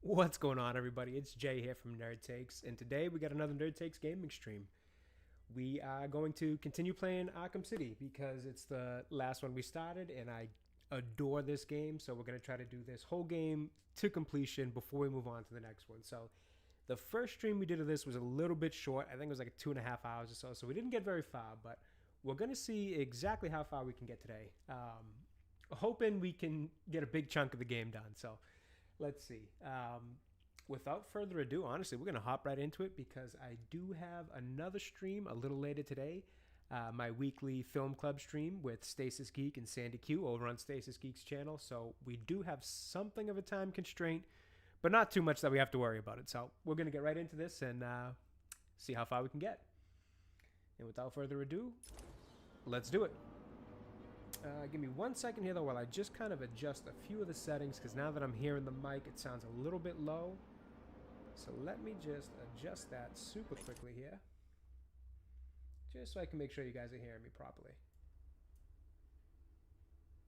What's going on, everybody? It's Jay here from Nerd Takes, and today we got another Nerd Takes gaming stream. We are going to continue playing Arkham City because it's the last one we started, and I adore this game, so we're going to try to do this whole game to completion before we move on to the next one. So the first stream we did of this was a little bit short. I think it was like 2.5 hours or so we didn't get very far, but we're going to see exactly how far we can get today. Hoping we can get a big chunk of the game done, so let's see. Without further ado, honestly, we're going to hop right into it because I do have another stream a little later today. My weekly film club stream with Stasis Geek and Sandy Q over on Stasis Geek's channel. So we do have something of a time constraint, but not too much that we have to worry about it. So we're going to get right into this and see how far we can get. And without further ado, let's do it. Give me 1 second here, though, while I just kind of adjust a few of the settings, because now that I'm hearing the mic, it sounds a little bit low. So let me just adjust that super quickly here, just so I can make sure you guys are hearing me properly.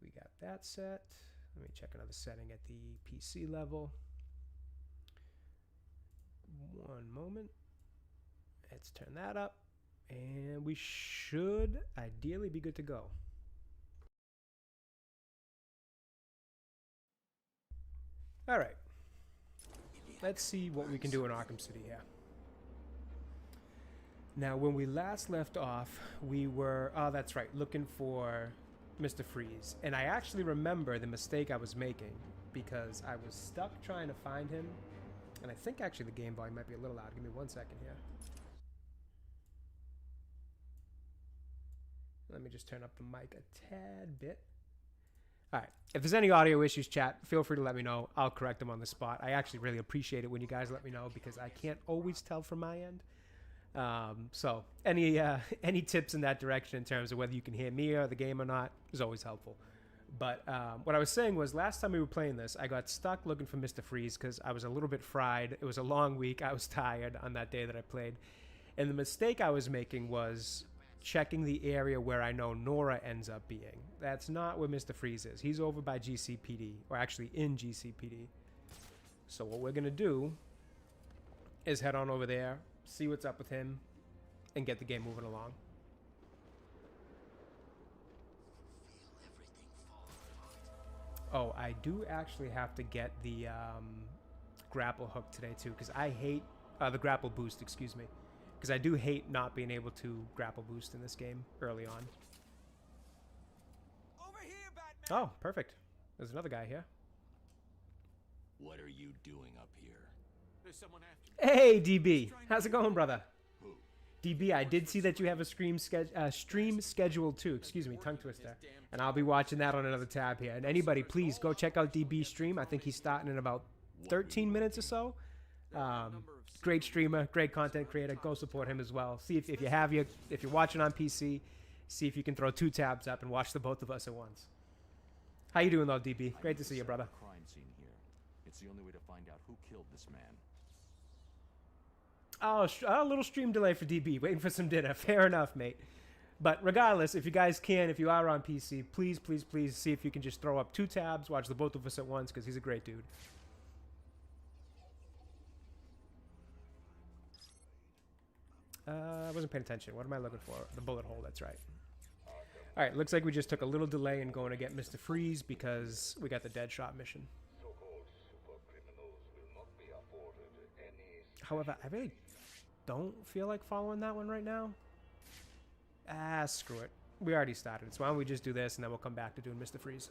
We got that set. Let me check another setting at the PC level. One moment. Let's turn that up, and we should ideally be good to go. All right, let's see what we can do in Arkham City here. Now, when we last left off, we were, oh, that's right, looking for Mr. Freeze. And I actually remember the mistake I was making because I was stuck trying to find him. And I think actually the game volume might be a little loud. Give me 1 second here. Let me just turn up the mic a tad bit. All right, if there's any audio issues, chat, feel free to let me know. I'll correct them on the spot. I actually really appreciate it when you guys let me know because I can't always tell from my end. So any tips in that direction in terms of whether you can hear me or the game or not is always helpful. But what I was saying was last time we were playing this, I got stuck looking for Mr. Freeze because I was a little bit fried. It was a long week. I was tired on that day that I played. And the mistake I was making was checking the area where I know Nora ends up being. That's not where Mr. Freeze is. He's over by GCPD, or actually in GCPD. So what we're going to do is head on over there, see what's up with him. and get the game moving along. Oh, I do actually have to get the grapple hook today too, because I hate the grapple boost, excuse me, because I do hate not being able to grapple boost in this game early on. Over here, Batman. Oh, perfect. There's another guy here. What are you doing up here? There's someone after you. Hey, DB. How's it going, brother? Who? DB, I did see that you have a stream scheduled too. Excuse me, tongue twister. And I'll be watching that on another tab here. And anybody, please go check out DB's stream. I think he's starting in about 13 minutes or so. Great streamer, great content creator. Go support him as well. See if you're watching on PC, see if you can throw 2 tabs up and watch the both of us at once. How you doing though, DB? Great to see you, brother. Crime scene here. It's the only way to find out who killed this man. Oh, a little stream delay for DB. Waiting for some dinner. Fair enough, mate. But regardless, if you guys can, if you are on PC, please, please, please see if you can just throw up 2 tabs, watch the both of us at once, because he's a great dude. I wasn't paying attention. What am I looking for? The bullet hole, that's right. Alright, looks like we just took a little delay in going to get Mr. Freeze because we got the Deadshot mission. However, I really don't feel like following that one right now. Ah, screw it. We already started, so why don't we just do this and then we'll come back to doing Mr. Freeze.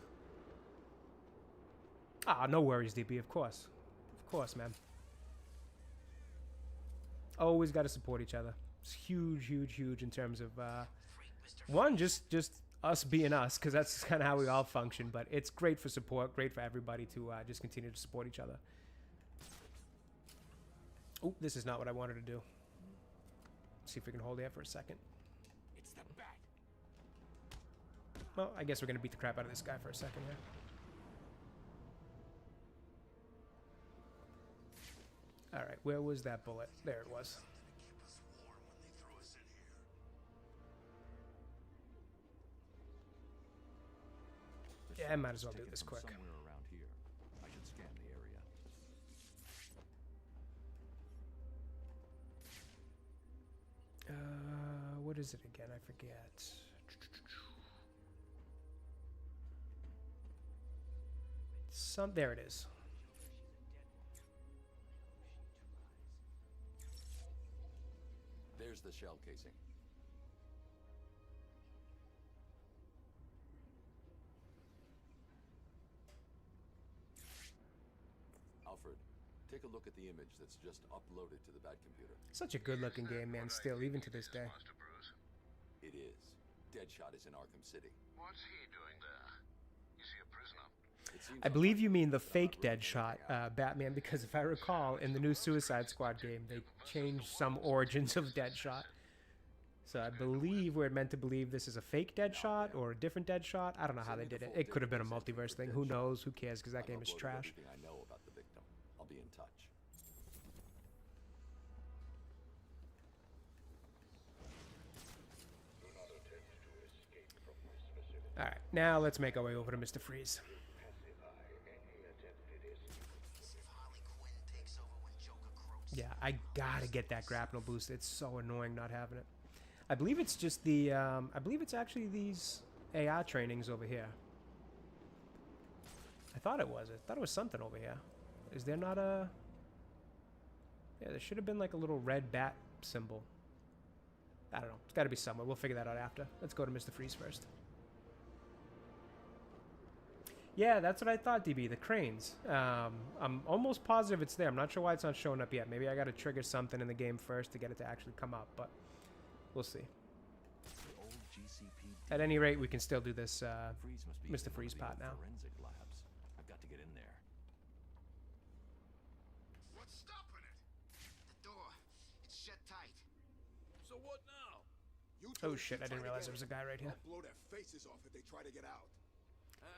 Ah, no worries, DB, of course. Of course, man. Always got to support each other. It's huge, huge, huge in terms of, one, just us being us, because that's kind of how we all function, but it's great for support, great for everybody to just continue to support each other. Oh, this is not what I wanted to do. See if we can hold here for a second. It's the bat. Well, I guess we're going to beat the crap out of this guy for a second here. Alright, where was that bullet? There it was. Yeah, I might as well do this quick. Somewhere around here. I should scan the area. What is it again? I forget. There it is. There's the shell casing. Alfred, take a look at the image that's just uploaded to the Bat computer. Such a good-looking game, man, still, even to this day. It is. Deadshot is in Arkham City. What's he doing there? Is he a prisoner? I believe you mean the fake Deadshot, Batman, because if I recall, in the new Suicide Squad game, they changed some origins of Deadshot. So I believe we're meant to believe this is a fake Deadshot or a different Deadshot. I don't know how they did it. It could have been a multiverse thing. Who knows? Who cares? Because that game is trash. I know about the victim. I'll be in touch. Alright, now let's make our way over to Mr. Freeze. Yeah, I gotta get that grapnel boost. It's so annoying not having it. I believe it's just the, I believe it's actually these AR trainings over here. I thought it was. I thought it was something over here. Is there not a... Yeah, there should have been like a little red bat symbol. I don't know. It's gotta be somewhere. We'll figure that out after. Let's go to Mr. Freeze first. Yeah, that's what I thought, DB. The cranes. I'm almost positive it's there. I'm not sure why it's not showing up yet. Maybe I got to trigger something in the game first to get it to actually come up, but we'll see. At any rate, we can still do this Mr. Freeze part now. Forensic labs. I've got to get in there. What's stopping it? The door. It's shut tight. So what now? Oh shit, I didn't realize there was a guy right here. I'll blow their faces off if they try to get out.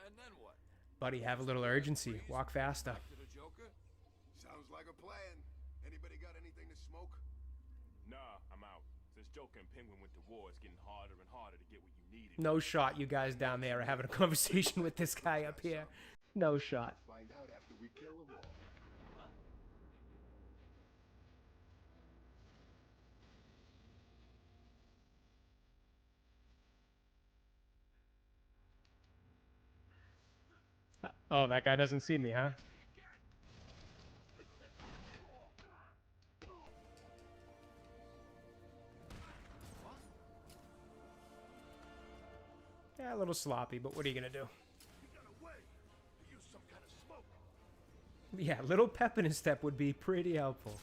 And then what? Buddy, have a little urgency. Walk faster. Back to the Joker? Sounds like a plan. Anybody got anything to smoke? Nah, I'm out. Since Joker and Penguin went to war, it's getting harder and harder to get what you needed. No shot you guys down there are having a conversation with this guy up here. No shot. Find out after we kill them all. Oh, that guy doesn't see me, huh? Yeah, a little sloppy, but what are you gonna do? Yeah, a little pep in his step would be pretty helpful.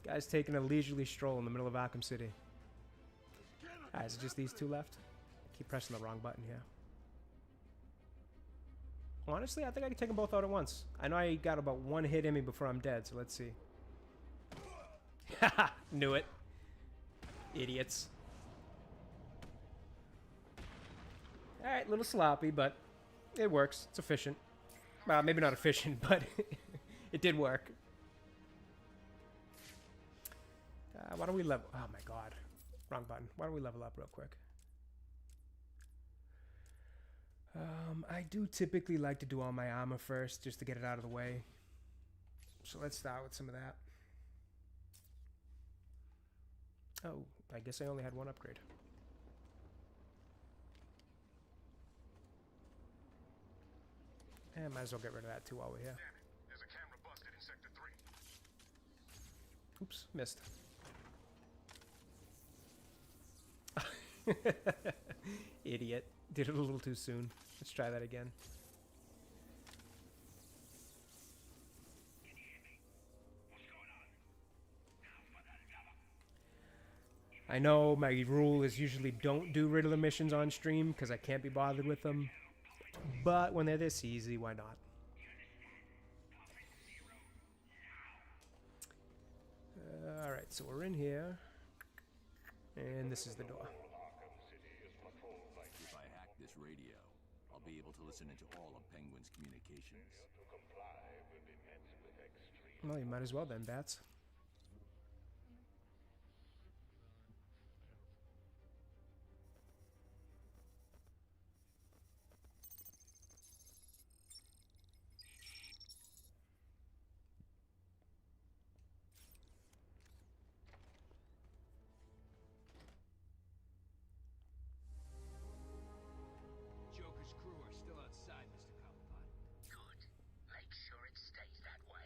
Guy's taking a leisurely stroll in the middle of Arkham City. Alright, is it just these two left? I keep pressing the wrong button here. Honestly, I think I can take them both out at once. I know I got about one hit in me before I'm dead, so let's see. Haha, knew it. Idiots. Alright, a little sloppy, but it works. It's efficient. Well, maybe not efficient, but it did work. Why don't we level... Oh my god. Wrong button. Why don't we level up real quick? I do typically like to do all my armor first, just to get it out of the way. So let's start with some of that. Oh, I guess I only had one upgrade. And might as well get rid of that too while we're here. There's a camera busted in Sector 3. Oops, missed. Idiot. Did it a little too soon. Let's try that again. I know my rule is usually don't do Riddler missions on stream because I can't be bothered with them. But when they're this easy, why not? Alright, so we're in here. And this is the door. If I hack this radio, I'll be able to listen into all of Penguin's communications. Well, you might as well then, Bats. Joker's crew are still outside, Mr. Cobblepot. Good. Make sure it stays that way.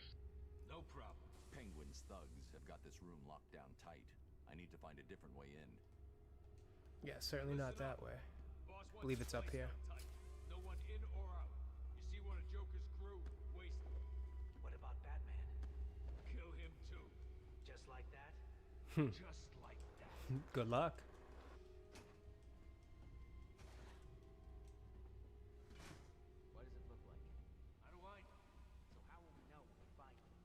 No problem. Penguin's thugs have got this room locked down tight. I need to find a different way in. Yeah, certainly not that way. Boss wants Believe the it's up place here. down tight. No one in or out. You see one of Joker's crew, wasted. What about Batman? Kill him too. Just like that? Just like that. Good luck. What does it look like? How do I know? So how will we know when we find it?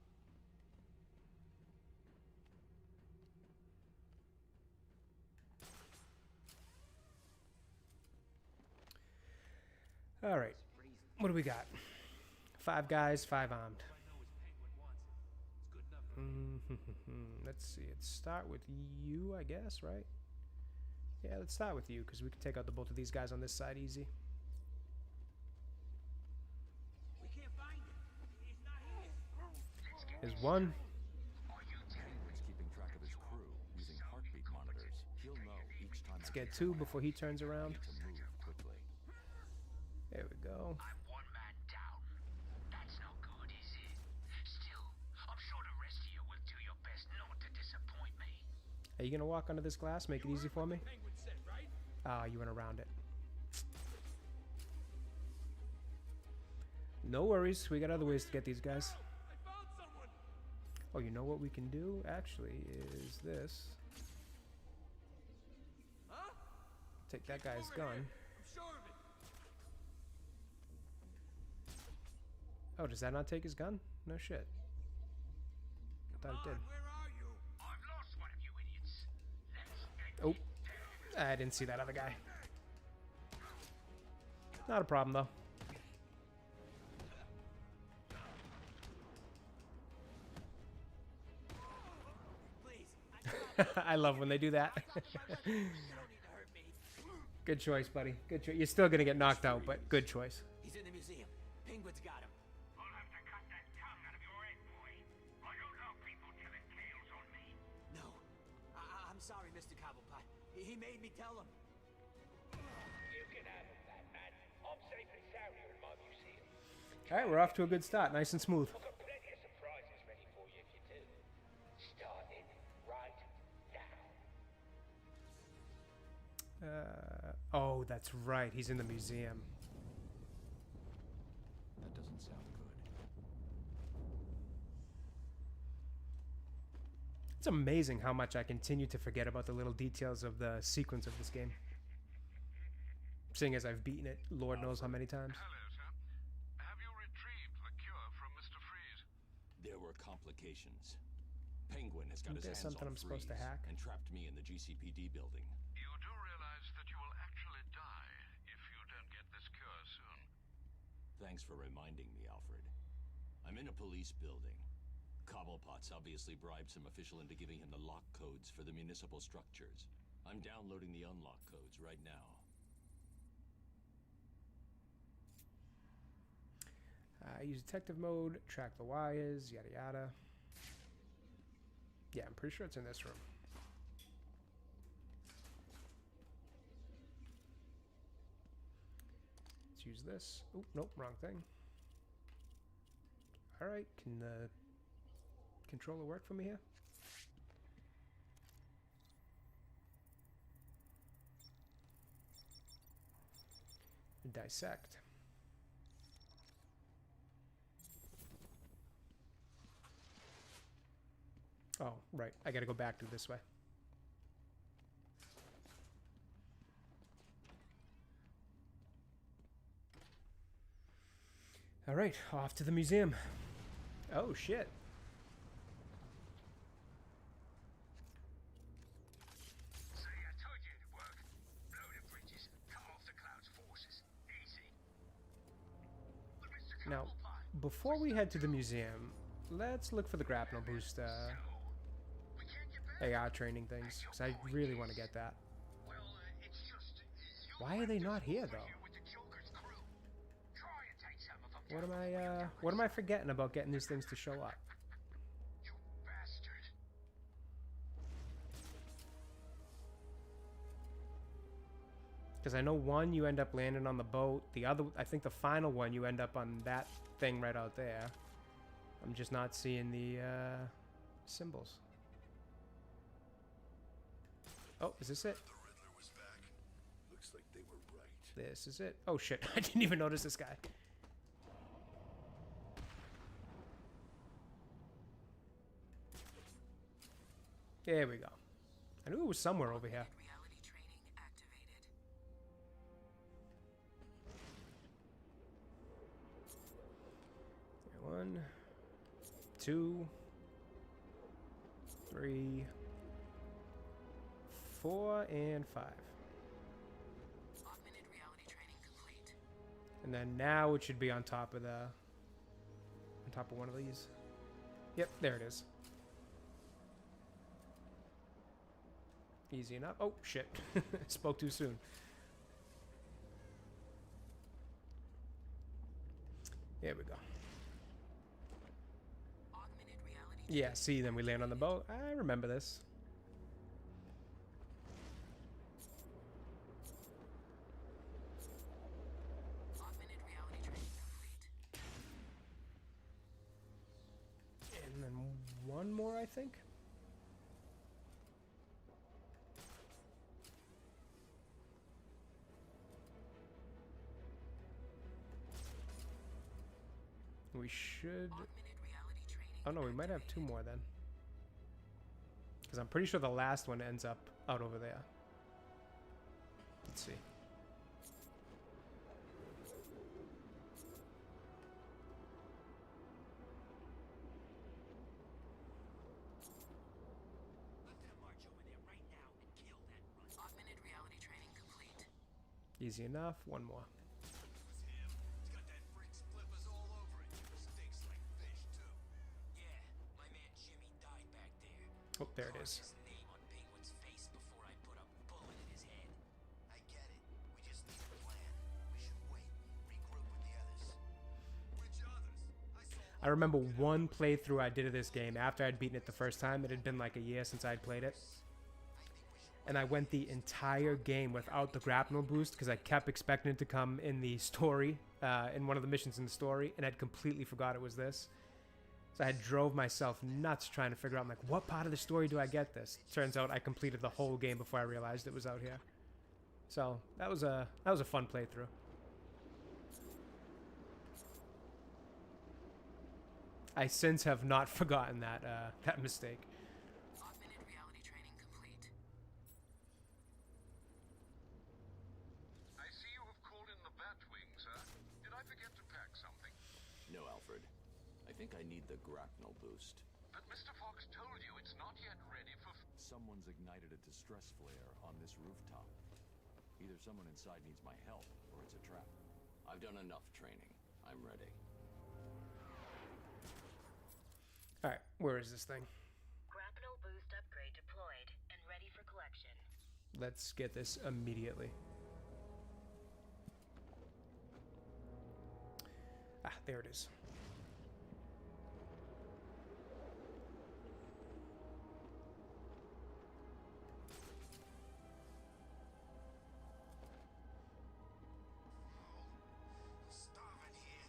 All right. What do we got? 5 guys, 5 armed. All I know is Penguin wants it. It's good enough for me. Let's see. Let's start with you, I guess, right? Yeah, let's start with you because we can take out the both of these guys on this side easy. We can't find it. It's not here. There's one. Penguin's keeping track of his crew using heartbeat monitors. He'll know each time. Let's get 2 before he turns around. to move quickly. There we go. I'm one man down. That's no good, is it? Still, I'm sure the rest of you will do your best not to disappoint me. Are you going to walk under this glass? Make it easy for me? Penguin said, right? Ah, you went around it. No worries. We got other ways to get these guys. I found someone. Oh, you know what we can do, actually, is this. Huh? Take that guy's Over gun. here. I'm sure of it. Oh, does that not take his gun? No shit. I thought it did. Where are you? I've lost one of you idiots. Let's Oh, I didn't see that other guy. Not a problem, though. Please, I love when they do that. you don't need to hurt me. Good choice, buddy. Good choice. You're still gonna get knocked out, but good choice. He's in the museum. Penguin's got him. I'll have to cut that tongue out of your head, boy. I don't know people telling tales on me. No. I'm sorry, Mr. Cobblepot. He made me tell him. You can have him, Batman. I'm safe and sound here in my museum. All right, we're off to a good start. Nice and smooth. I've got plenty of surprises ready for you if you do. Starting right now. Oh, that's right. He's in the museum. That doesn't sound good. It's amazing how much I continue to forget about the little details of the sequence of this game. Seeing as I've beaten it, Lord knows how many times. Hello, sir. Have you retrieved the cure from Mr. Freeze? There were complications. Penguin has got Isn't his there hands something on I'm supposed to Freeze hack? and trapped me in the GCPD building. You do realize that you will actually die if you don't get this cure soon. Thanks for reminding me, Alfred. I'm in a police building. Cobblepot's obviously bribed some official into giving him the lock codes for the municipal structures. I'm downloading the unlock codes right now. Use detective mode, track the wires, yada yada. Yeah, I'm pretty sure it's in this room. Let's use this. Oh, nope, wrong thing. Alright, can the controller work for me here? Dissect. Oh, right. I gotta go back through this way. Alright, off to the museum. Oh, shit. See, I told you it'd work. Blow the bridges, cut off the Cloud's forces. Easy. But Mr. Now, Cobblepot, before we head to the museum, let's look for the grapnel boost we can't get back. AR training things, because I really want to get that. Well, it's just... Why are they not here, though? with the Joker's crew. Try and take some of them What am I forgetting about getting these things to show up? You bastard. Because I know one, you end up landing on the boat. The other, I think the final one, you end up on that thing right out there. I'm just not seeing the symbols. Oh, is this it? The Riddler was back. Looks like they were right. This is it. Oh shit, I didn't even notice this guy. There we go. I knew it was somewhere over here. Reality training activated. 1, 2, 3, 4, and 5. Augmented reality training complete. And then now it should be on top of one of these. Yep, there it is. Easy enough. Oh shit. Spoke too soon. There we go. Augmented reality. Yeah, see, then we land on the boat. I remember this. Augmented reality training complete. And then one more, I think. We should... Augmented reality training. Oh no, we might have 2 more then. Because I'm pretty sure the last one ends up out over there. Let's see. I'm gonna march over there right now and kill that runt. Augmented reality training complete. Easy enough. One more. It was him. He's got that freak's flippers all over it. Stinks like fish, too. Yeah, my man Jimmy died back there. Oh, there it is. His name on Penguin's face before I put a bullet in his head. I get it. We just need a plan. We should wait. Regroup with the others. Which others? I remember one playthrough I did of this game after I'd beaten it the first time. It had been like a year since I'd played it. and I went the entire game without the grapnel boost because I kept expecting it to come in the story, in one of the missions in the story, and I'd completely forgot it was this. So I drove myself nuts trying to figure out, like, what part of the story do I get this? Turns out I completed the whole game before I realized it was out here. So that was a fun playthrough. I since have not forgotten that that mistake. Augmented reality training complete. I see you have called in the Batwing, sir. Did I forget to pack something? No, Alfred. I think I need the grapnel boost. But Mr. Fox told you it's not yet ready for... Someone's ignited a distress flare on this rooftop. Either someone inside needs my help, or it's a trap. I've done enough training. I'm ready. Alright, where is this thing? Grapnel boost upgrade deployed and ready for collection. Let's get this immediately. Ah, there it is. Starving here.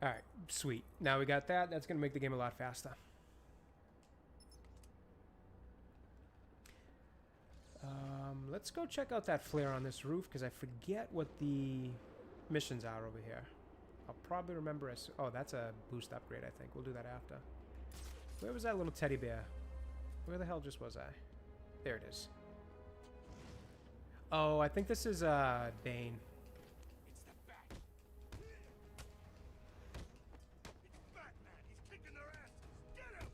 Alright, sweet. Now we got that. That's going to make the game a lot faster. Let's go check out that flare on this roof, because I forget what the missions are over here. I'll probably remember as... Oh, that's a boost upgrade, I think. We'll do that after. Where was that little teddy bear? Where the hell just was I? There it is. Oh, I think this is Bane. It's the Bat. It's Batman. He's kicking their asses. Get him!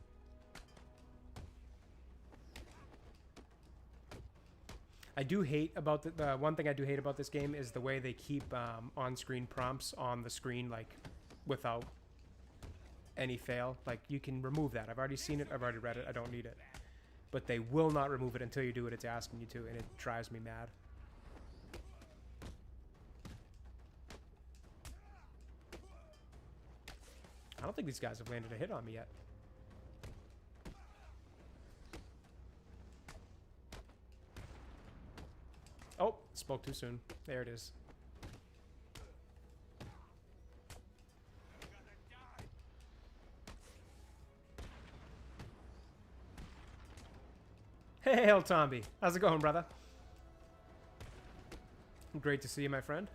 I do hate about the one thing I do hate about this game is the way they keep on-screen prompts on the screen, like, without any fail. Like, you can remove that. I've already seen it. I've already read it. I don't need it. But they will not remove it until you do what it's asking you to, and it drives me mad. I don't think these guys have landed a hit on me yet. Oh, spoke too soon. There it is. Hey, El Tombi. How's it going, brother? Great to see you, my friend.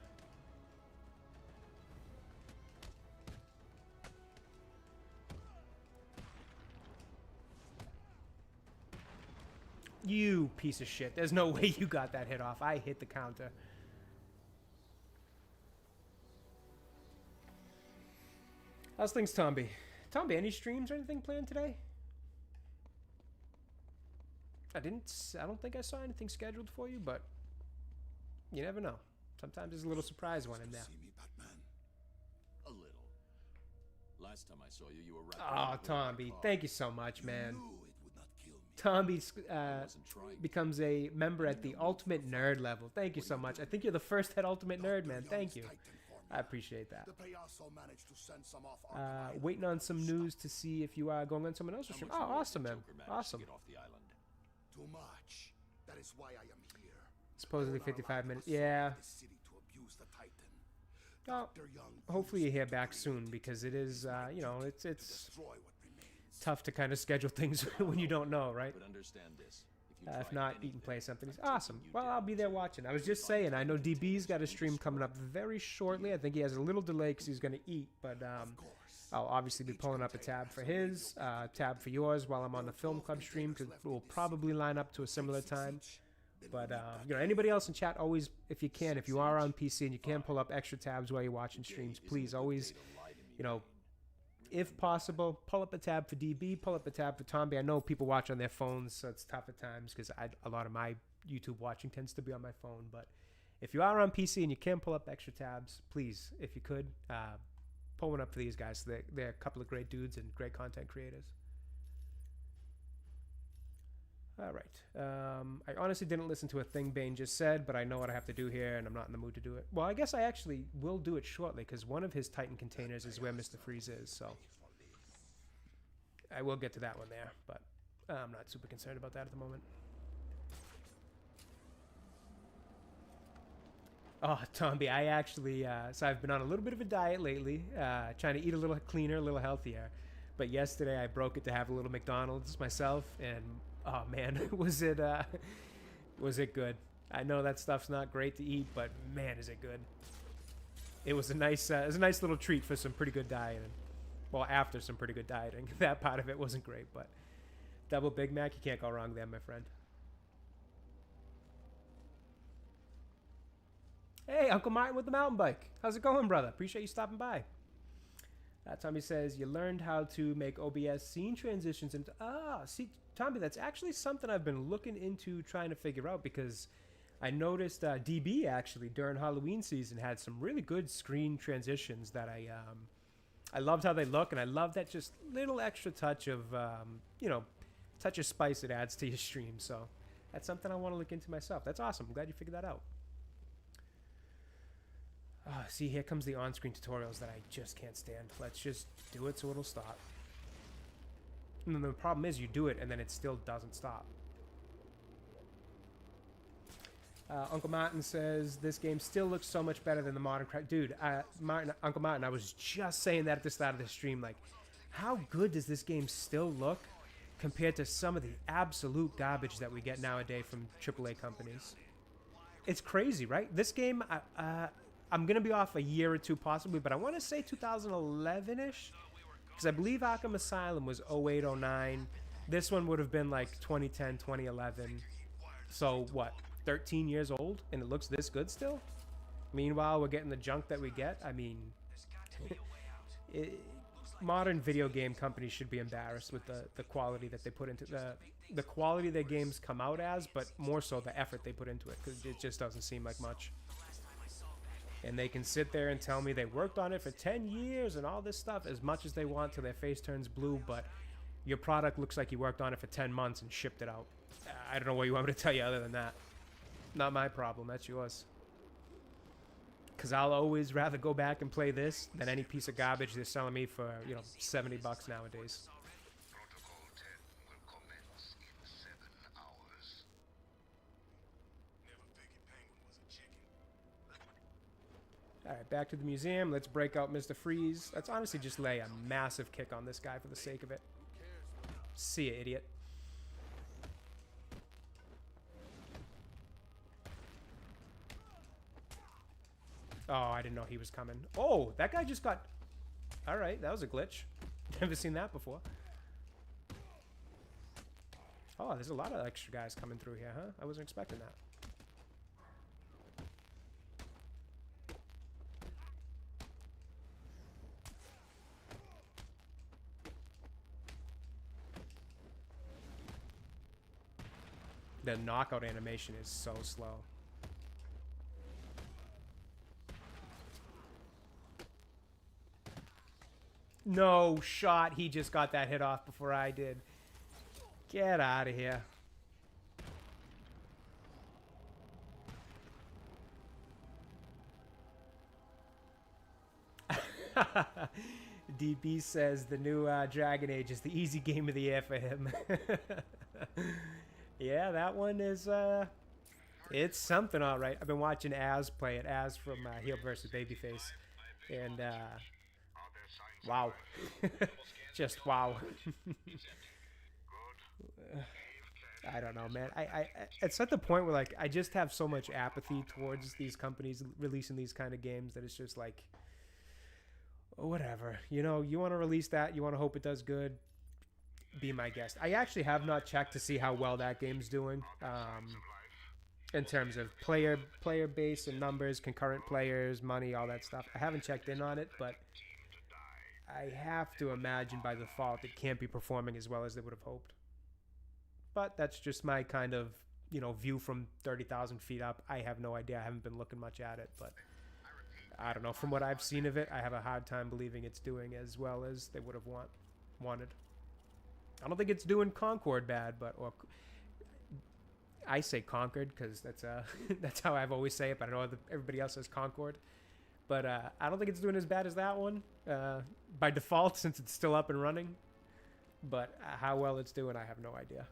You piece of shit. There's no way you got that hit off. I hit the counter. How's things, Tombi? Tombi, any streams or anything planned today? I don't think I saw anything scheduled for you, but you never know. Sometimes there's a little surprise one in there. See me, Batman. A little. Last time I saw you, you were wrapped Oh, around the Tombi, car. thank you so much, man. Knew it would not kill me. Tombi becomes a member at the Ultimate Nerd level. Thank you so much. I think you're the first head Ultimate Nerd, man. Thank you. I appreciate that. The Payaso managed to send some off Arkham Waiting on some news to see if you are going on someone else's stream. Oh, awesome, man. Joker managed Awesome. to get off the island. Too much. That is why I am here. Supposedly I will not 55 allow minutes. the assault Yeah. of this city to abuse the Titan. Well, Dr. Young hopefully you used hear it to back create soon, it. because it is, you know, it's Destroy what remains. tough to kind of schedule things when you don't know, right? But understand this. If you If try not, anything, eat and play something. I'm Awesome. taking you Well, I'll down be there to watching. I was just saying, I know DB's got a stream coming up very shortly. I think he has a little delay because he's going to eat, but Of course. I'll obviously be pulling up a tab for his, tab for yours while I'm on the Film Club stream, because we'll probably line up to a similar time. But, you know, anybody else in chat, always, if you can, if you are on PC and you can pull up extra tabs while you're watching streams, please always, you know, if possible, pull up a tab for DB, pull up a tab for Tombi. I know people watch on their phones, so it's tough at times because a lot of my YouTube watching tends to be on my phone. But if you are on PC and you can pull up extra tabs, please, if you could, pull one up for these guys. They're a couple of great dudes and great content creators. All right. I honestly didn't listen to a thing Bane just said, but I know what I have to do here, and I'm not in the mood to do it. Well, I guess I actually will do it shortly, because one of his Titan containers is where Mr. Freeze is, so I will get to that one there, but I'm not super concerned about that at the moment. Oh, Tomby, I actually, so I've been on a little bit of a diet lately, trying to eat a little cleaner, a little healthier. But yesterday I broke it to have a little McDonald's myself, and oh man, was it good? I know that stuff's not great to eat, but man, is it good! It was a nice little treat for some pretty good dieting. Well, after some pretty good dieting, that part of it wasn't great, but double Big Mac, you can't go wrong there, my friend. Hey, Uncle Martin with the mountain bike. How's it going, brother? Appreciate you stopping by. Tommy says, you learned how to make OBS scene transitions into... see, Tommy, that's actually something I've been looking into trying to figure out, because I noticed DB, actually, during Halloween season, had some really good screen transitions that I loved how they look, and I love that just little extra touch of, touch of spice it adds to your stream, so that's something I want to look into myself. That's awesome. I'm glad you figured that out. See, here comes the on-screen tutorials that I just can't stand. Let's just do it so it'll stop. And then the problem is you do it and then it still doesn't stop. Uncle Martin says, this game still looks so much better than the modern... Dude, Uncle Martin, I was just saying that at the start of the stream. Like, how good does this game still look compared to some of the absolute garbage that we get nowadays from AAA companies? It's crazy, right? This game... I'm going to be off a year or two possibly, but I want to say 2011-ish. Because I believe Arkham Asylum was 08, 09. This one would have been like 2010, 2011. So, what, 13 years old? And it looks this good still? Meanwhile, we're getting the junk that we get. I mean, modern video game companies should be embarrassed with the quality that they put into the quality their games come out as, but more so the effort they put into it, because it just doesn't seem like much. And they can sit there and tell me they worked on it for 10 years and all this stuff as much as they want till their face turns blue, but your product looks like you worked on it for 10 months and shipped it out. I don't know what you want me to tell you other than that. Not my problem, that's yours. Because I'll always rather go back and play this than any piece of garbage they're selling me for, $70 nowadays. Protocol 10 will commence in 7 hours. Never figured Penguin was a chicken. Alright, back to the museum. Let's break out Mr. Freeze. Let's honestly just lay a massive kick on this guy for the sake of it. See ya, idiot. Oh, I didn't know he was coming. Oh, that guy just got... Alright, that was a glitch. Never seen that before. Oh, there's a lot of extra guys coming through here, huh? I wasn't expecting that. The knockout animation is so slow. No shot. He just got that hit off before I did. Get out of here. DB says the new Dragon Age is the easy game of the year for him. Yeah, that one is, it's something all right. I've been watching Az play it, Az from Heel vs. Babyface. And, wow. Just wow. I don't know, man. It's at the point where, like, I just have so much apathy towards these companies releasing these kind of games that it's just like, oh, whatever. You know, you want to release that, you want to hope it does good, be my guest. I actually have not checked to see how well that game's doing in terms of player base and numbers, concurrent players, money, all that stuff. I haven't checked in on it, but I have to imagine by default it can't be performing as well as they would have hoped. But that's just my kind of, view from 30,000 feet up. I have no idea. I haven't been looking much at it, but I don't know. From what I've seen of it, I have a hard time believing it's doing as well as they would have wanted. I don't think it's doing Concord bad, but I say Concord because that's that's how I've always say it, but I know everybody else says Concord. But I don't think it's doing as bad as that one by default since it's still up and running. But how well it's doing, I have no idea.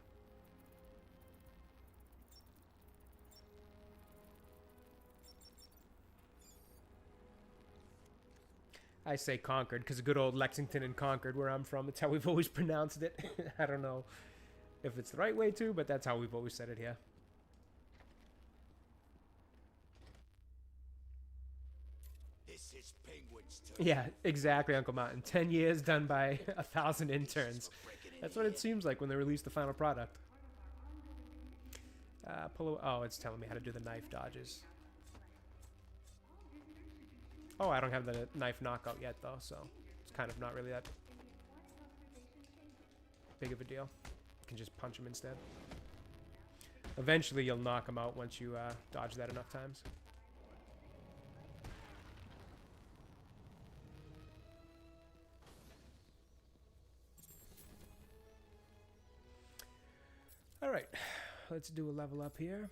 I say Concord because good old Lexington and Concord, where I'm from, it's how we've always pronounced it. I don't know if it's the right way to, but that's how we've always said it here. This is Penguin's turn. Yeah, exactly, Uncle Martin. 10 years done by 1,000 interns. That's what it seems like when they release the final product. Oh, it's telling me how to do the knife dodges. Oh, I don't have the knife knockout yet, though, so it's kind of not really that big of a deal. You can just punch him instead. Eventually, you'll knock him out once you dodge that enough times. All right, let's do a level up here.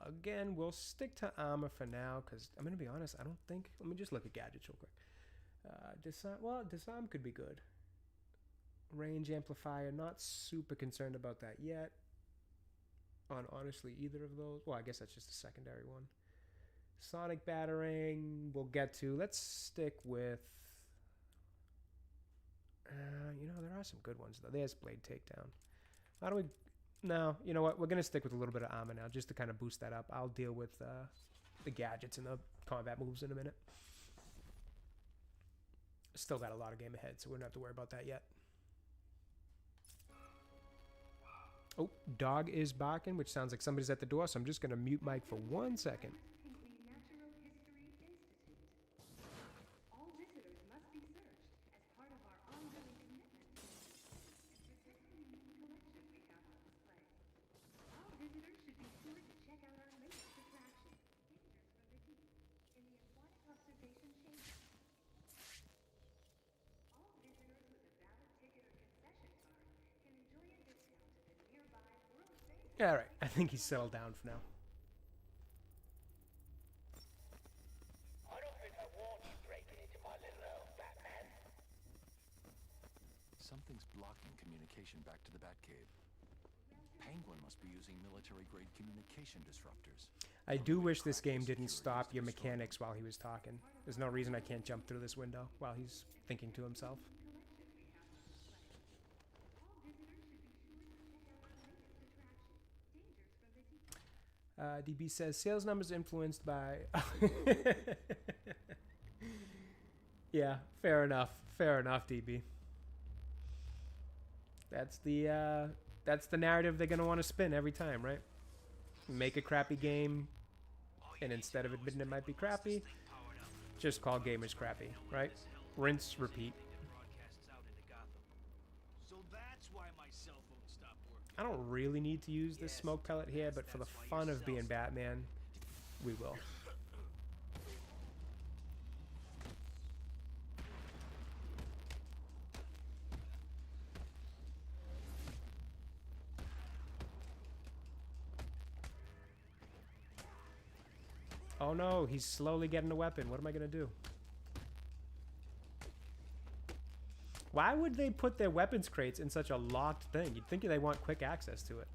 Again, we'll stick to armor for now, because I'm going to be honest, I don't think... Let me just look at gadgets real quick. Disarm, well, disarm could be good. Range amplifier, not super concerned about that yet. On honestly either of those. Well, I guess that's just a secondary one. Sonic battering, we'll get to. Let's stick with... you know, there are some good ones, though. There's Blade Takedown. How do we... No, you know what? We're going to stick with a little bit of armor now, just to kind of boost that up. I'll deal with the gadgets and the combat moves in a minute. Still got a lot of game ahead, so we don't have to worry about that yet. Oh, dog is barking, which sounds like somebody's at the door, so I'm just going to mute Mike for 1 second. All right, I think he's settled down for now. I don't think I want you breaking into my little home, Batman. Something's blocking communication back to the Batcave. Penguin must be using military-grade communication disruptors. I do wish this game didn't stop your mechanics while he was talking. There's no reason I can't jump through this window while he's thinking to himself. DB says sales numbers influenced by... Yeah, fair enough. Fair enough, DB. That's the narrative they're going to want to spin every time, right? Make a crappy game, and instead of admitting it might be crappy, just call gamers crappy, right? Rinse, repeat. I don't really need to use this smoke pellet here, but for the fun of being Batman, we will. Oh no, he's slowly getting a weapon. What am I gonna do? Why would they put their weapons crates in such a locked thing? You'd think they want quick access to it.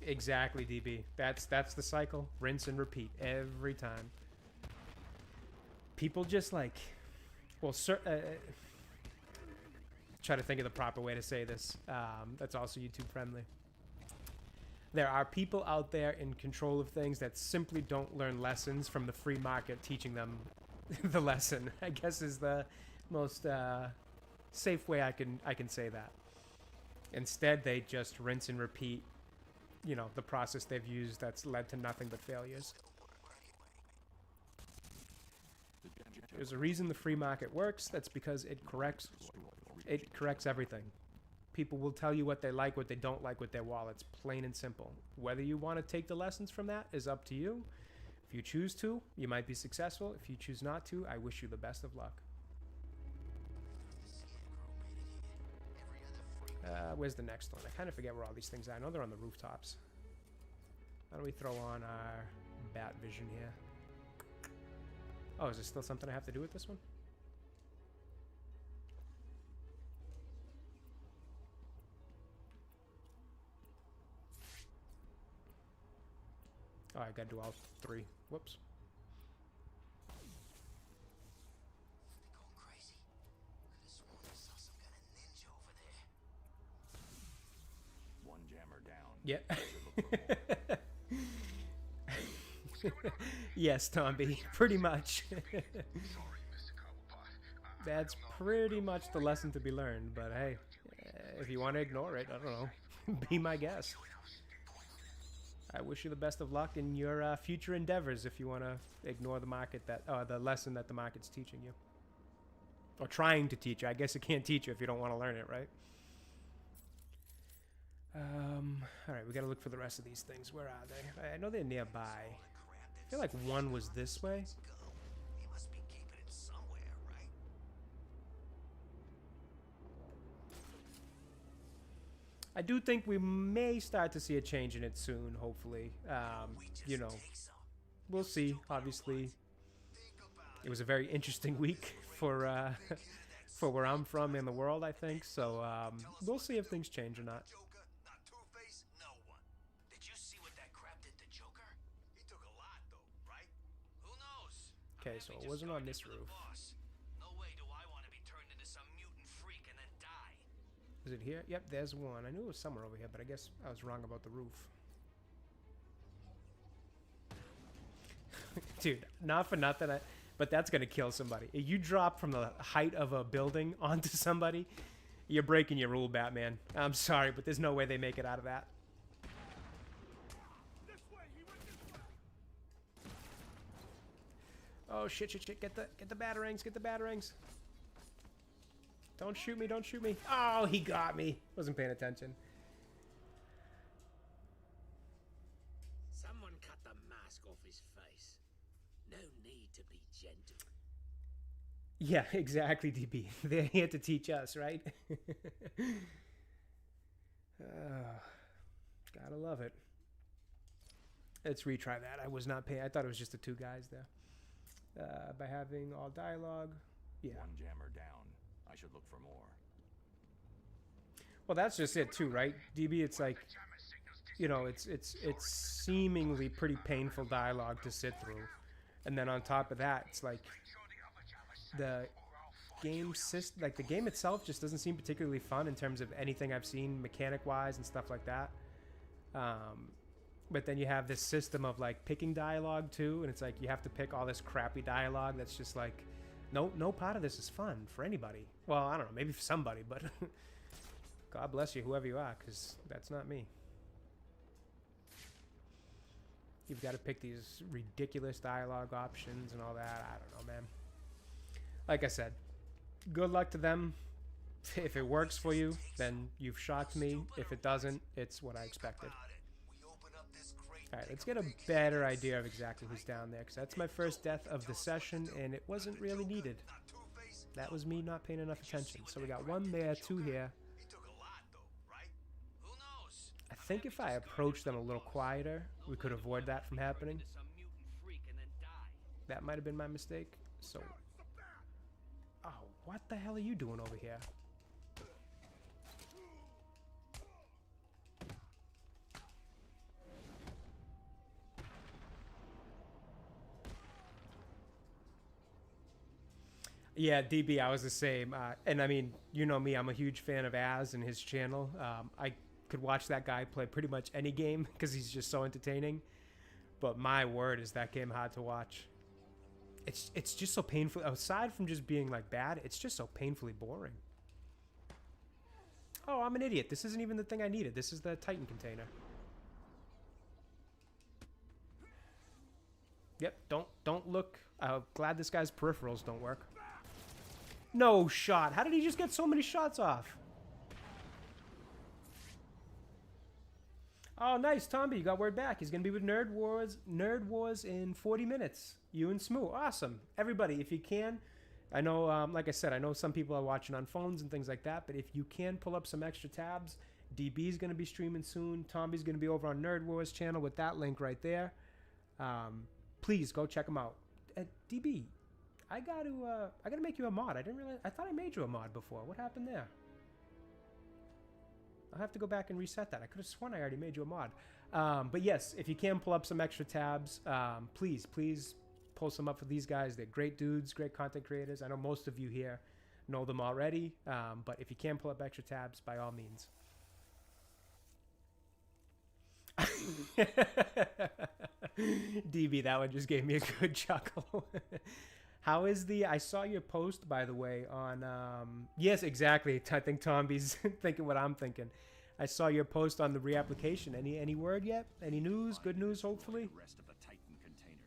Exactly, DB. That's the cycle. Rinse and repeat every time. People just like... Well, try to think of the proper way to say this. That's also YouTube friendly. There are people out there in control of things that simply don't learn lessons from the free market teaching them the lesson, I guess is the most safe way I can say that. Instead, they just rinse and repeat, you know, the process they've used that's led to nothing but failures. There's a reason the free market works. That's because it corrects everything. People will tell you what they like, what they don't like with their wallets, plain and simple. Whether you want to take the lessons from that is up to you. If you choose to, you might be successful. If you choose not to, I wish you the best of luck. Where's the next one? I kind of forget where all these things are. I know they're on the rooftops. How do we throw on our bat vision here? Oh, is there still something I have to do with this one? Oh, I gotta do all 3. Whoops. They're going crazy. Could have sworn I saw some kind of ninja over there. One jammer down. Yeah. Yes, Tomby. Pretty much. That's pretty much the lesson to be learned. But hey, if you want to ignore it, I don't know. Be my guest. I wish you the best of luck in your future endeavors if you want to ignore the market the lesson that the market's teaching you. Or trying to teach you. I guess it can't teach you if you don't want to learn it, right? Alright, we gotta look for the rest of these things. Where are they? I know they're nearby. I feel like one was this way. He must be keeping it somewhere, right? I do think we may start to see a change in it soon, hopefully. You know, we'll see. Obviously, it was a very interesting week for for where I'm from in the world, I think. So we'll see if things change or not. Joker, not Two-Face, no one. Did you see what that crap did to Joker? He took a lot, though, right? Who knows? Okay, so it wasn't on this roof. No way do I want to be turned into some mutant freak and then die. Is it here? Yep, there's one. I knew it was somewhere over here, but I guess I was wrong about the roof. Dude, not for nothing, but that's gonna kill somebody. If you drop from the height of a building onto somebody, you're breaking your rule, Batman. I'm sorry, but there's no way they make it out of that. Oh shit, shit, shit! Get the batarangs! Get the batarangs! Don't shoot me! Don't shoot me! Oh, he got me. Wasn't paying attention. Someone cut the mask off his face. No need to be gentle. Yeah, exactly, DB. They're here to teach us, right? Gotta love it. Let's retry that. I was not paying. I thought it was just the 2 guys there. By having all dialogue. Yeah. One jammer down. I should look for more. Well, that's just it too, right? DB, it's like, you know, it's seemingly pretty painful dialogue to sit through. And then on top of that, it's like the game like the game itself just doesn't seem particularly fun in terms of anything I've seen mechanic wise and stuff like that. But then you have this system of like picking dialogue too, and it's like you have to pick all this crappy dialogue that's just like no part of this is fun for anybody. Well, I don't know, maybe for somebody, but God bless you, whoever you are, because that's not me. You've got to pick these ridiculous dialogue options and all that. I don't know, man. Like I said, good luck to them. If it works for you, then you've shocked me. If it doesn't, it's what I expected. Alright, let's get a better idea of exactly who's down there, because that's my first death of the session, and it wasn't really needed. That was me not paying enough attention. So we got 1 there, 2 here. I think if I approach them a little quieter, we could avoid that from happening. That might have been my mistake. So, oh, what the hell are you doing over here? Yeah, DB, I was the same. And I mean, you know me, I'm a huge fan of Az and his channel. I could watch that guy play pretty much any game because he's just so entertaining. But my word, is that game hard to watch. It's just so painful. Aside from just being like bad, it's just so painfully boring. Oh, I'm an idiot. This isn't even the thing I needed. This is the Titan container. Yep, don't look. Glad this guy's peripherals don't work. No shot. How did he just get so many shots off? Oh, nice, Tomby. You got word back. He's gonna be with Nerd Wars in 40 minutes. You and Smoo. Awesome. Everybody, if you can, I know, like I said, I know some people are watching on phones and things like that, but if you can pull up some extra tabs, DB's going to be streaming soon. Tommy's going to be over on Nerd Wars channel with that link right there. Please go check him out. DB, I gotta make you a mod. I didn't realize. I thought I made you a mod before. What happened there? I'll have to go back and reset that. I could have sworn I already made you a mod. But yes, if you can pull up some extra tabs, please pull some up for these guys. They're great dudes, great content creators. I know most of you here know them already, but if you can pull up extra tabs, by all means. DB, that one just gave me a good chuckle. How is the... I saw your post, by the way, on... yes, exactly. I think Tomby's thinking what I'm thinking. I saw your post on the reapplication. Any word yet? Any news? Good news, hopefully? Rest of the Titan containers.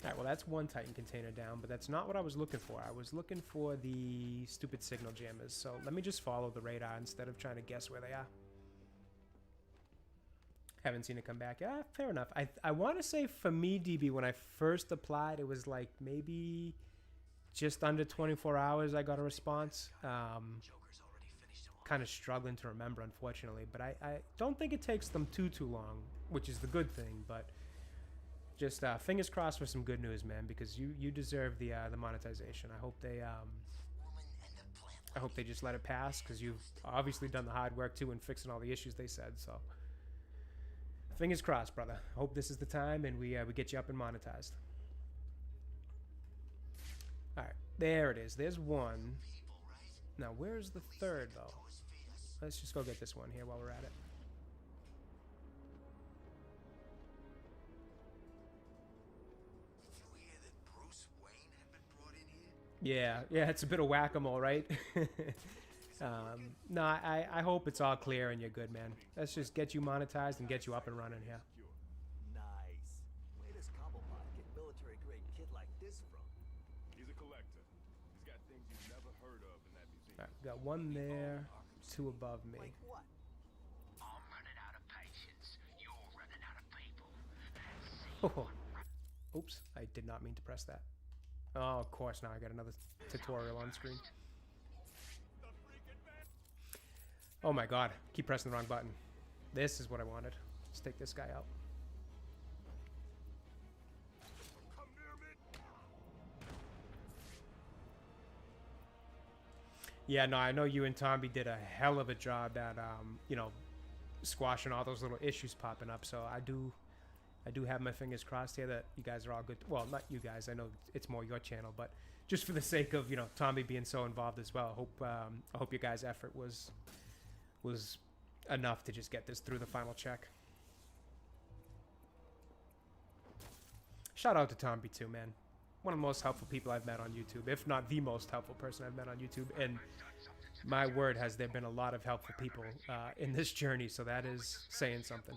Alright, well, that's one Titan container down, but that's not what I was looking for. I was looking for the stupid signal jammers. So let me just follow the radar instead of trying to guess where they are. Haven't seen it come back. Yeah, fair enough. I want to say for me, DB, when I first applied, it was like maybe just under 24 hours I got a response. Kind of struggling to remember, unfortunately. But I don't think it takes them too long, which is the good thing. But just fingers crossed for some good news, man, because you deserve the monetization. I hope they just let it pass, because you've obviously done the hard work too in fixing all the issues they said. So fingers crossed, brother. Hope this is the time and we get you up and monetized. All right, there it is. There's one. Now, where's the third, though? Let's just go get this one here while we're at it. Did you hear that Bruce Wayne had been brought in here? Yeah, it's a bit of whack-a-mole, right? No, I hope it's all clear and you're good, man. Let's just get you monetized and get you up and running here. Nice. Where does Cobblepot get military-grade kit like this from? He's a collector. He's got things you've never heard of in that museum. All right, got one there, two above me. Like what? I'm running out of patience. You're running out of people. Oh. Oops, I did not mean to press that. Oh, of course, now I got another tutorial on screen. Oh my god, keep pressing the wrong button. This is what I wanted. Let's take this guy out. Yeah, no, I know you and Tomby did a hell of a job at, you know, squashing all those little issues popping up. So I do have my fingers crossed here that you guys are all good. Well, not you guys. I know it's more your channel, but just for the sake of, you know, Tomby being so involved as well, I hope your guys' effort was enough to just get this through the final check. Shout out to Tomby too, man. One of the most helpful people I've met on YouTube, if not the most helpful person I've met on YouTube. And my word, has there been a lot of helpful people in this journey, so that is saying something.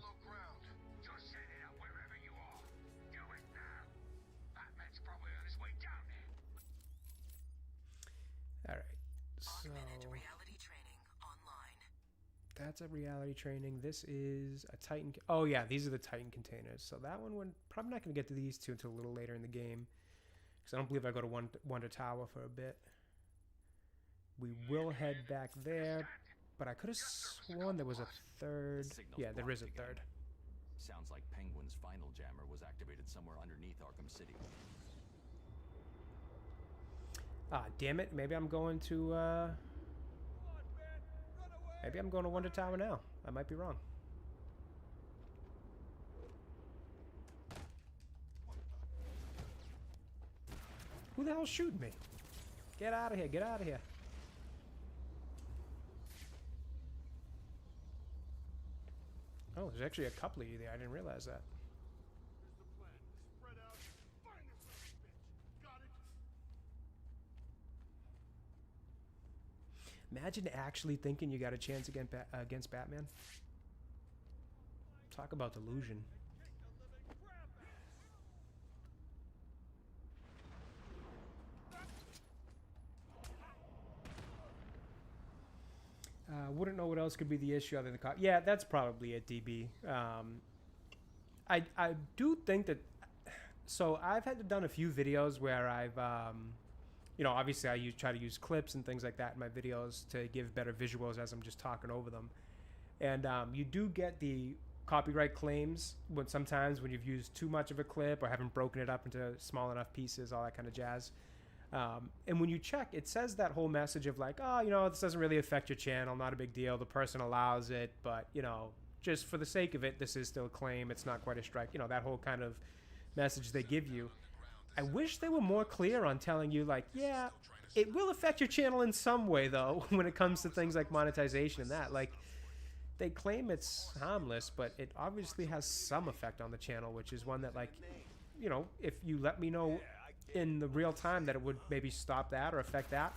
Just set it up wherever you are. Do it now. Batman's probably on his way down there. All right, so Reality training online. that's a reality training. This is a Titan. Oh yeah, these are the Titan containers. So that one, we're probably not going to get to these two until a little later in the game, because I don't believe I go to Wonder Tower for a bit. We will head back there, but I could have sworn there was a third. Yeah, there is a third. Sounds like Penguin's final jammer was activated somewhere underneath Arkham City. Ah, damn it. Maybe I'm going to, maybe I'm going to Wonder Tower now. I might be wrong. Who the hell's shooting me? Get out of here. Get out of here. Oh, there's actually a couple of you there. I didn't realize that. Here's the plan. Spread out. Find this little bitch. Got it? Imagine actually thinking you got a chance against Batman. Talk about delusion. Wouldn't know what else could be the issue other than the cop. Yeah, that's probably it, DB. I do think that So I've had done a few videos where I've, you know, obviously I try to use clips and things like that in my videos to give better visuals as I'm just talking over them. And you do get the copyright claims when sometimes when you've used too much of a clip or haven't broken it up into small enough pieces, all that kind of jazz. And when you check, it says that whole message of like, oh, you know, this doesn't really affect your channel, not a big deal. The person allows it, but, you know, just for the sake of it, this is still a claim. It's not quite a strike. You know, that whole kind of message they give you. I wish they were more clear on telling you, like, yeah, it will affect your channel in some way, though, when it comes to things like monetization and that. Like, they claim it's harmless, but it obviously has some effect on the channel, which is one that, like, you know, if you let me know in the real time that it would maybe stop that or affect that,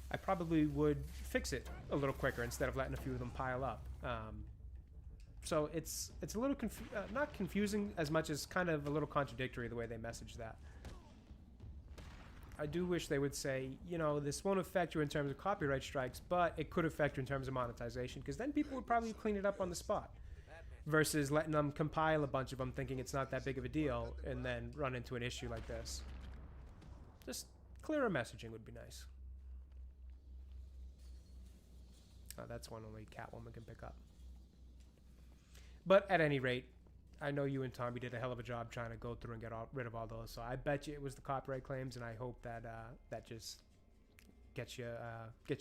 I probably would fix it a little quicker instead of letting a few of them pile up. So it's a little not confusing as much as kind of a little contradictory the way they message that. I do wish they would say, you know, this won't affect you in terms of copyright strikes, but it could affect you in terms of monetization, because then people would probably clean it up on the spot versus letting them compile a bunch of them thinking it's not that big of a deal and then run into an issue like this. Just clearer messaging would be nice. Oh, that's one only Catwoman can pick up. But at any rate, I know you and Tommy did a hell of a job trying to go through and get rid of all those. So I bet you it was the copyright claims, and I hope that that just gets you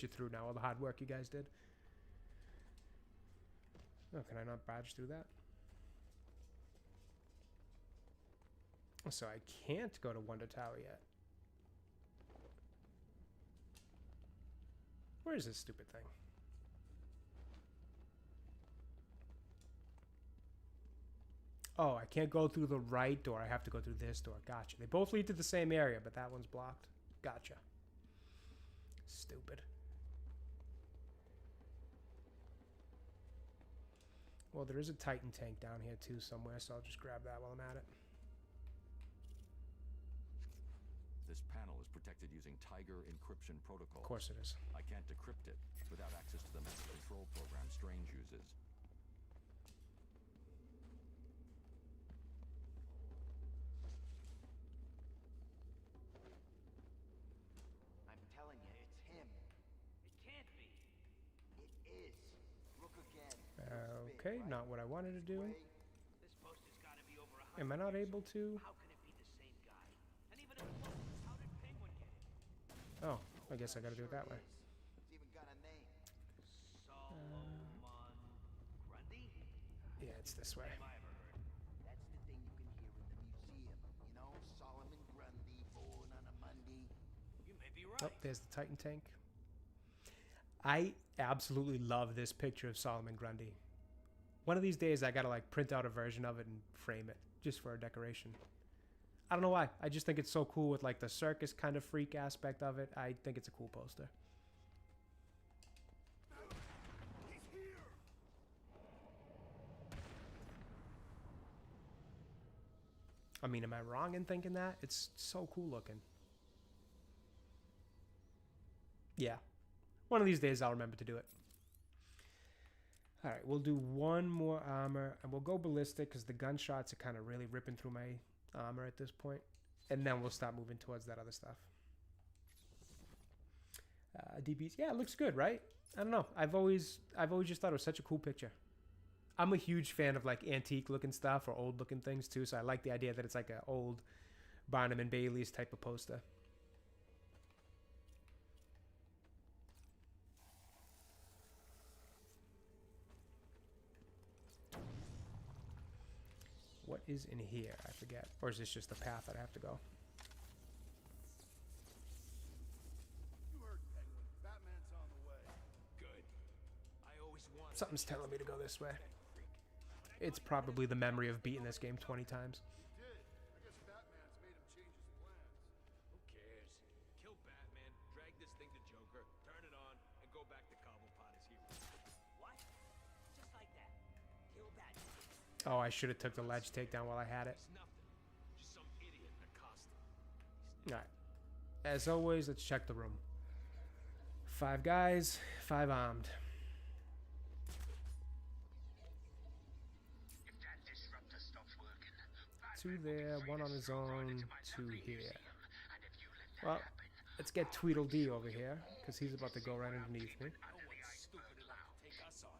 through now, all the hard work you guys did. Oh, can I not barge through that? So I can't go to Wonder Tower yet. Where is this stupid thing? Oh, I can't go through the right door. I have to go through this door. Gotcha. They both lead to the same area, but that one's blocked. Gotcha. Stupid. Well, there is a Titan tank down here too somewhere, so I'll just grab that while I'm at it. This panel is protected using Tiger encryption protocol. Of course it is. I can't decrypt it without access to the master control program Strange uses. I'm telling you, it's him. It can't be. It is. Look again. Okay, not what I wanted to do. This poster's gotta be over 100. Am I not able to? How can it be the same guy? And even if it wasn't, how did Penguin get it? Oh, I guess I gotta do it that way. It's even got a name. Solomon Grundy? Yeah, it's this way. Name I ever heard. That's the thing you can hear in the museum. You know, Solomon Grundy, born on a Monday. You may be right. Oh, there's the Titan tank. I absolutely love this picture of Solomon Grundy. One of these days I gotta like print out a version of it and frame it just for a decoration. I don't know why. I just think it's so cool with like the circus kind of freak aspect of it. I think it's a cool poster. I mean, am I wrong in thinking that? It's so cool looking. Yeah. One of these days I'll remember to do it. All right, we'll do one more armor, and we'll go ballistic because the gunshots are kind of really ripping through my armor at this point, and then we'll start moving towards that other stuff. DBs, yeah, it looks good, right? I don't know. I've always just thought it was such a cool picture. I'm a huge fan of like antique looking stuff or old looking things too, so I like the idea that it's like an old Barnum and Bailey's type of poster. What is in here? I forget. Or is this just the path that I have to go? You heard Penguin. Batman's on the way. Good. I always wanted. Something's telling me to go this way. It's probably the memory of beating this game 20 times. He did. I guess Batman's made him change his plans. Who cares? Kill Batman, drag this thing to Joker, turn it on, and go back to Cobblepot as hero. What? Just like that. Kill Batman. Oh, I should have took the ledge takedown while I had it. It's nothing. Just some idiot in a costume. Alright. As always, let's check the room. 5 guys, 5 armed. If that disruptor stops working, I 2 there, 1 on his own, 2 here. Well, let's get Tweedledee over here, because he's about to go right underneath me. No one's stupid enough to take us on.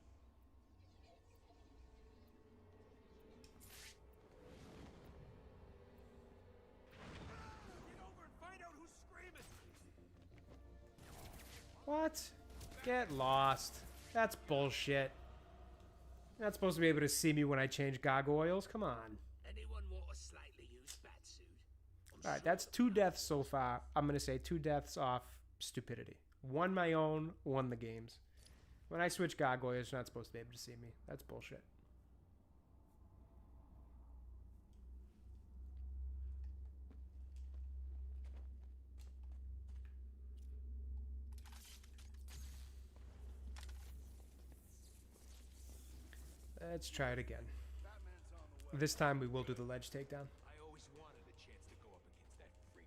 Get over and find out who's screaming. What? Get lost. That's bullshit. You're not supposed to be able to see me when I change gargoyles. Come on. Anyone want a slightly used batsuit? Alright, that's 2 deaths so far. I'm going to say 2 deaths off stupidity. 1 my own, 1 the game's. When I switch gargoyles, you're not supposed to be able to see me. That's bullshit. Let's try it again. Batman's on the way. This time we will do the ledge takedown. I always wanted a chance to go up against that freak.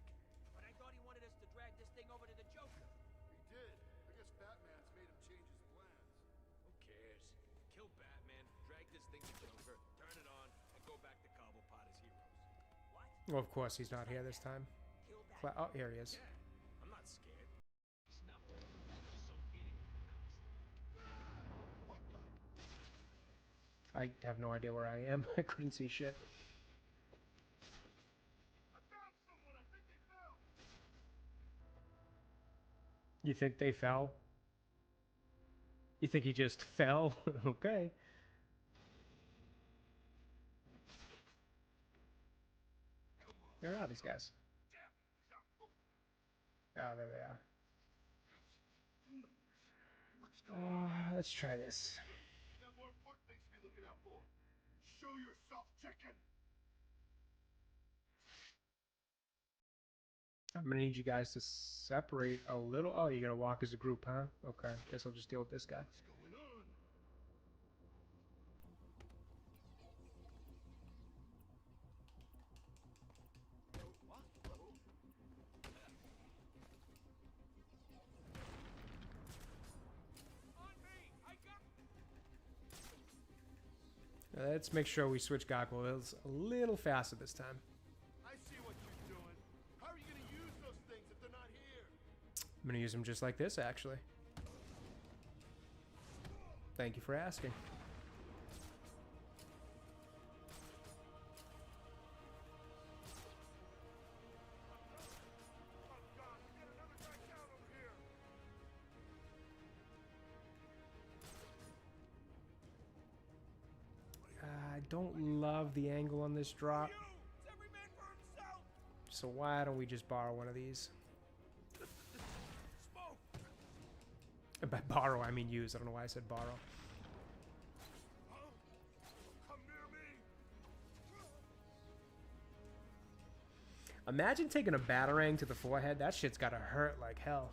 But I thought he wanted us to drag this thing over to the Joker. He did. I guess Batman's made him change his plans. Who cares? Kill Batman, drag this thing to Joker, turn it on, and go back to Cobblepot as heroes. What? Well, of course, he's not here this time. Kill that. Oh, here he is. Yeah, I'm not scared. I have no idea where I am. I couldn't see shit. You think they fell? You think he just fell? Okay. Where are these guys? Oh, there they are. Let's try this. Show yourself, chicken! I'm gonna need you guys to separate a little. Oh, you're gonna walk as a group, huh? Okay. Guess I'll just deal with this guy. What's going on? On me! I got. Let's make sure we switch gargoyles a little faster this time. I see what you're doing. How are you gonna use those things if they're not here? I'm gonna use them just like this, actually. Thank you for asking. I don't love the angle on this drop. It's every man for himself! So why don't we just borrow one of these? Smoke! And by borrow, I mean use. I don't know why I said borrow. Huh? Come near me! Imagine taking a batarang to the forehead. That shit's gotta hurt like hell.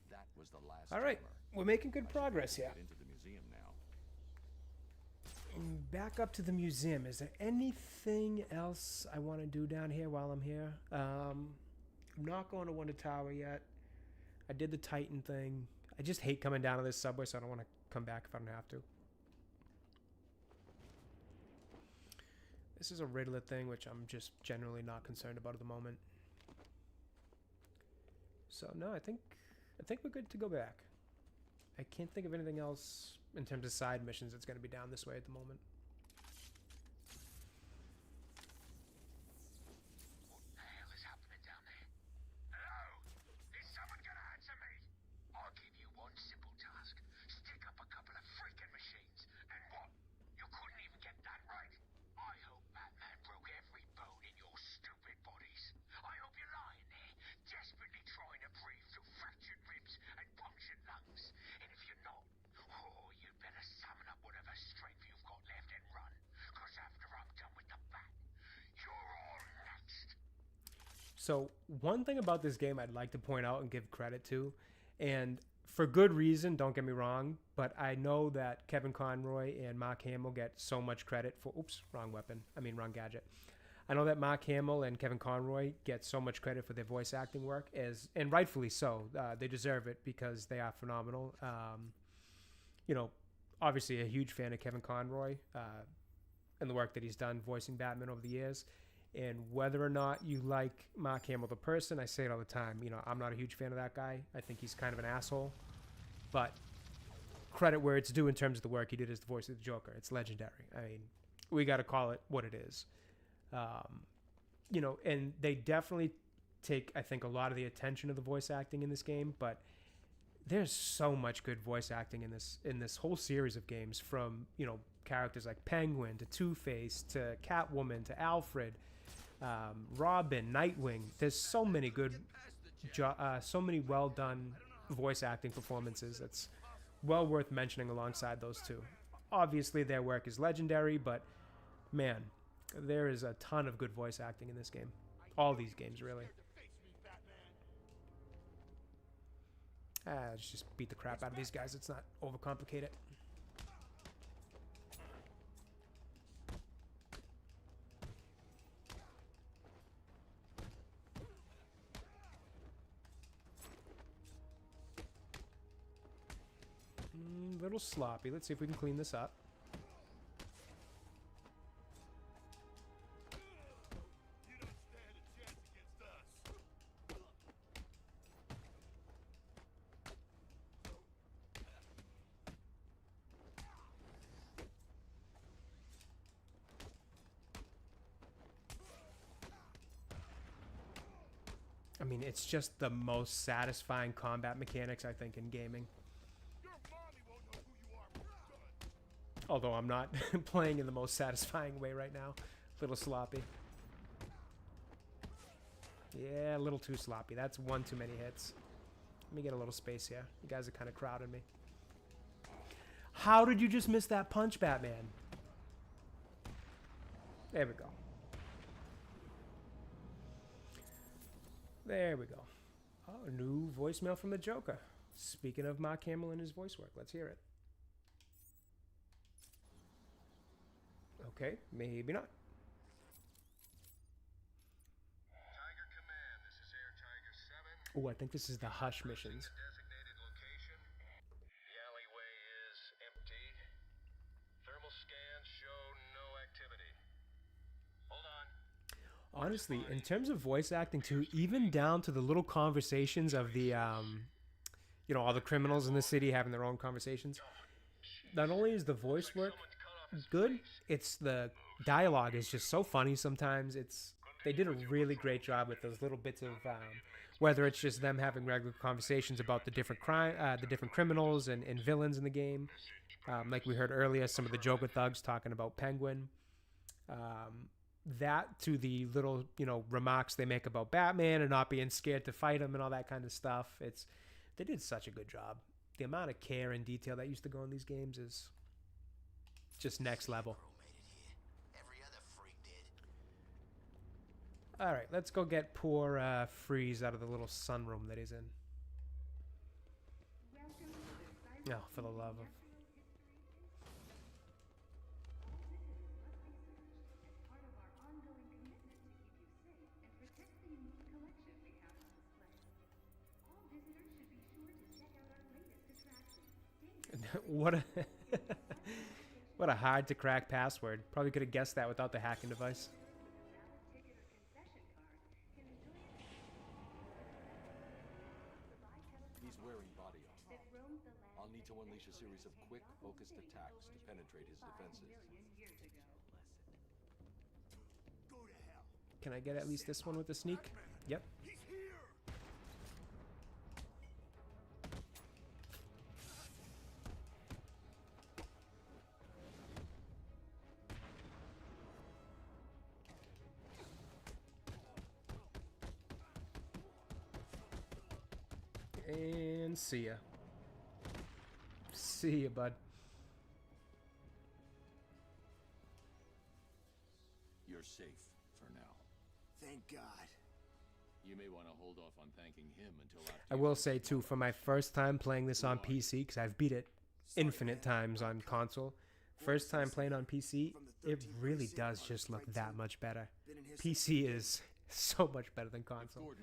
That was the last All right, timer. we're making good I should progress probably here. get into the museum now. Back up to the museum. Is there anything else I want to do down here while I'm here? I'm not going to Wonder Tower yet. I did the Titan thing. I just hate coming down to this subway, so I don't want to come back if I don't have to. This is a Riddler thing, which I'm just generally not concerned about at the moment. So no, I think we're good to go back. I can't think of anything else in terms of side missions that's going to be down this way at the moment. What the hell is happening down there? Hello? Is someone gonna answer me? I'll give you one simple task. Stick up a couple of freaking machines. And what? You couldn't even get that right? I hope Batman broke every bone in your stupid bodies. I hope you're lying there, desperately trying to breathe through fractured ribs and punctured lungs. And if you're not, oh, you better summon up whatever strength you've got left So one thing about this game I'd like to point out and give credit to, and for good reason, don't get me wrong, but I know that Kevin Conroy and Mark Hamill get so much credit for, oops, wrong weapon. I mean, wrong gadget. I know that Mark Hamill and Kevin Conroy get so much credit for their voice acting work, and rightfully so. They deserve it because they are phenomenal. You know, obviously a huge fan of Kevin Conroy and the work that he's done voicing Batman over the years. And whether or not you like Mark Hamill the person, I say it all the time, you know, I'm not a huge fan of that guy. I think he's kind of an asshole. But credit where it's due in terms of the work he did as the voice of the Joker. It's legendary. I mean, we got to call it what it is. You know, and they definitely take, I think, a lot of the attention of the voice acting in this game, but there's so much good voice acting in this whole series of games, from, you know, characters like Penguin to Two-Face to Catwoman to Alfred, Robin, Nightwing. There's so many good, so many well done voice acting performances. That's well worth mentioning alongside those two. Obviously, their work is legendary, but man, there is a ton of good voice acting in this game. All these games, really. Let's just beat the crap out of these guys. Let's not overcomplicate it. A little sloppy. Let's see if we can clean this up. I mean, it's just the most satisfying combat mechanics, I think, in gaming. Although I'm not playing in the most satisfying way right now. A little sloppy. Yeah, a little too sloppy. That's one too many hits. Let me get a little space here. You guys are kind of crowding me. How did you just miss that punch, Batman? There we go. There we go. Oh, a new voicemail from the Joker. Speaking of Mark Hamill and his voice work, let's hear it. Okay, maybe not. Tiger Command, this is Air Tiger 7. Oh, I think this is the Hush missions. Designated location. The alleyway is empty. Thermal scans show no activity. Hold on. Honestly, in terms of voice acting too, even down to the little conversations of the, you know, all the criminals in the city having their own conversations. Not only is the voice work good, it's the dialogue is just so funny sometimes. They did a really great job with those little bits of, whether it's just them having regular conversations about the different criminals and villains in the game. Like we heard earlier, some of the Joker thugs talking about Penguin. That to the little, you know, remarks they make about Batman and not being scared to fight him and all that kind of stuff. They did such a good job. The amount of care and detail that used to go in these games is just next level. All right, let's go get poor Freeze out of the little sunroom that he's in. Oh, for the love of... What a what a hard to crack password. Probably could have guessed that without the hacking device. He's wearing body armor. I'll need to unleash a series of quick, focused attacks to penetrate his defenses. Can I get at least this one with the sneak? Yep. And see ya. See ya, bud. You're safe for now. Thank God. You may want to hold off on thanking him until after. I will say too, for my first time playing this on PC, because I've beat it infinite times on console. First time playing on PC, it really does just look that much better. PC is so much better than console.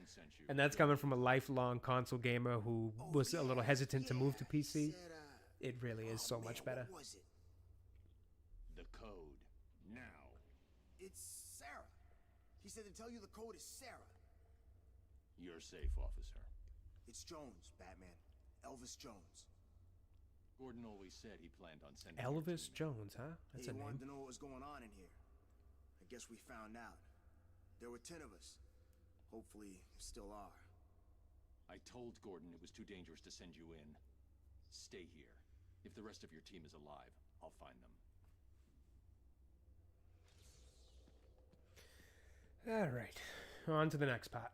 And that's coming from a lifelong console gamer who was a little hesitant to move to PC. It really is so much better. The code. Now. It's Sarah. He said to tell you the code is Sarah. You're safe, officer. It's Jones, Batman. Elvis Jones. Gordon always said he planned on sending Elvis Jones, huh? That's a He name. wanted to know what was going on in here. I guess we found out. There were 10 of us. Hopefully, still are. I told Gordon it was too dangerous to send you in. Stay here. If the rest of your team is alive, I'll find them. All right, on to the next part.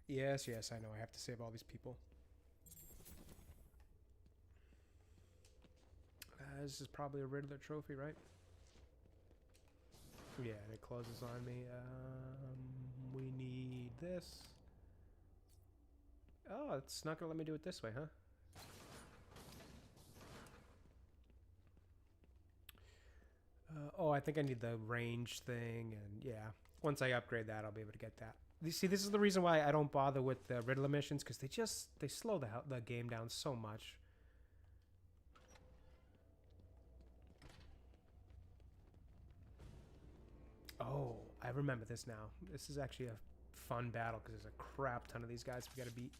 Yes, I know. I have to save all these people. This is probably a Riddler trophy, right? Yeah, and it closes on me. We need this. Oh, it's not going to let me do it this way, huh? Oh, I think I need the range thing, and yeah. Once I upgrade that, I'll be able to get that. You see, this is the reason why I don't bother with the Riddler missions, because they slow the game down so much. Oh, I remember this now. This is actually a fun battle, because there's a crap ton of these guys we gotta beat.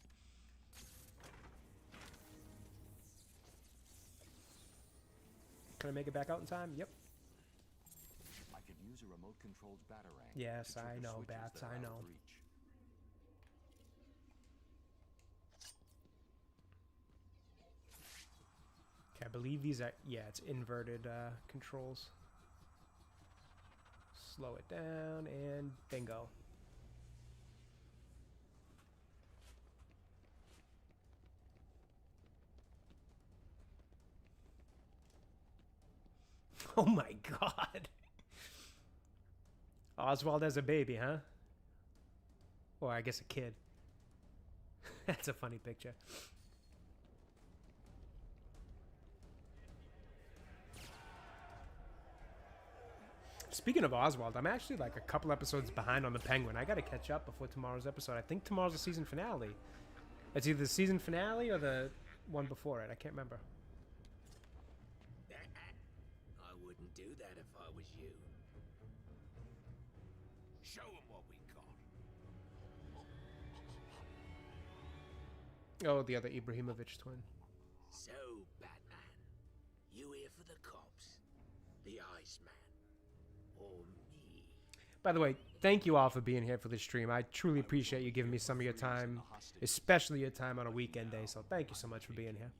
Can I make it back out in time? Yep. I could use a remote-controlled batarang. Yes, I know, Bats, I know. Okay, I believe these are... Yeah, it's inverted controls. Slow it down, and bingo. Oh my god! Oswald as a baby, huh? Or I guess a kid. That's a funny picture. Speaking of Oswald, I'm actually like a couple episodes behind on the Penguin. I gotta catch up before tomorrow's episode. I think tomorrow's the season finale. It's either the season finale or the one before it. I can't remember. I wouldn't do that if I was you. Show him what we got. Oh, the other Ibrahimovic twin. So, Batman, you here for the cops, the Iceman, or me? By the way, thank you all for being here for this stream. I truly appreciate you giving me some of your time, especially your time on a weekend day. So thank you so much for being here.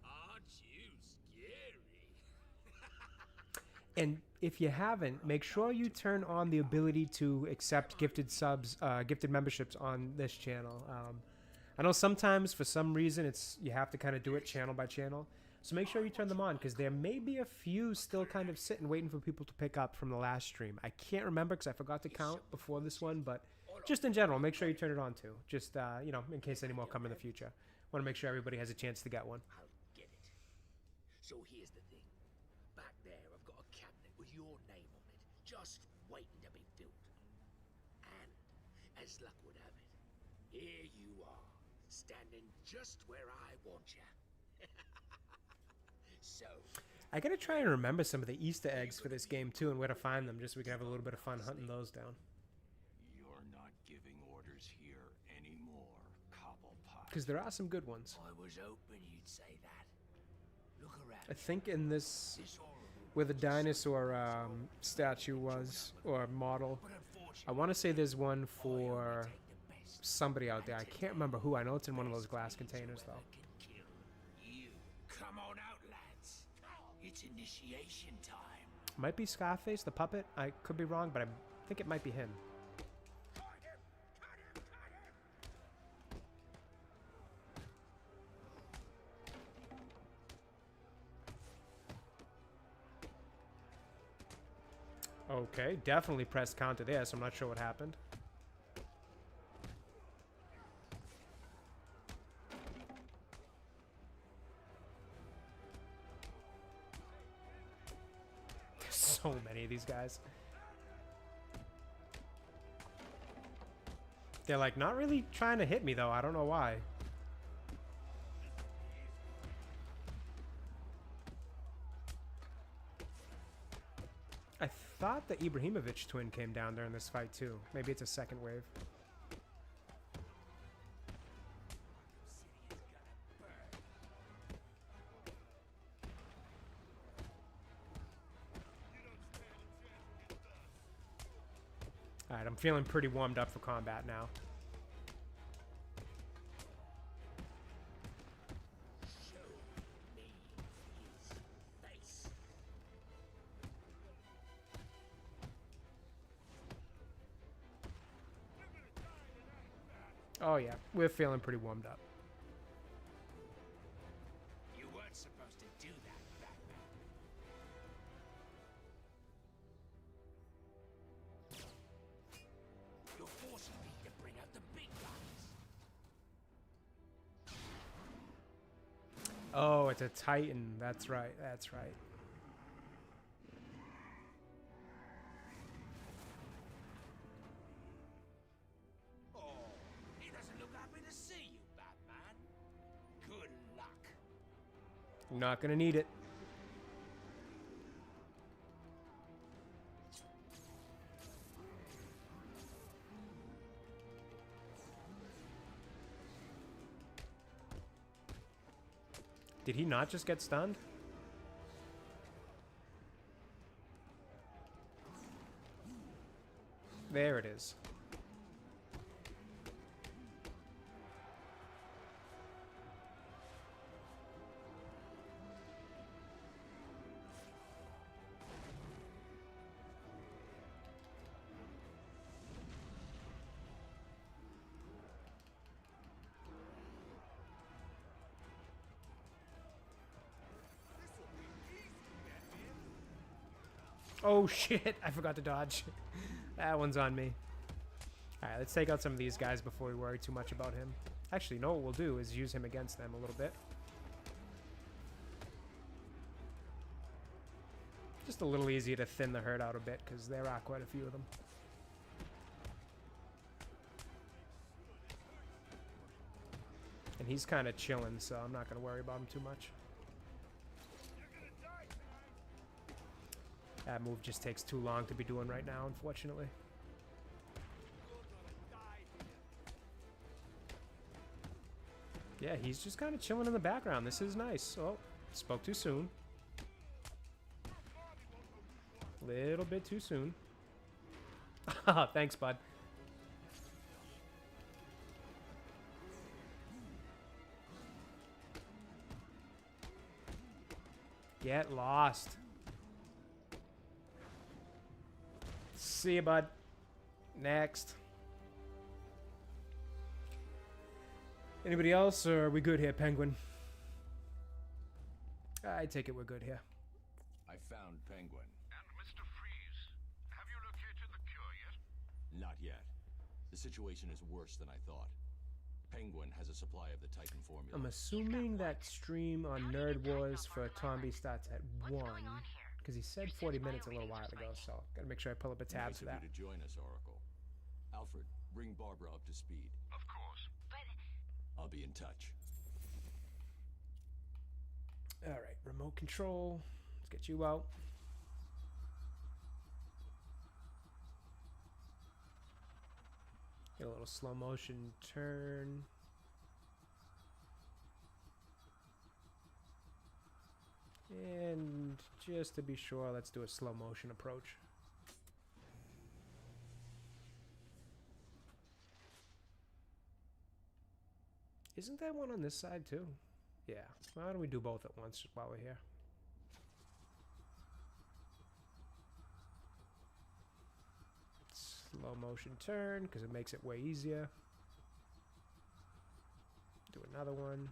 Aren't you scary? And if you haven't, make sure you turn on the ability to accept gifted subs, gifted memberships on this channel. I know sometimes for some reason you have to kind of do it channel by channel. So make sure you turn them on, because there may be a few still kind of sitting waiting for people to pick up from the last stream. I can't remember because I forgot to count before this one, but just in general, make sure you turn it on too. Just, you know, in case any more come in the future. Want to make sure everybody has a chance to get one. I'll get it. So here's the thing. Back there, I've got a cabinet with your name on it, just waiting to be filled. And, as luck would have it, here you are, standing just where I want you. So, I gotta try and remember some of the Easter eggs for this game too, and where to find them, just so we can have a little bit of fun hunting those down. You're not giving orders here anymore, Cobblepot. Because there are some good ones. I was hoping you'd say that. Look around. I think in this, where the dinosaur statue was, or model, I want to say there's one for somebody out there. I can't remember who. I know it's in one of those glass containers though. Come on out, lads. It's initiation time. Might be Scarface, the puppet. I could be wrong, but I think it might be him. Okay, definitely pressed counter there, so I'm not sure what happened. There's so many of these guys. They're like not really trying to hit me though. I don't know why. I thought the Ibrahimovic twin came down during this fight too. Maybe it's a second wave. Alright, I'm feeling pretty warmed up for combat now. Oh yeah, we're feeling pretty warmed up. You weren't supposed to do that, Batman. You're forcing me to bring out the big guns. Oh, it's a Titan. That's right. That's right. He doesn't look happy to see you, Batman. Good luck. Not gonna need it. Did he not just get stunned? There it is. Oh shit, I forgot to dodge. That one's on me. Alright, let's take out some of these guys before we worry too much about him. Actually, no, what we'll do is use him against them a little bit. Just a little easier to thin the herd out a bit, because there are quite a few of them. And he's kind of chilling, so I'm not going to worry about him too much. That move just takes too long to be doing right now, unfortunately. Yeah, he's just kind of chilling in the background. This is nice. Oh, spoke too soon. Little bit too soon. Thanks, bud. Get lost. See you, bud. Next. Anybody else, or are we good here, Penguin? I take it we're good here. I found Penguin. And Mr. Freeze, have you located the cure yet? Not yet. The situation is worse than I thought. Penguin has a supply of the Titan formula. I'm assuming that stream on Nerd Wars for Tomby starts at 1. Because he said 40 minutes a little while ago, so gotta make sure I pull up a tab Nice for of that. you to join us, Oracle. Alfred, bring Barbara up to speed. Of course. I'll be in touch. Alright, remote control. Let's get you out. Get a little slow motion turn. And just to be sure, let's do a slow motion approach. Isn't there one on this side too? Yeah. Why don't we do both at once while we're here? Slow motion turn, because it makes it way easier. Do another one.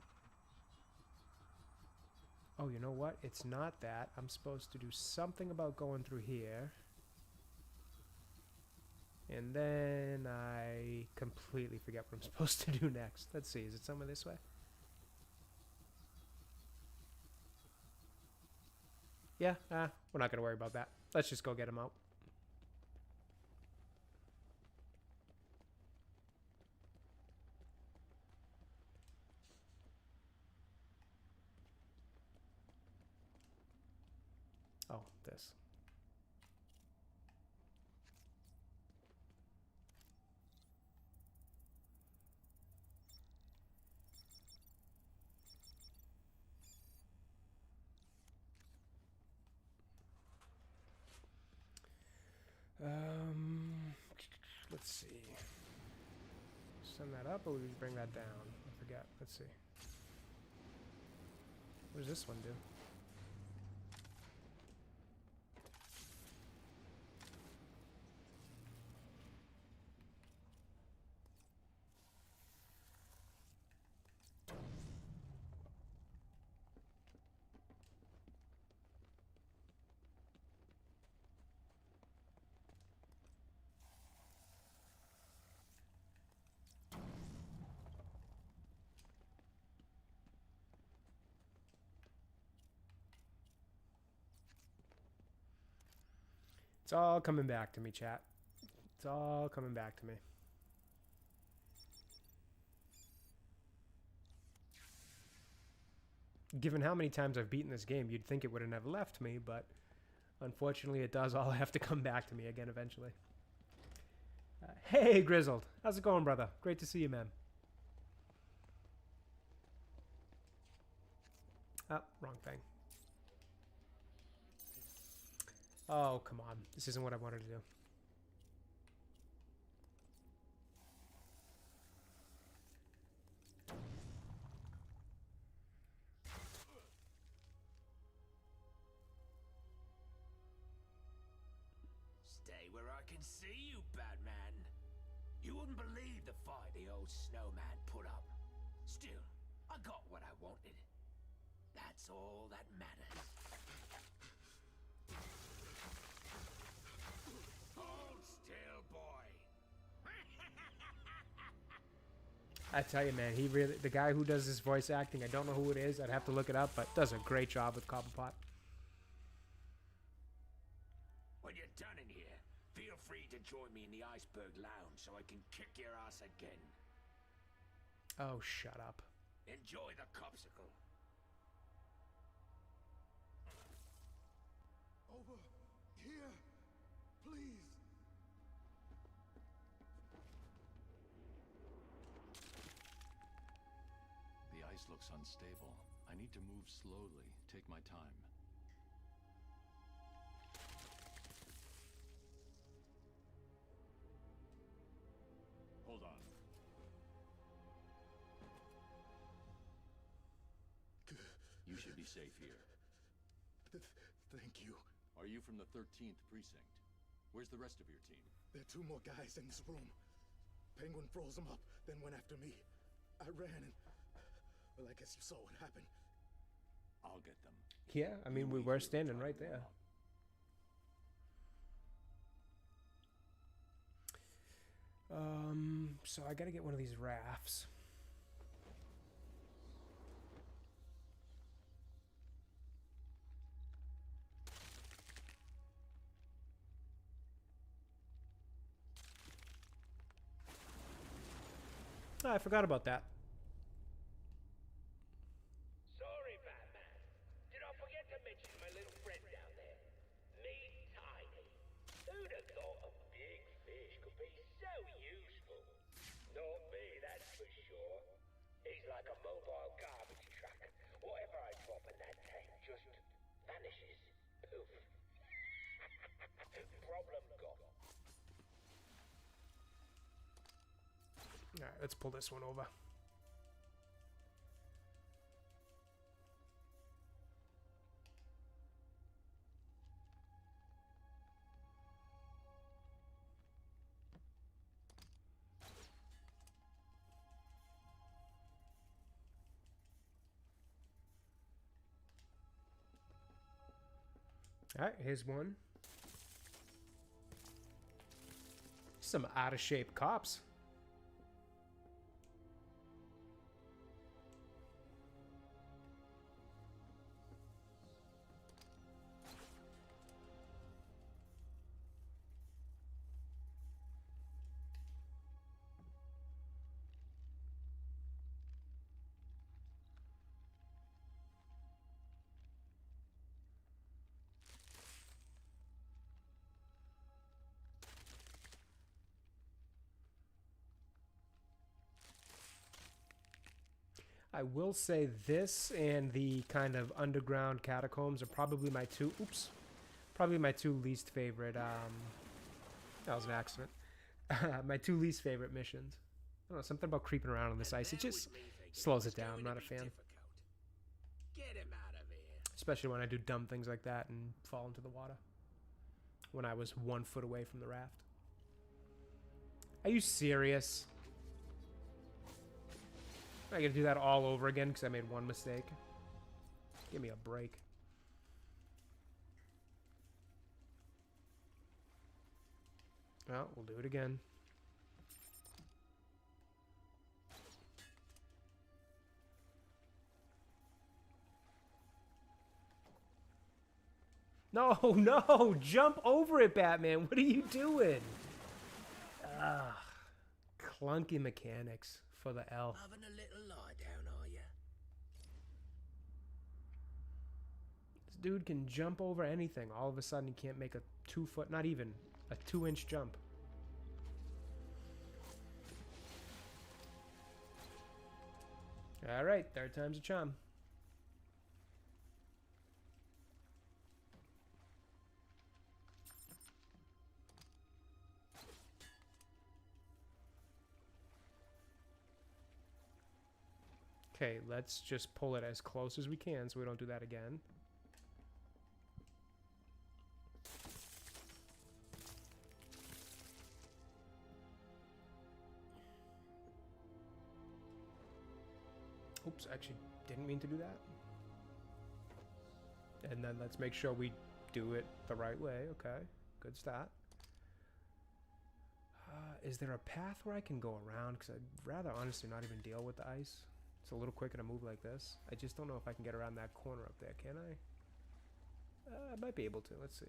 Oh, you know what? It's not that. I'm supposed to do something about going through here. And then I completely forget what I'm supposed to do next. Let's see, is it somewhere this way? Yeah, we're not going to worry about that. Let's just go get him out. Oh, this. Let's see. Send that up, or we just bring that down? I forget. Let's see. What does this one do? It's all coming back to me, chat. It's all coming back to me. Given how many times I've beaten this game, you'd think it would have never left me, but unfortunately it does all have to come back to me again eventually. Hey, Grizzled. How's it going, brother? Great to see you, man. Oh, wrong thing. Oh, come on. This isn't what I wanted to do. Stay where I can see you, Batman. You wouldn't believe the fight the old snowman put up. Still, I got what I wanted. That's all that matters. Hold still, boy. I tell you, man, he really, the guy who does this voice acting, I don't know who it is. I'd have to look it up, but does a great job with Cobblepot. When you're done in here, feel free to join me in the Iceberg Lounge so I can kick your ass again. Oh, shut up. Enjoy the copsicle. Over here, please. The ice looks unstable. I need to move slowly. Take my time. Hold on. You should be safe here. Thank you. Are you from the 13th precinct? Where's the rest of your team? There are 2 more guys in this room. Penguin froze them up, then went after me. I ran and... well, I guess you saw what happened. I'll get them. Yeah, I mean, we were standing right there. So I gotta get one of these rafts. Oh, I forgot about that. Sorry, Batman. Did I forget to mention my little friend down there? Meet Tiny. Who'd have thought a big fish could be so useful? Not me, that's for sure. He's like a mobile garbage truck. Whatever I drop in that tank just vanishes. Poof. Problem gone. All right, let's pull this one over. All right, here's one. Some out of shape cops. I will say this and the kind of underground catacombs are probably my two, probably my two least favorite, that was an accident. My two least favorite missions. I don't know, something about creeping around on this ice, it just slows it down. I'm not a fan. Get him out of here. Especially when I do dumb things like that and fall into the water. When I was 1 foot away from the raft. Are you serious? I gotta do that all over again because I made one mistake. Give me a break. Well, we'll do it again. No, no! Jump over it, Batman! What are you doing? Ugh. Clunky mechanics for the L. Having a little lie down, are you? This dude can jump over anything. All of a sudden, he can't make a 2 foot, not even a 2-inch jump. All right, third time's a charm. Okay, let's just pull it as close as we can so we don't do that again. Oops, actually didn't mean to do that. And then let's make sure we do it the right way. Okay, good start. Is there a path where I can go around? Because I'd rather honestly not even deal with the ice. It's a little quicker to move like this. I just don't know if I can get around that corner up there, can I? I might be able to. Let's see.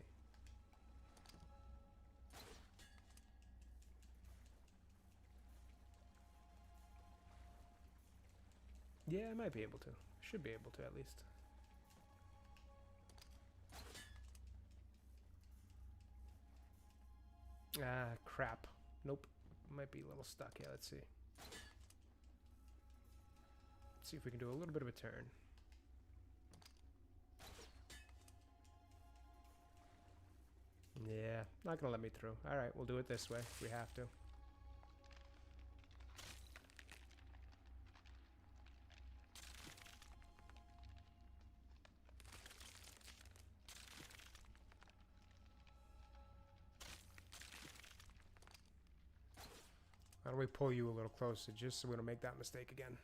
Yeah, I might be able to. Should be able to at least. Ah, crap. Nope. Might be a little stuck here. Let's see. See if we can do a little bit of a turn. Yeah, not gonna let me through. All right, we'll do it this way if we have to. How do we pull you a little closer just so we don't make that mistake again?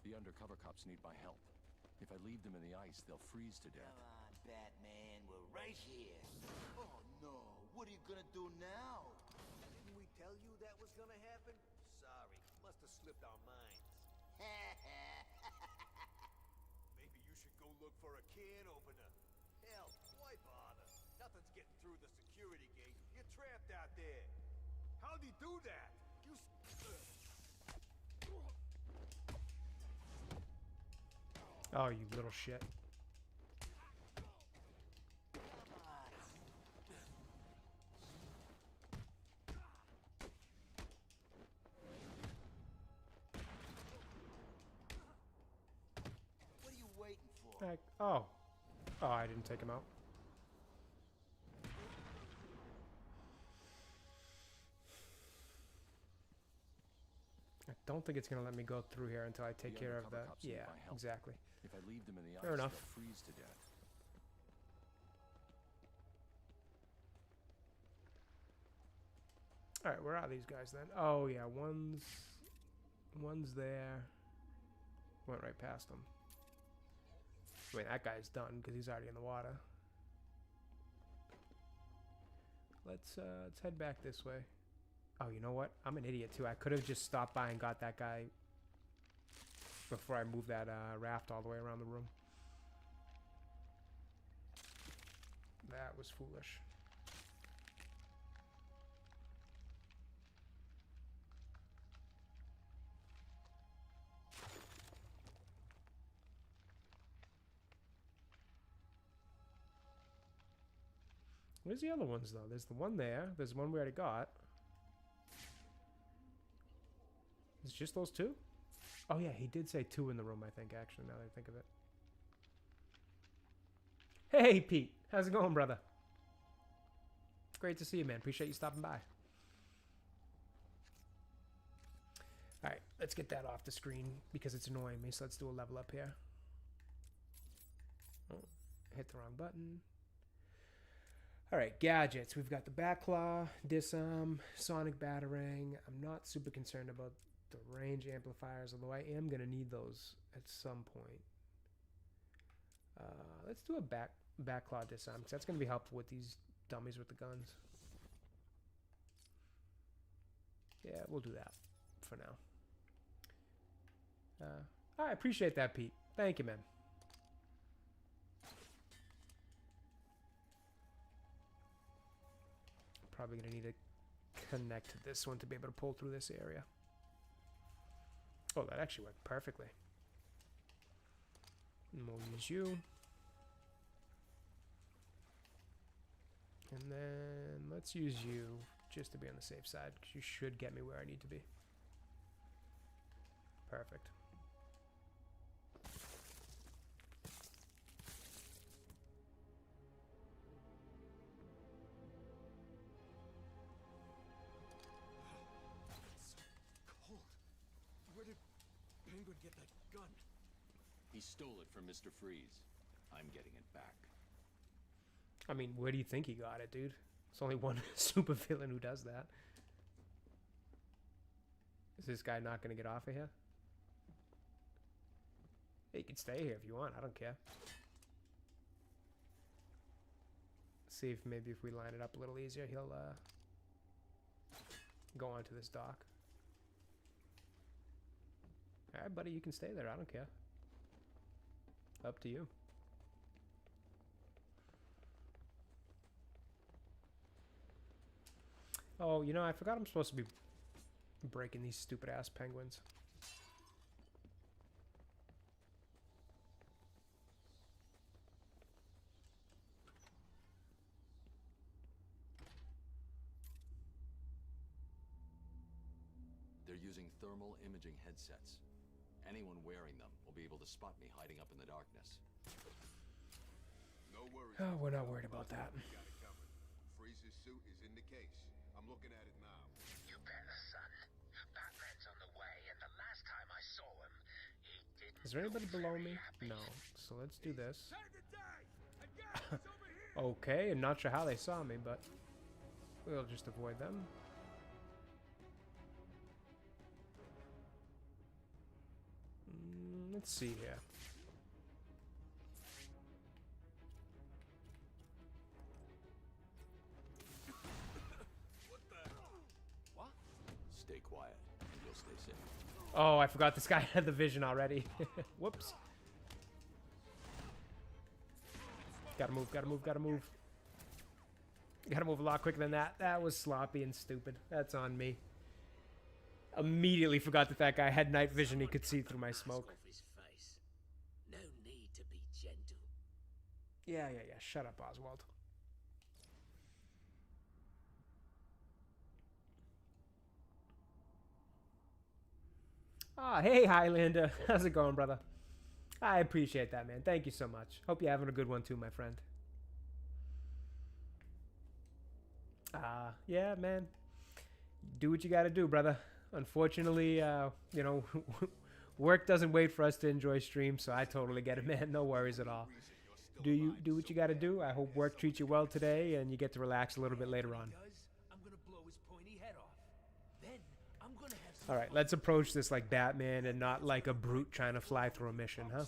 The undercover cops need my help. If I leave them in the ice, they'll freeze to death. Come on, Batman, we're right here. Oh no, what are you gonna do now? Didn't we tell you that was gonna happen? Sorry, must have slipped our minds. Maybe you should go look for a can opener. Hell, why bother? Nothing's getting through the security gate. You're trapped out there. How'd he do that? You Oh, you little shit. What are you waiting for? Oh. Oh, I didn't take him out. I don't think it's going to let me go through here until I take care of that. Yeah, exactly. If I leave them in the Fair ice, enough. they'll freeze to death. All right, where are these guys then? Oh yeah, one's there. Went right past them. I mean, that guy's done because he's already in the water. Let's head back this way. Oh, you know what? I'm an idiot too. I could have just stopped by and got that guy before I moved that raft all the way around the room. That was foolish. Where's the other ones, though? There's the one there. There's one we already got. It's just those two? Oh, yeah, he did say two in the room, I think, actually, now that I think of it. Hey, Pete. How's it going, brother? Great to see you, man. Appreciate you stopping by. All right, let's get that off the screen because it's annoying me, so let's do a level up here. Oh, hit the wrong button. All right, gadgets. We've got the Batclaw, Disarm, Sonic Batarang. I'm not super concerned about the range amplifiers, although I am going to need those at some point. Let's do a Batclaw Disarm, because that's going to be helpful with these dummies with the guns. Yeah, we'll do that for now. I appreciate that, Pete. Thank you, man. Probably going to need to connect to this one to be able to pull through this area. Oh, that actually worked perfectly. And we'll use you. And then let's use you just to be on the safe side, because you should get me where I need to be. Perfect. Get that gun. He stole it from Mr. Freeze. I'm getting it back. I mean, where do you think he got it, dude? There's only one super villain who does that. Is this guy not going to get off of here? Hey, you can stay here if you want. I don't care. See if maybe if we line it up a little easier, he'll go onto this dock. Alright, buddy, you can stay there. I don't care. Up to you. Oh, you know, I forgot I'm supposed to be breaking these stupid-ass penguins. They're using thermal imaging headsets. Anyone wearing them will be able to spot me hiding up in the darkness. No worries. Oh, we're not worried about that. We got it covered. Freeze's suit is in the case. I'm looking at it now. You better, son. Batman's on the way, and the last time I saw him, he didn't. Is there anybody look below very me? happy. No. So let's do this. Time to die! I got it! It's over here! Okay, I'm not sure how they saw me, but we'll just avoid them. Let's see here. What? Stay quiet, and you'll stay safe. Oh, I forgot this guy had the vision already. Whoops. Gotta move, gotta move, gotta move. Gotta move a lot quicker than that. That was sloppy and stupid. That's on me. Immediately forgot that that guy had night vision. He could see through my smoke. Off his face. No need to be gentle. Yeah. Shut up, Oswald. Ah, hey, Highlander. How's it going, brother? I appreciate that, man. Thank you so much. Hope you're having a good one, too, my friend. Yeah, man. Do what you gotta do, brother. Unfortunately, you know, work doesn't wait for us to enjoy streams, so I totally get it, man. No worries at all. Do what you gotta do. I hope work treats you well today, and you get to relax a little bit later on. I'm gonna blow his pointy head off. All right, let's approach this like Batman and not like a brute trying to fly through a mission, huh?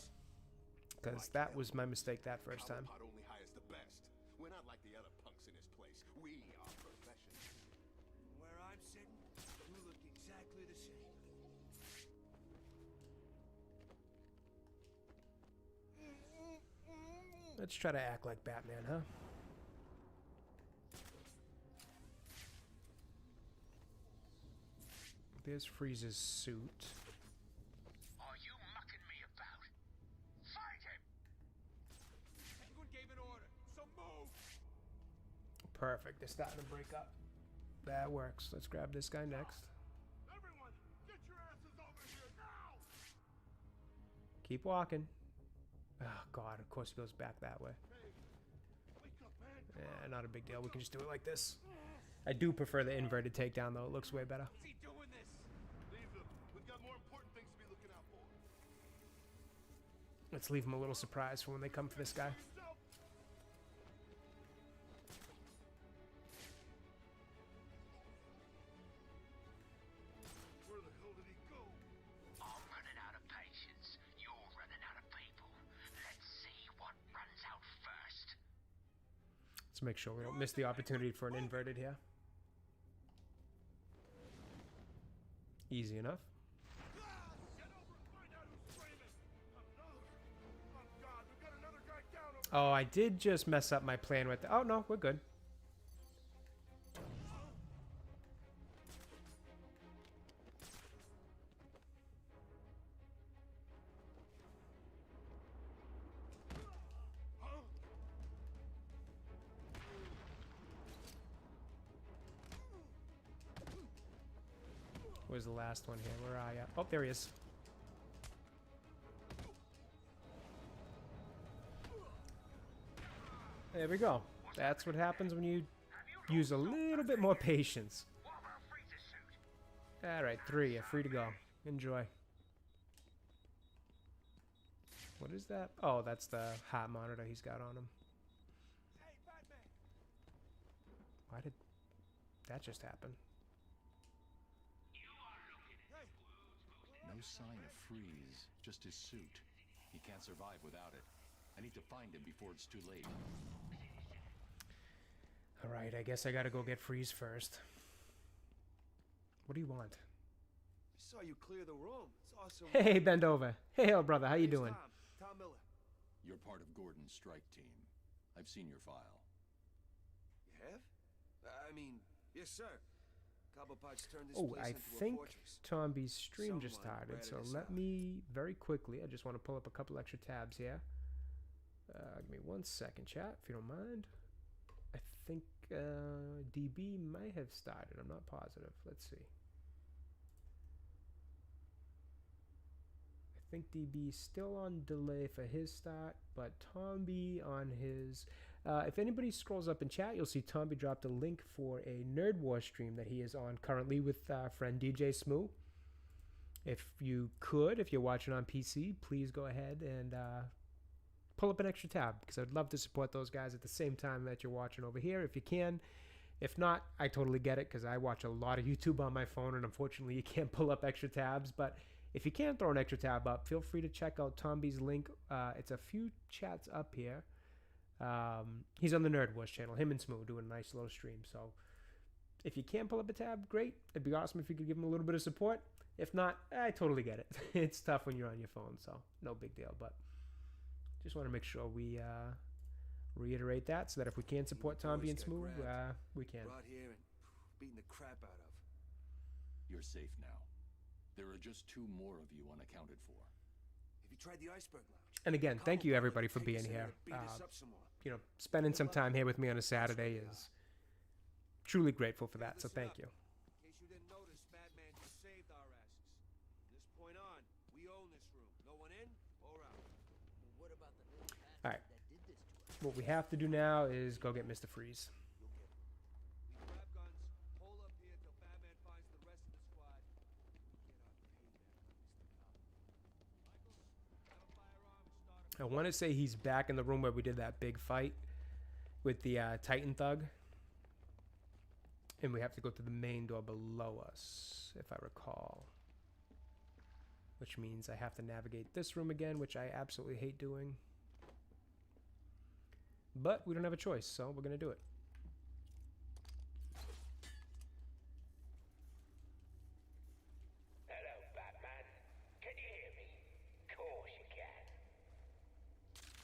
Because that was my mistake that first time. Cobblepot only hires the best. We're not like the other punks in this place. We are professionals. Where I'm sitting, you look exactly the same. Let's try to act like Batman, huh? There's Freeze's suit. Are you mucking me about? Fight him! Penguin gave an order, so move! Perfect. They're starting to break up. That works. Let's grab this guy next. Everyone, get your asses over here now! Keep walking. Oh, God. Of course he goes back that way. Wake up, man. Yeah, not a big deal. We can just do it like this. I do prefer the inverted takedown, though. It looks way better. Is he doing this? Leave them. We've got more important things to be looking out for. Let's leave him a little surprise for when they come for this guy. Yourself. Where the hell did he go? I'm running out of patience. You're running out of people. Let's see what runs out first. Let's make sure we don't miss the opportunity for an inverted here. Easy enough. Get over and find out who's screaming. Another. Oh, God, we've got another guy down over Oh, I did just mess up my plan with the... Oh, no, we're good. Where's the last one here? Where are you? Oh, there he is. There we go. That's what happens when you use a little bit more patience. What about Freeze's suit? Alright, 3. You're free to go. Enjoy. What is that? Oh, that's the heart monitor he's got on him. Hey, Batman! Why did that just happen? No sign of Freeze, just his suit. He can't survive without it. I need to find him before it's too late. Alright, I guess I gotta go get Freeze first. What do you want? I saw you clear the room. It's awesome. Hey, bend over. Hey, old brother, how you Name's doing? Tom Miller. You're part of Gordon's strike team. I've seen your file. You have? I mean, yes, sir. Cobblepot's turned this Oh, place I into a think fortress. Tomby's stream just Someone started, ratted so us let out. me very quickly, I just want to pull up a couple extra tabs here. Give me 1 second, chat, if you don't mind. I think DB might have started. I'm not positive. Let's see. I think DB's still on delay for his start, but Tomby on his... if anybody scrolls up in chat, you'll see Tomby dropped a link for a Nerd War stream that he is on currently with friend DJ Smoo. If you could, if you're watching on PC, please go ahead and pull up an extra tab, because I'd love to support those guys at the same time that you're watching over here if you can. If not, I totally get it, because I watch a lot of YouTube on my phone, and unfortunately you can't pull up extra tabs. But if you can throw an extra tab up, feel free to check out Tomby's link. It's a few chats up here. He's on the Nerd Wars channel. Him and Smoo do a nice little stream. So if you can pull up a tab, great. It'd be awesome if you could give him a little bit of support. If not, I totally get it. It's tough when you're on your phone, so no big deal. But just want to make sure we reiterate that, so that if we can support Tomby and Smoo, we can. Brought here and beaten the crap out of. You're safe now. There are just 2 more of you unaccounted for. Have you tried the Iceberg Lounge? And again, thank you everybody for Take being us in here. and beat us up some more. You know, spending some time here with me on a Saturday is truly grateful for that. So Listen thank up. you. In case you didn't notice, Batman just saved our asses. From this point on, we own this room. No one in or out. What about the little bastard All right. that did this to us? What we have to do now is go get Mr. Freeze. You'll get it. We grab guns, hold up here till Batman finds the rest of the squad. Get our payback on Mr. Cobb. Michael, grab a firearm and start a... I want to say he's back in the room where we did that big fight with the Titan Thug. And we have to go to the main door below us. if I recall. Which means I have to navigate this room again, which I absolutely hate doing. But we don't have a choice, so we're going to do it. Hello, Batman. Can you hear me? Course you can.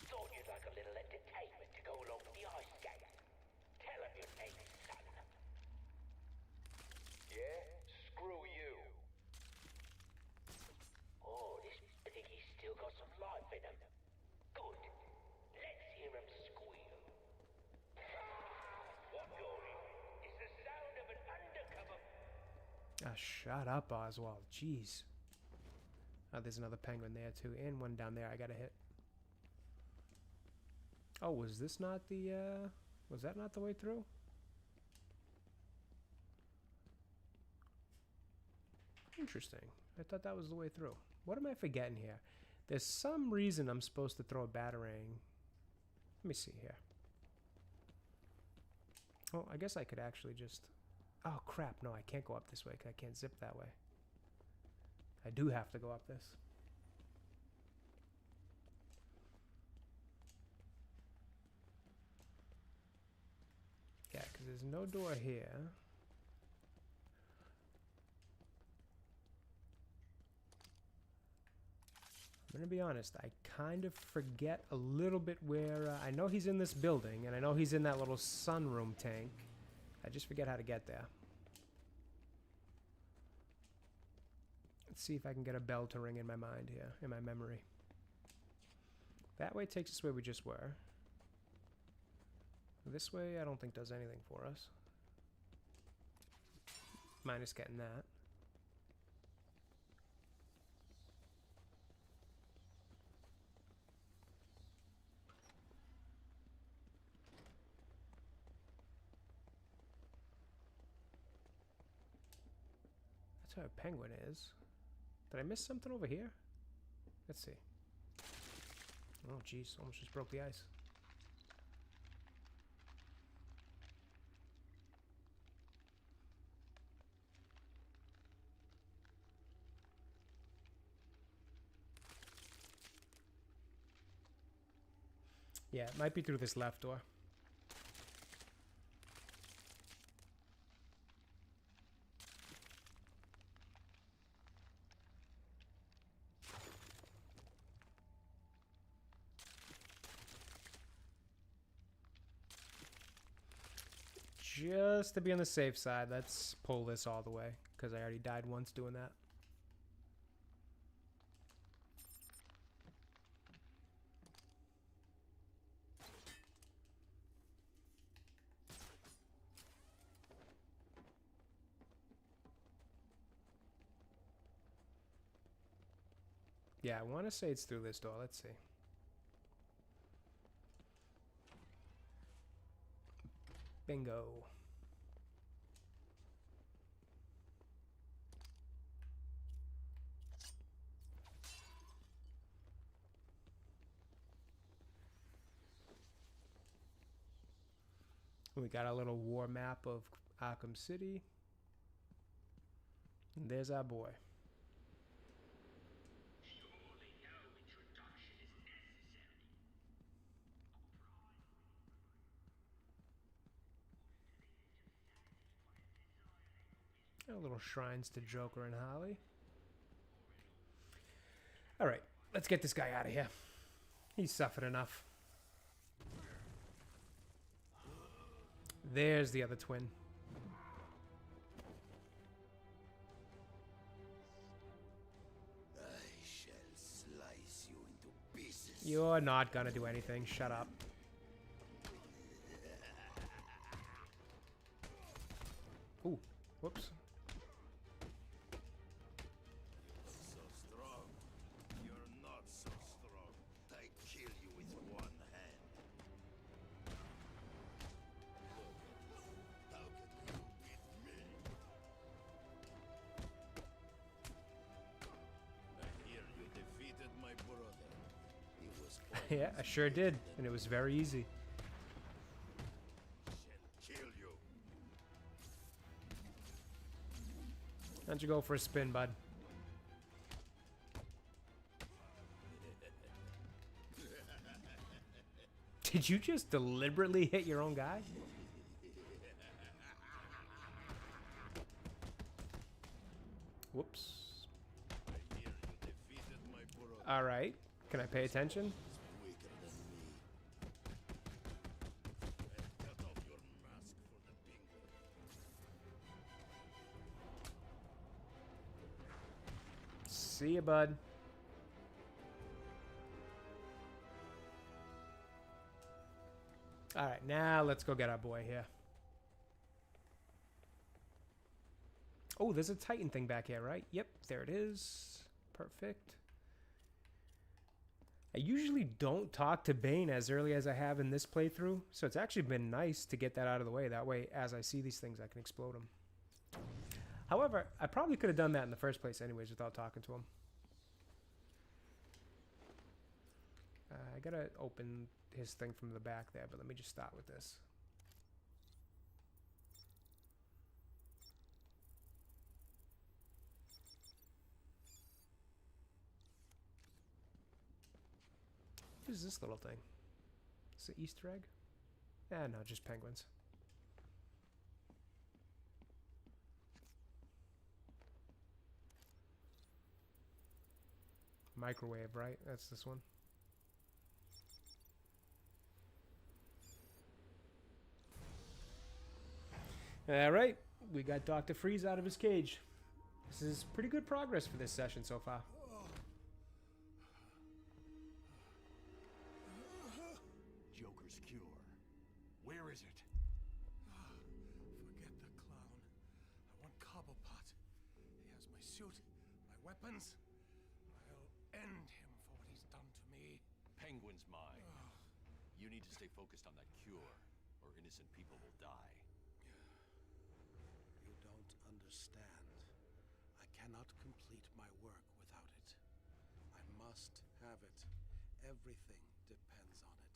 Thought you'd like a little entertainment to go along with the ice skate. Tell him your name, son. Yeah? Screw you. Oh, this piggy's still got some life in him. Good. Let's hear him squeal. What you're hearing is the sound of an undercover. Ah, shut up, Oswald. Jeez. Oh, there's another penguin there, too. And one down there I gotta hit. Oh, was this not the, was that not the way through? Interesting. I thought that was the way through. What am I forgetting here? There's some reason I'm supposed to throw a batarang. Let me see here. Oh, I guess I could actually just... Oh, crap. No, I can't go up this way because I can't zip that way. I do have to go up this. Yeah, because there's no door here. I'm going to be honest, I kind of forget a little bit where... I know he's in this building, and I know he's in that little sunroom tank. I just forget how to get there. Let's see if I can get a bell to ring in my mind here, in my memory. That way takes us where we just were. This way I don't think does anything for us. Minus getting that. That's how a penguin is. Did I miss something over here? Let's see. Oh, jeez. Almost just broke the ice. Yeah, it might be through this left door. Just to be on the safe side, let's pull this all the way, because I already died once doing that. Yeah, I want to say it's through this door. Let's see. Bingo. We got a little war map of Arkham City. And there's our boy. Little shrines to Joker and Harley. Alright, let's get this guy out of here. He's suffered enough. There's the other twin. I shall slice you into pieces. You're not gonna do anything. Shut up. Ooh, whoops. So strong. You're not so strong. I kill you with one hand. How can you beat me? I hear you defeated my brother. He was Yeah, I sure did. And it was very easy. shall kill you. don't you go for a spin, bud? Did you just deliberately hit your own guy? Whoops. All right. Can I pay attention? See ya, bud. All right, now let's go get our boy here. Oh, there's a Titan thing back here, right? Yep, there it is. Perfect. I usually don't talk to Bane as early as I have in this playthrough, so it's actually been nice to get that out of the way. That way, as I see these things, I can explode them. However, I probably could have done that in the first place anyways without talking to him. I gotta open his thing from the back there, but let me just start with this. What is this little thing? Is it an Easter egg? Ah, no, just penguins. Microwave, right? That's this one. All right, we got Dr. Freeze out of his cage. This is pretty good progress for this session so far. Joker's cure. Where is it? Forget the clown. I want Cobblepot. He has my suit, my weapons. I'll end him for what he's done to me. Penguin's mine. You need to stay focused on that cure, or innocent people will die. You don't understand. I cannot complete my work without it. I must have it. Everything depends on it.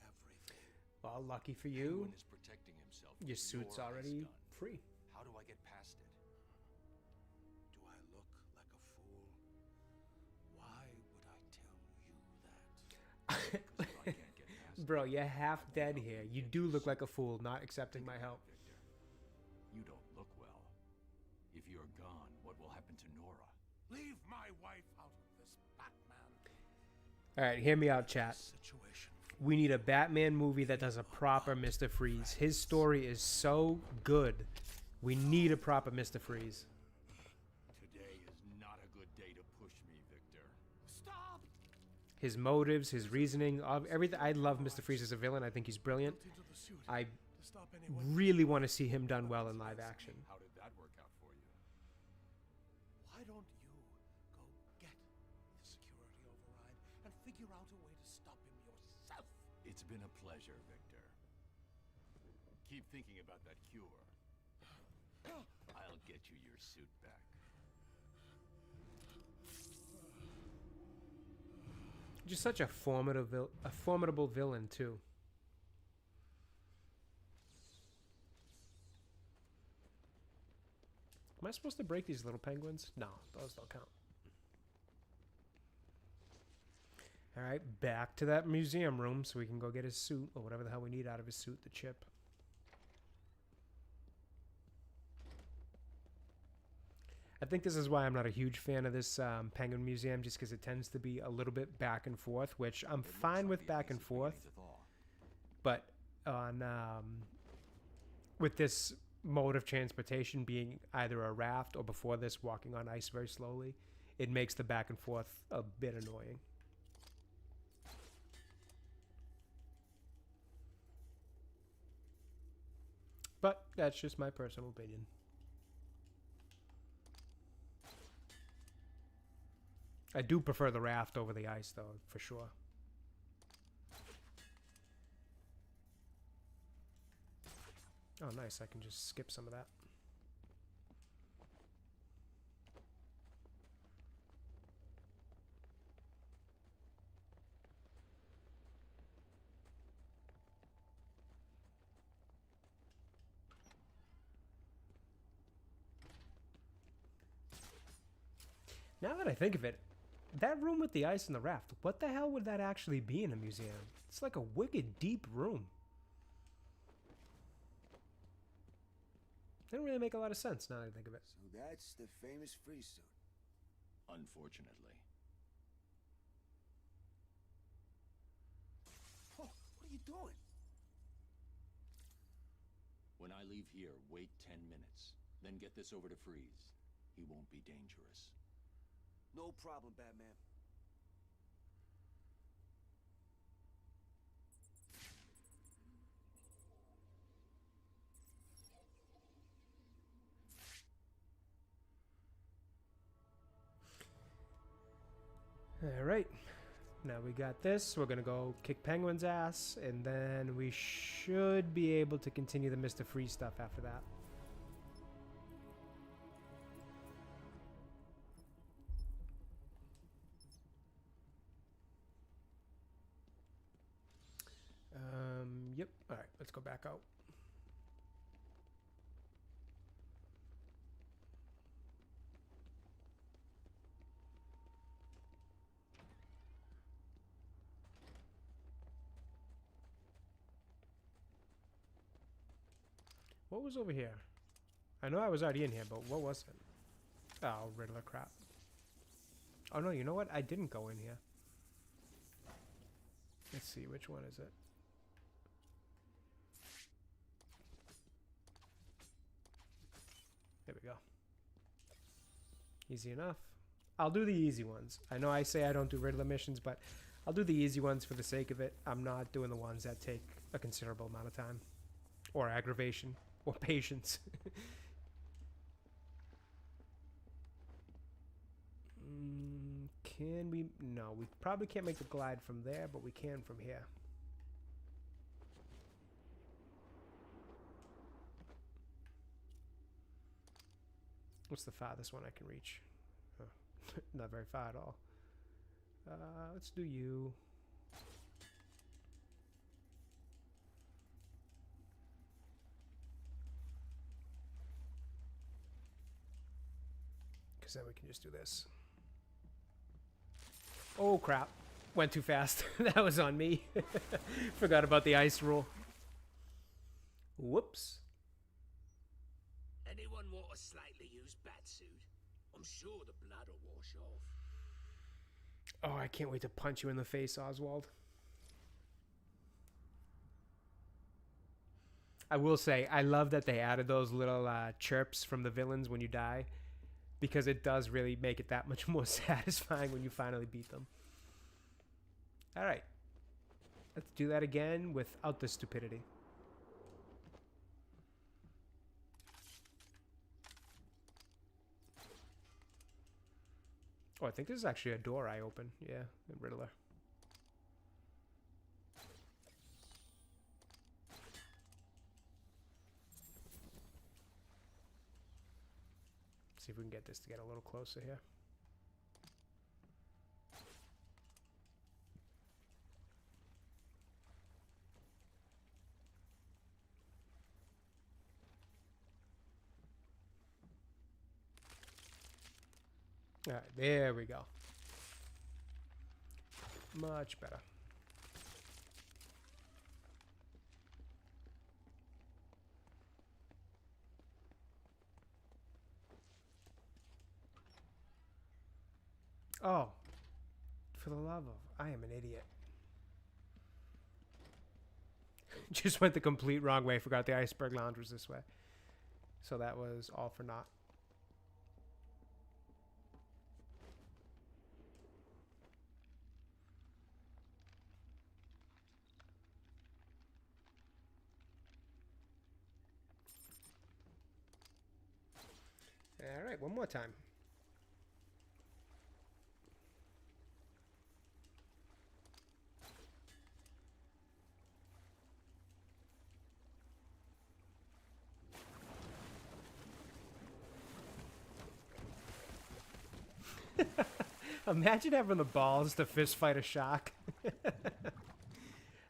Everything. Well, lucky for you, Penguin is protecting himself. your suit's already free. How do I get past it? Do I look like a fool? Why would I tell you that? I can't get past it. Bro, you're half dead here. You do look like a fool not accepting my help. Victor, you don't look well. If you're gone, what will happen to Nora? Leave my wife out of this, Batman. All right, hear me out, chat. Situation. We need a Batman movie that does a proper Mr. Freeze. His story is so good. We need a proper Mr. Freeze. Today is not a good day to push me, Victor. Stop! His motives, his reasoning, everything. I love Mr. Freeze as a villain. I think he's brilliant. Into the suit I to stop anyone. really want to see him done well in live action. How did that work out for you? Why don't you go get the security override and figure out a way to stop him yourself? It's been a pleasure, Victor. Keep thinking about that cure. I'll get you your suit back. Just such a formidable villain too. Am I supposed to break these little penguins? No, those don't count. All right, back to that museum room so we can go get his suit or whatever the hell we need out of his suit, the chip. I think this is why I'm not a huge fan of this Penguin Museum, just because it tends to be a little bit back and forth, which I'm fine with back and forth. But on with this mode of transportation being either a raft or before this walking on ice very slowly, it makes the back and forth a bit annoying. But that's just my personal opinion. I do prefer the raft over the ice, though, for sure. Oh, nice. I can just skip some of that. Now that I think of it, that room with the ice and the raft, what the hell would that actually be in a museum? It's like a wicked deep room. Didn't really make a lot of sense now that I think of it. So that's the famous freeze suit. Unfortunately. Oh, what are you doing? When I leave here, wait 10 minutes. Then get this over to Freeze. He won't be dangerous. No problem, Batman. Alright, now we got this. We're gonna go kick Penguin's ass, and then we should be able to continue the Mr. Freeze stuff after that. Yep, alright, let's go back out. What was over here? I know I was already in here, but what was it? Oh, Riddler crap. Oh no, you know what? I didn't go in here. Let's see, which one is it? There we go. Easy enough. I'll do the easy ones. I know I say I don't do Riddler missions, but I'll do the easy ones for the sake of it. I'm not doing the ones that take a considerable amount of time. Or aggravation. Or patience. Can we? No, we probably can't make the glide from there, but we can from here. What's the farthest one I can reach? Oh, not very far at all. Let's do you. Then we can just do this. Oh crap, went too fast. That was on me. Forgot about the ice rule. Whoops. Anyone want a slightly used batsuit? I'm sure the blood will wash off. Oh, I can't wait to punch you in the face, Oswald. I will say, I love that they added those little chirps from the villains when you die. Because it does really make it that much more satisfying when you finally beat them. Alright. Let's do that again without the stupidity. Oh, I think this is actually a door I open. Yeah, Riddler. See if we can get this to get a little closer here. All right, there we go. Much better. Oh, for the love of, I am an idiot. Just went the complete wrong way. Forgot the iceberg lounge was this way. So that was all for naught. All right, one more time. Imagine having the balls to fist fight a shark.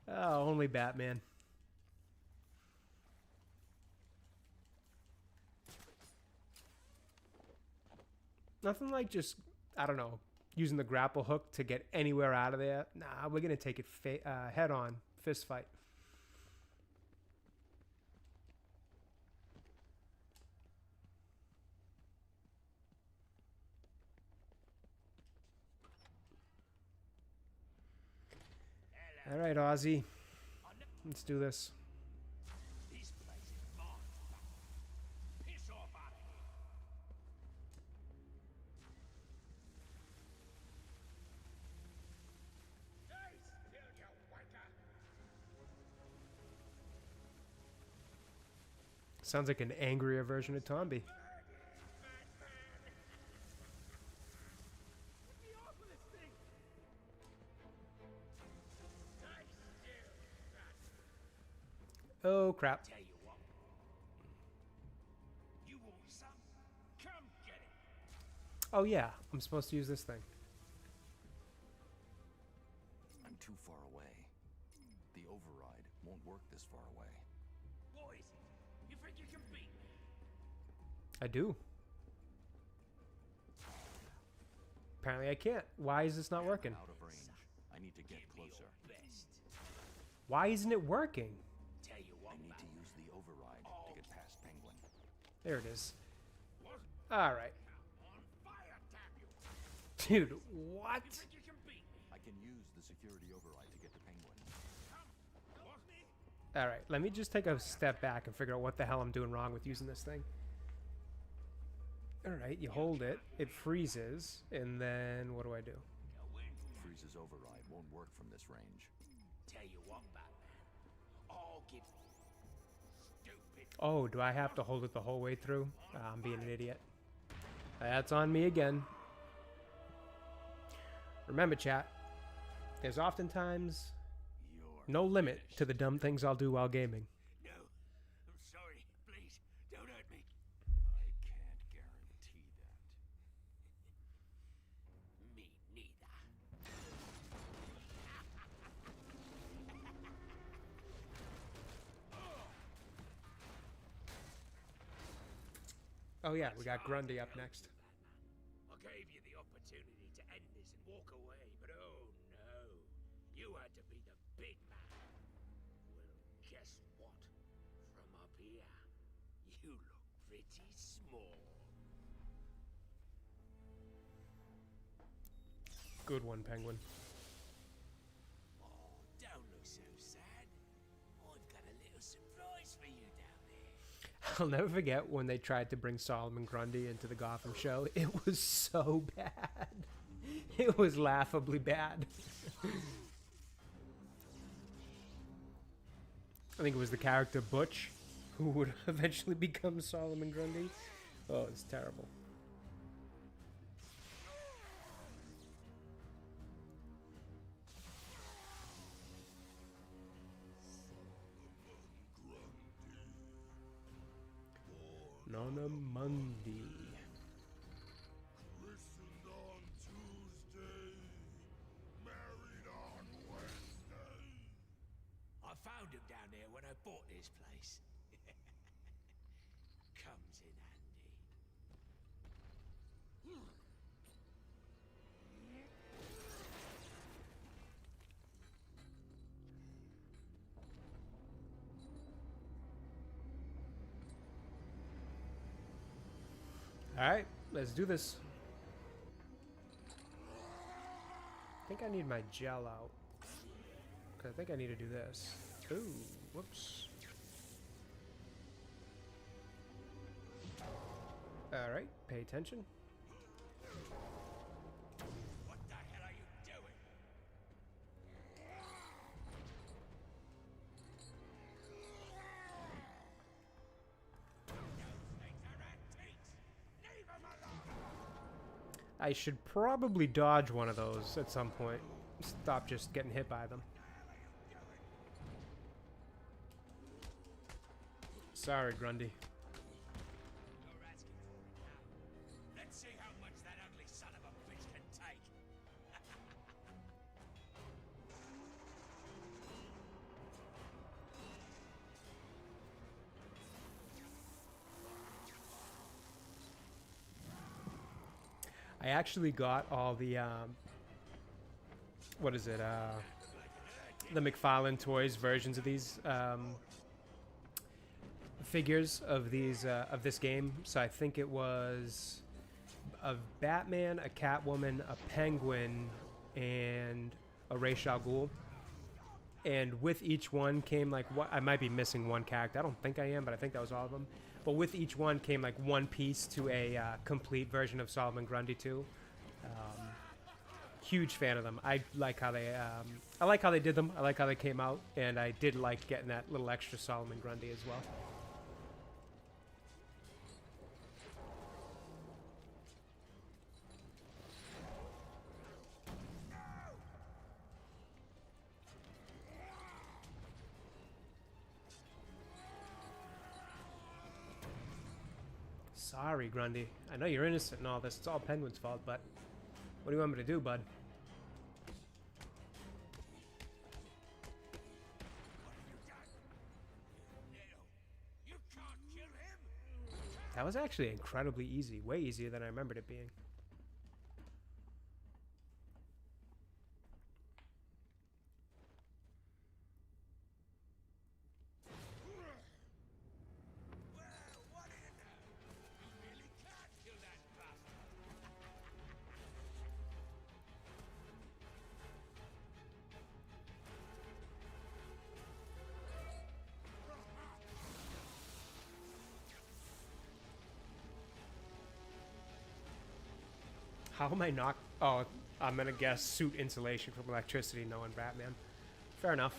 Oh, only Batman. Nothing like just I don't know, using the grapple hook to get anywhere out of there. Nah, we're gonna take it head on, fist fight. All right, Ozzy, let's do this. This place is mine. Piss off out of here. Stay still, you wanker. Sounds like an angrier version of Tomby. Oh crap. Tell you what. You want some? Come get it. Oh yeah, I'm supposed to use this thing. I'm too far away. The override won't work this far away. What is it? You think you can beat me? I do. Apparently I can't. Why is this not working? Out of range. I need to get closer. Best. Why isn't it working? Tell you what, I need to use the override to get past Penguin. There it is. What? All right. On fire, damn you. Dude, what? You think you can beat me? I can use the security override to get to Penguin. Come. What? All right, let me just take a step back and figure out what the hell I'm doing wrong with using this thing. All right, you hold it, it freezes, and then what do I do? Freeze's override won't work from this range. Tell you what, Batman. I'll give stupid. Oh, do I have to hold it the whole way through? I'm being an idiot. That's on me again. Remember, chat, there's oftentimes no limit to the dumb things I'll do while gaming. No, I'm sorry. Please, don't hurt me. I can't guarantee that. Me neither. Oh yeah, we got Grundy up next. I gave you the opportunity to end this and walk away, but oh no. You had to be the big man. Well, guess what? From up here, you look pretty small. Good one, Penguin. Oh, don't look so sad. I've got a little surprise for you down there. I'll never forget when they tried to bring Solomon Grundy into the Gotham show. It was so bad. It was laughably bad. I think it was the character Butch who would eventually become Solomon Grundy. Oh, it's terrible. Nona Mundi. Christened on Tuesday, married on Wednesday. I found him down there when I bought this place. Comes in handy. All right, let's do this. I think I need my gel out. 'Cause I think I need to do this. Ooh, whoops. All right, pay attention. What the hell are you doing? Those things are antiques. Leave them alone. I should probably dodge one of those at some point. Stop just getting hit by them. Sorry, Grundy. You're asking for it now. Let's see how much that ugly son of a bitch can take. I actually got all the what is it? The McFarlane Toys versions of these figures of these of this game. So I think it was a Batman, a Catwoman, a Penguin, and a Ra's al Ghul. And with each one came like what I might be missing one character. I don't think I am, but I think that was all of them. But with each one came like one piece to a complete version of Solomon Grundy too. Huge fan of them. I like how they did them. I like how they came out, and I did like getting that little extra Solomon Grundy as well. Sorry, Grundy. I know you're innocent and all this. It's all Penguin's fault, but what do you want me to do, bud? That was actually incredibly easy. Way easier than I remembered it being. How am I not? Oh, I'm gonna guess suit insulation from electricity, knowing Batman. Fair enough.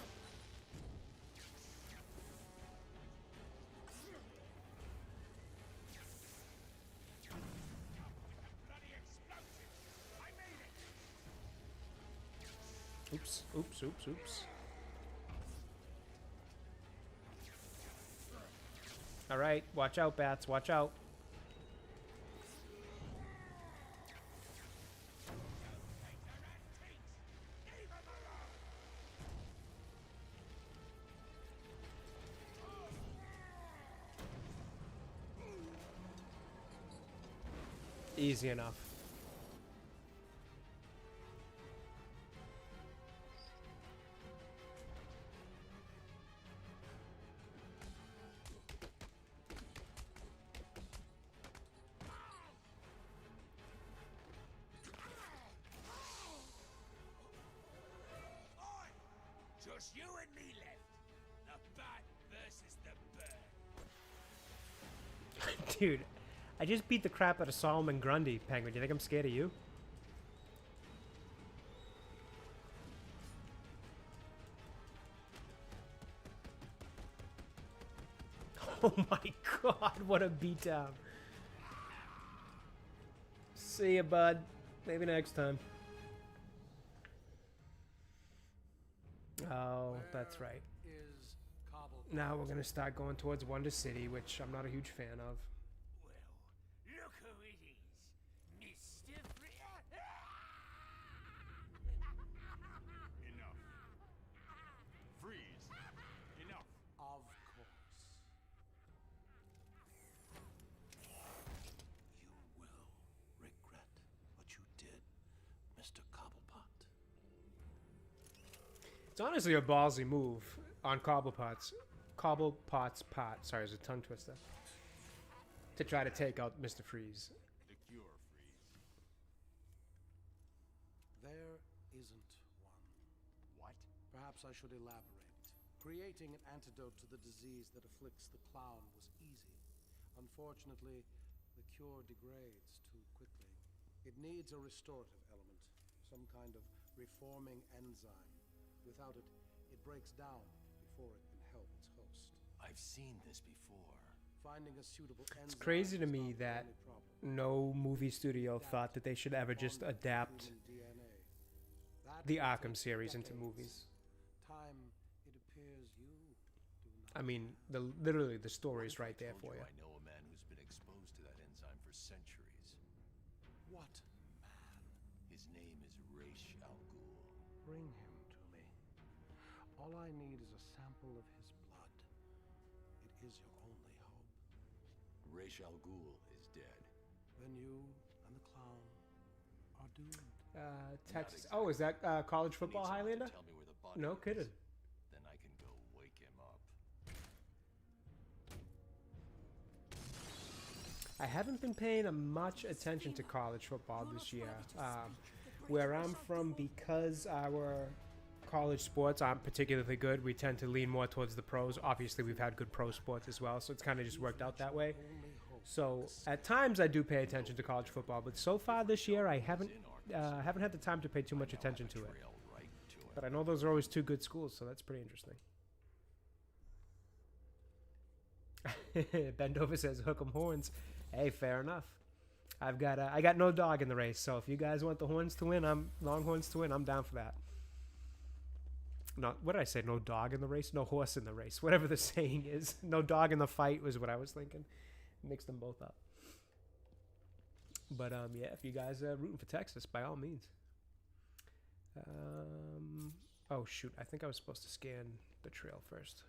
Oops, oops, oops, oops. All right, watch out, bats, watch out. Easy enough. Just you and me left. The bat versus the bird. Dude, I just beat the crap out of Solomon Grundy, Penguin. Do you think I'm scared of you? Oh my god, what a beatdown. See ya, bud. Maybe next time. Oh, that's right. Now we're gonna start going towards Wonder City, which I'm not a huge fan of. Look who it is, Mr. Enough. Freeze. Enough. Of course. You will regret what you did, Mr. Cobblepot. It's honestly a ballsy move on Cobblepot's part. Sorry, it's a tongue twister. To try to take out Mr. Freeze. The cure, Freeze. There isn't one. What? Perhaps I should elaborate. Creating an antidote to the disease that afflicts the clown was easy. Unfortunately, the cure degrades too quickly. It needs a restorative element, some kind of reforming enzyme. Without it, it breaks down before it can help its host. I've seen this before. Finding a suitable enzyme. It's crazy to is me not the that only problem. no movie studio thought that they should ever just adapt the Arkham series into movies. Time, it appears you do not. I mean, literally the story's right there for you. I know a man who's been exposed to that enzyme for centuries. What man? His name is Ra's al Ghul. Bring him to me. All I need is a sample of his blood. It is your only hope. Ra's al Ghul is dead. Then you and the clown Texas. Oh, is that college If you need football, someone to Highlander? tell me where the body No is, kidding. Then I can go wake him up. I haven't been paying much attention to college football this year. Where I'm from, because our college sports aren't particularly good, we tend to lean more towards the pros. Obviously, we've had good pro sports as well, so it's kind of just worked out that way. So at times I do pay attention to college football, but so far this year I haven't had the time to pay too much attention to it. But I know those are always two good schools, so that's pretty interesting. Bendover says, "Hook 'em horns." Hey, fair enough. I got no dog in the race, so if you guys want the horns to win, Longhorns to win, I'm down for that. What did I say? No dog in the race? No horse in the race. Whatever the saying is. No dog in the fight was what I was thinking. Mix them both up. But yeah, if you guys are rooting for Texas, by all means. Oh shoot, I think I was supposed to scan the trail first.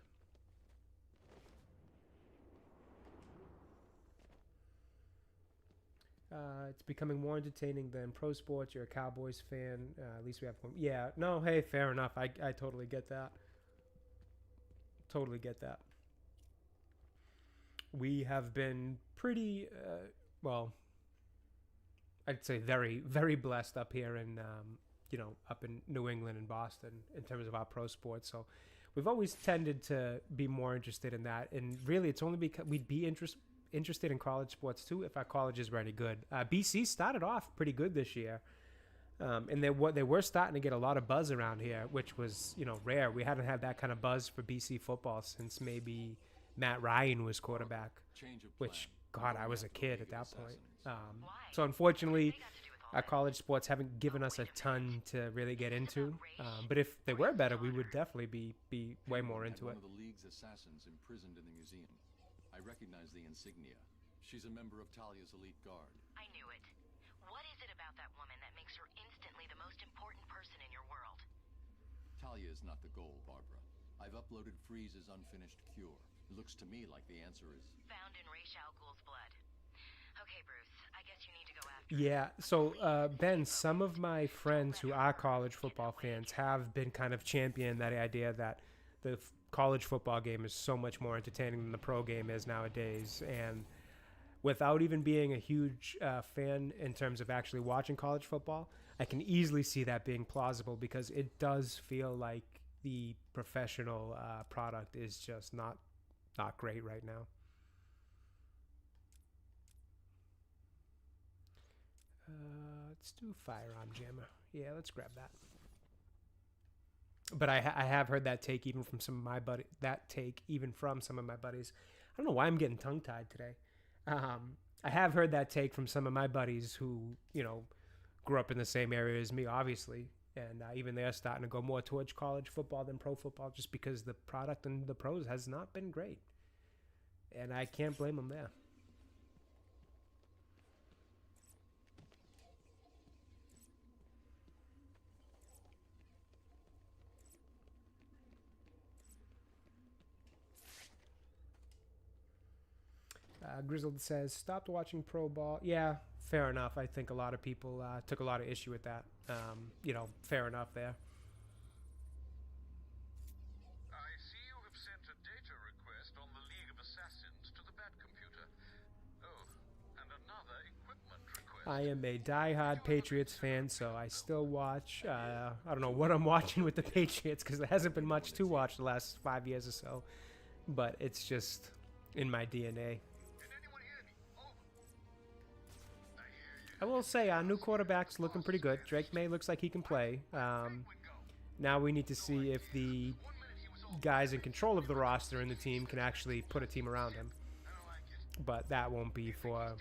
It's becoming more entertaining than pro sports. You're a Cowboys fan. At least we have one. Yeah, no, hey, fair enough. I totally get that. Totally get that. We have been pretty, well, I'd say very, very blessed up here in, up in New England and Boston in terms of our pro sports. So we've always tended to be more interested in that. And really, it's only because we'd be interested in college sports too if our colleges were any good. BC started off pretty good this year. And they were starting to get a lot of buzz around here, which was, rare. We hadn't had that kind of buzz for BC football since maybe Matt Ryan was quarterback, which, God, I was a kid at that point. So unfortunately, our college sports haven't given us a ton to really get into. But if they were better, we would definitely be way more into it. One of the League's assassins imprisoned in the museum. I recognize the insignia. She's a member of Talia's elite guard. I knew it. What is it about that woman that makes her instantly the most important person in your world? Talia is not the goal, Barbara. I've uploaded Freeze's unfinished cure. It looks to me like the answer is... Found in Ra's al Ghul's blood. Okay, Bruce, I guess you need to go after Yeah, so, Ben, some of my friends who are college football fans have been kind of championing that idea that the college football game is so much more entertaining than the pro game is nowadays. And without even being a huge fan in terms of actually watching college football, I can easily see that being plausible because it does feel like the professional product is just not great right now. Let's do Firearm Jammer. Yeah, let's grab that. But I have heard that take even from some of my buddies. I don't know why I'm getting tongue-tied today. I have heard that take from some of my buddies who, grew up in the same area as me, obviously. And even they're starting to go more towards college football than pro football just because the product in the pros has not been great. And I can't blame them there. Grizzled says, stopped watching pro ball. Yeah, fair enough. I think a lot of people took a lot of issue with that. Fair enough there. I see you have sent a data request on the League of Assassins to the Bat computer. Oh, and another equipment request. I am a diehard Patriots fan, so I still watch. I don't know what I'm watching with the Patriots because there hasn't been much to watch the last 5 years or so. But it's just in my DNA. I will say our new quarterback's looking pretty good. Drake May looks like he can play. Now we need to see if the guys in control of the roster and the team can actually put a team around him. But that won't be for...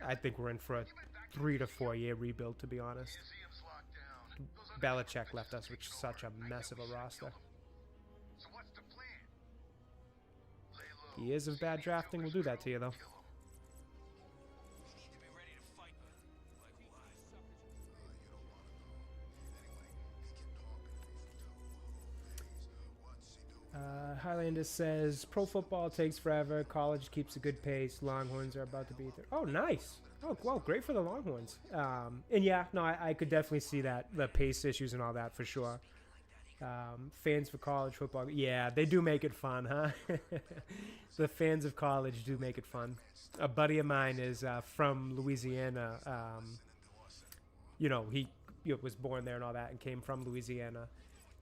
I think we're in for a 3 to 4 year rebuild, to be honest. Belichick left us with such a mess of a roster. Years of bad drafting will do that to you, though. Highlander says, pro football takes forever. College keeps a good pace. Longhorns are about to beat there. Oh, nice. Oh, well, great for the Longhorns. And yeah, no, I could definitely see that, the pace issues and all that for sure. Fans for college football, yeah, they do make it fun, huh? The fans of college do make it fun. A buddy of mine is from Louisiana. He was born there and all that and came from Louisiana.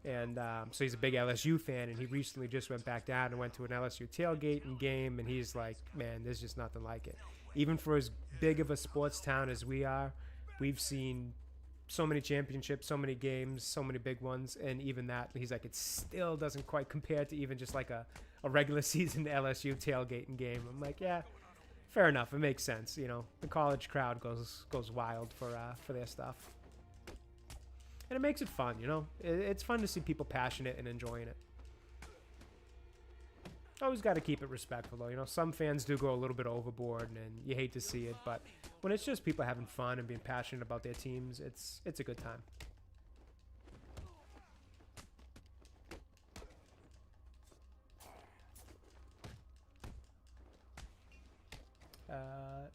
And so he's a big LSU fan, and he recently just went back down and went to an LSU tailgate and game, and he's like, man, there's just nothing like it. Even for as big of a sports town as we are, we've seen so many championships, so many games, so many big ones, and even that, he's like, it still doesn't quite compare to even just like a regular season LSU tailgate and game. I'm like, yeah, fair enough. It makes sense. The college crowd goes wild for their stuff. And it makes it fun, It's fun to see people passionate and enjoying it. Always got to keep it respectful, though. Some fans do go a little bit overboard, and you hate to see it. But when it's just people having fun and being passionate about their teams, it's a good time.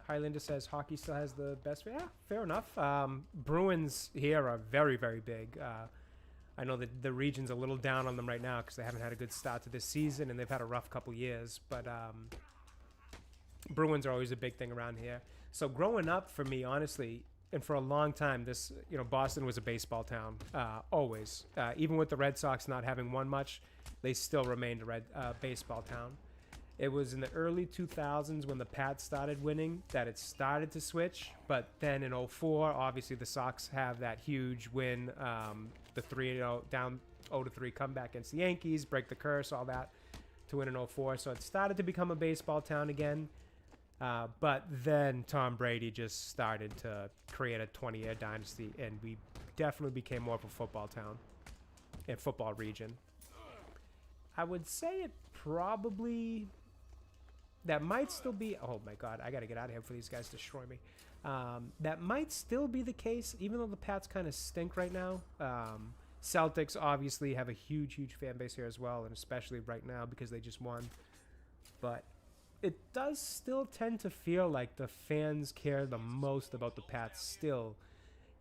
Highlander says hockey still has the best. Yeah, fair enough. Bruins here are very, very big. I know that the region's a little down on them right now because they haven't had a good start to this season and they've had a rough couple years. But Bruins are always a big thing around here. So growing up for me, honestly, and for a long time, Boston was a baseball town. Always. Even with the Red Sox not having won much, they still remained a baseball town. It was in the early 2000s when the Pats started winning that it started to switch. But then in 04, obviously the Sox have that huge win, the 3-0 down 0-3 comeback against the Yankees, break the curse, all that to win in 04. So it started to become a baseball town again. But then Tom Brady just started to create a 20-year dynasty, and we definitely became more of a football town and football region. I would say it probably... That might still be... Oh, my God. I got to get out of here before these guys destroy me. That might still be the case, even though the Pats kind of stink right now. Celtics obviously have a huge, huge fan base here as well, and especially right now because they just won. But it does still tend to feel like the fans care the most about the Pats still,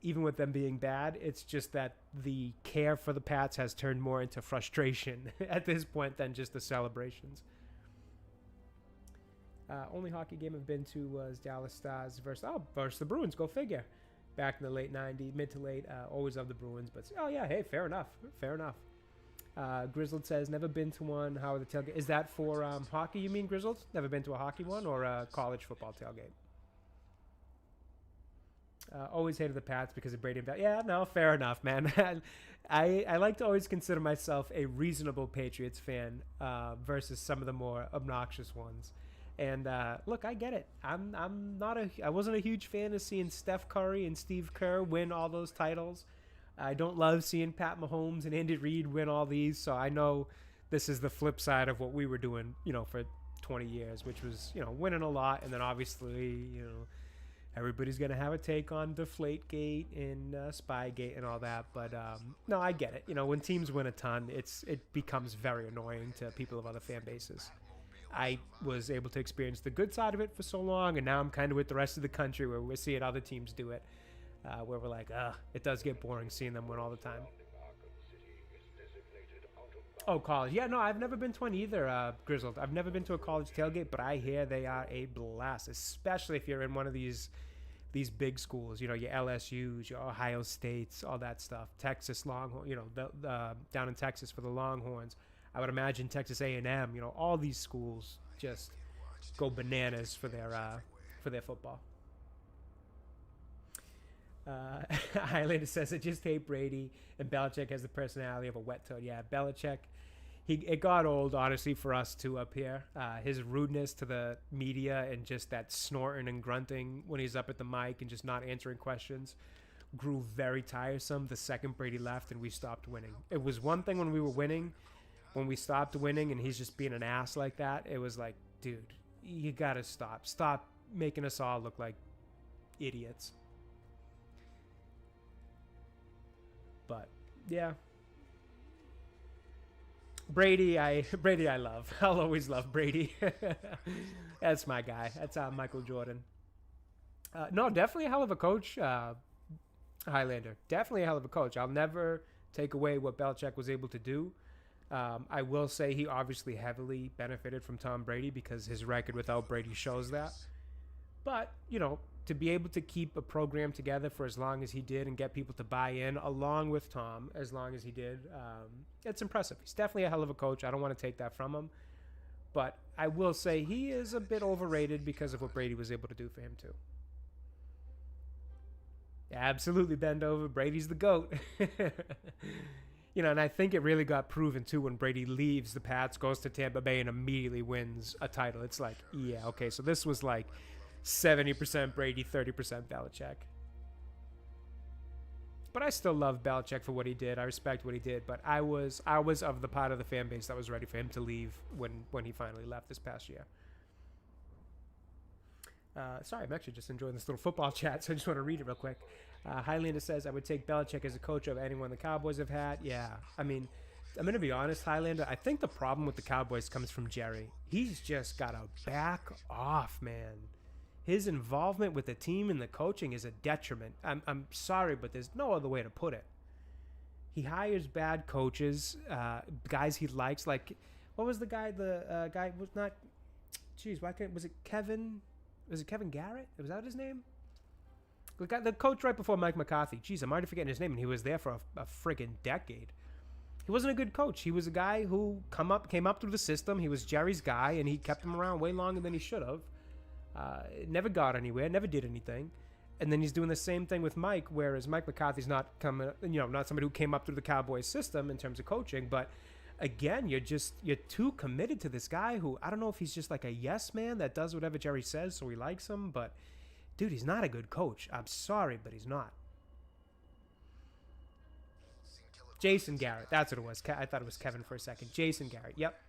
even with them being bad. It's just that the care for the Pats has turned more into frustration at this point than just the celebrations. Only hockey game I've been to was Dallas Stars versus the Bruins. Go figure. Back in the late 90s, mid to late. Always love the Bruins. But, hey, fair enough. Fair enough. Grizzled says, never been to one. How are the tailgate? Is that for hockey, you mean, Grizzled? Never been to a hockey one or a college football tailgate? Always hated the Pats because of Brady and Bell. Yeah, no, fair enough, man. I like to always consider myself a reasonable Patriots fan versus some of the more obnoxious ones. And look, I get it. I wasn't a huge fan of seeing Steph Curry and Steve Kerr win all those titles. I don't love seeing Pat Mahomes and Andy Reid win all these. So I know this is the flip side of what we were doing, for 20 years, which was, winning a lot. And then obviously, everybody's going to have a take on Deflategate and Spygate and all that. But no, I get it. When teams win a ton, it becomes very annoying to people of other fan bases. I was able to experience the good side of it for so long, and now I'm kind of with the rest of the country where we're seeing other teams do it, where we're like, it does get boring seeing them win all the time. Oh, college. Yeah, no, I've never been to one either, Grizzled. I've never been to a college tailgate, but I hear they are a blast, especially if you're in one of these big schools, your LSUs, your Ohio States, all that stuff. Texas Longhorn, down in Texas for the Longhorns. I would imagine Texas A&M, all these schools just go bananas for their football. Highlander says, I just hate Brady, and Belichick has the personality of a wet toad. Yeah, Belichick, it got old, honestly, for us too up here. His rudeness to the media and just that snorting and grunting when he's up at the mic and just not answering questions grew very tiresome the second Brady left and we stopped winning. It was one thing when we were winning. When we stopped winning and he's just being an ass like that, it was like, dude, you gotta stop. Stop making us all look like idiots. But, yeah. Brady I love. I'll always love Brady. That's my guy. That's Michael Jordan. No, definitely a hell of a coach, Highlander. Definitely a hell of a coach. I'll never take away what Belichick was able to do. I will say he obviously heavily benefited from Tom Brady because his record without Brady shows that. But, you know, to be able to keep a program together for as long as he did and get people to buy in along with Tom as long as he did, it's impressive. He's definitely a hell of a coach. I don't want to take that from him. But I will say he is a bit overrated because of what Brady was able to do for him, too. Absolutely, bend over. Brady's the GOAT. You know, and I think it really got proven, too, when Brady leaves the Pats, goes to Tampa Bay, and immediately wins a title. It's like, yeah, okay, so this was like 70% Brady, 30% Belichick. But I still love Belichick for what he did. I respect what he did. But I was of the part of the fan base that was ready for him to leave when he finally left this past year. Sorry, I'm actually just enjoying this little football chat, so I just want to read it real quick. Highlander says, I would take Belichick as a coach of anyone the Cowboys have had. Yeah, I mean, I'm going to be honest, Highlander, I think the problem with the Cowboys comes from Jerry. He's just got to back off, man. His involvement with the team and the coaching is a detriment. I'm sorry, but there's no other way to put it. He hires bad coaches, guys he likes. Like, what was the guy? The guy was not. Jeez, why can't? Was it Kevin? Was it Kevin Garrett? Was that his name? The coach right before Mike McCarthy. Jeez, I'm already forgetting his name, and he was there for a friggin' decade. He wasn't a good coach. He was a guy who came up through the system. He was Jerry's guy, and he kept him around way longer than he should have. Never got anywhere, never did anything. And then he's doing the same thing with Mike, whereas Mike McCarthy's not not somebody who came up through the Cowboys system in terms of coaching, but again, you're too committed to this guy who, I don't know if he's just like a yes man that does whatever Jerry says so he likes him, but dude, he's not a good coach. I'm sorry, but he's not. Jason Garrett, that's what it was. I thought it was Kevin for a second. Jason Garrett, yep.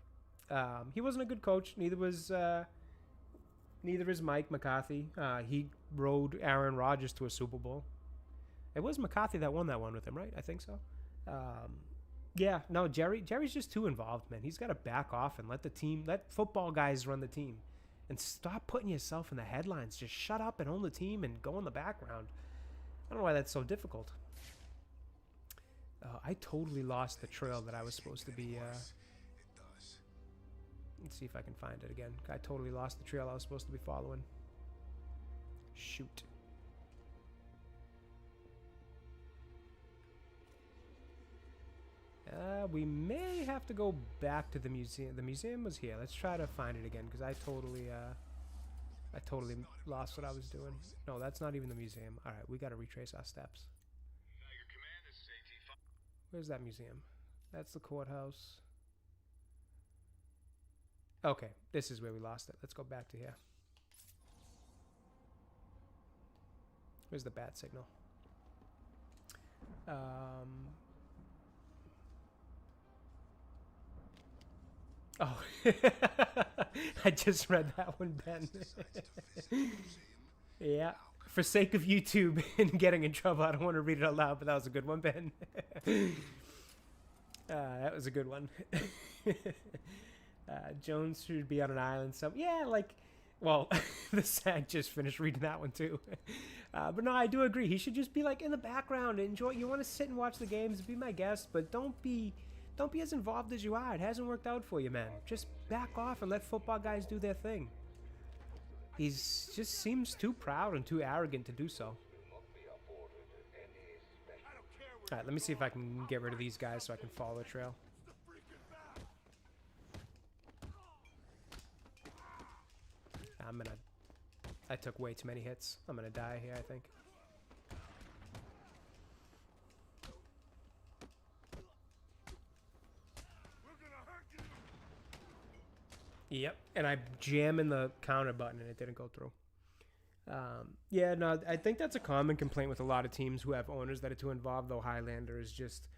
He wasn't a good coach. Neither is Mike McCarthy. He rode Aaron Rodgers to a Super Bowl. It was McCarthy that won that one with him, right? I think so. Yeah, no, Jerry's just too involved, man. He's got to back off and let football guys run the team. And stop putting yourself in the headlines. Just shut up and own the team and go in the background. I don't know why that's so difficult. I totally lost the trail that I was supposed to be... Let's see if I can find it again. I totally lost the trail I was supposed to be following. Shoot. We may have to go back to the museum. The museum was here. Let's try to find it again because I totally lost what I was doing. No, that's not even the museum. All right, we got to retrace our steps. Where's that museum? That's the courthouse. Okay, this is where we lost it. Let's go back to here. Where's the bat signal? Oh, I just read that one, Ben. Yeah, for sake of YouTube and getting in trouble, I don't want to read it out loud, but that was a good one, Ben. That was a good one. Jones should be on an island. So yeah, well, the SAG just finished reading that one too. But no, I do agree. He should just be like in the background, enjoy. You want to sit and watch the games, be my guest, but don't be as involved as you are. It hasn't worked out for you, man. Just back off and let football guys do their thing. He's just seems too proud and too arrogant to do so. All right, let me see if I can get rid of these guys so I can follow the trail. I took way too many hits. I'm gonna die here, I think. Yep, and I jam in the counter button and it didn't go through. Yeah, no, I think that's a common complaint with a lot of teams who have owners that are too involved, though Highlander is just,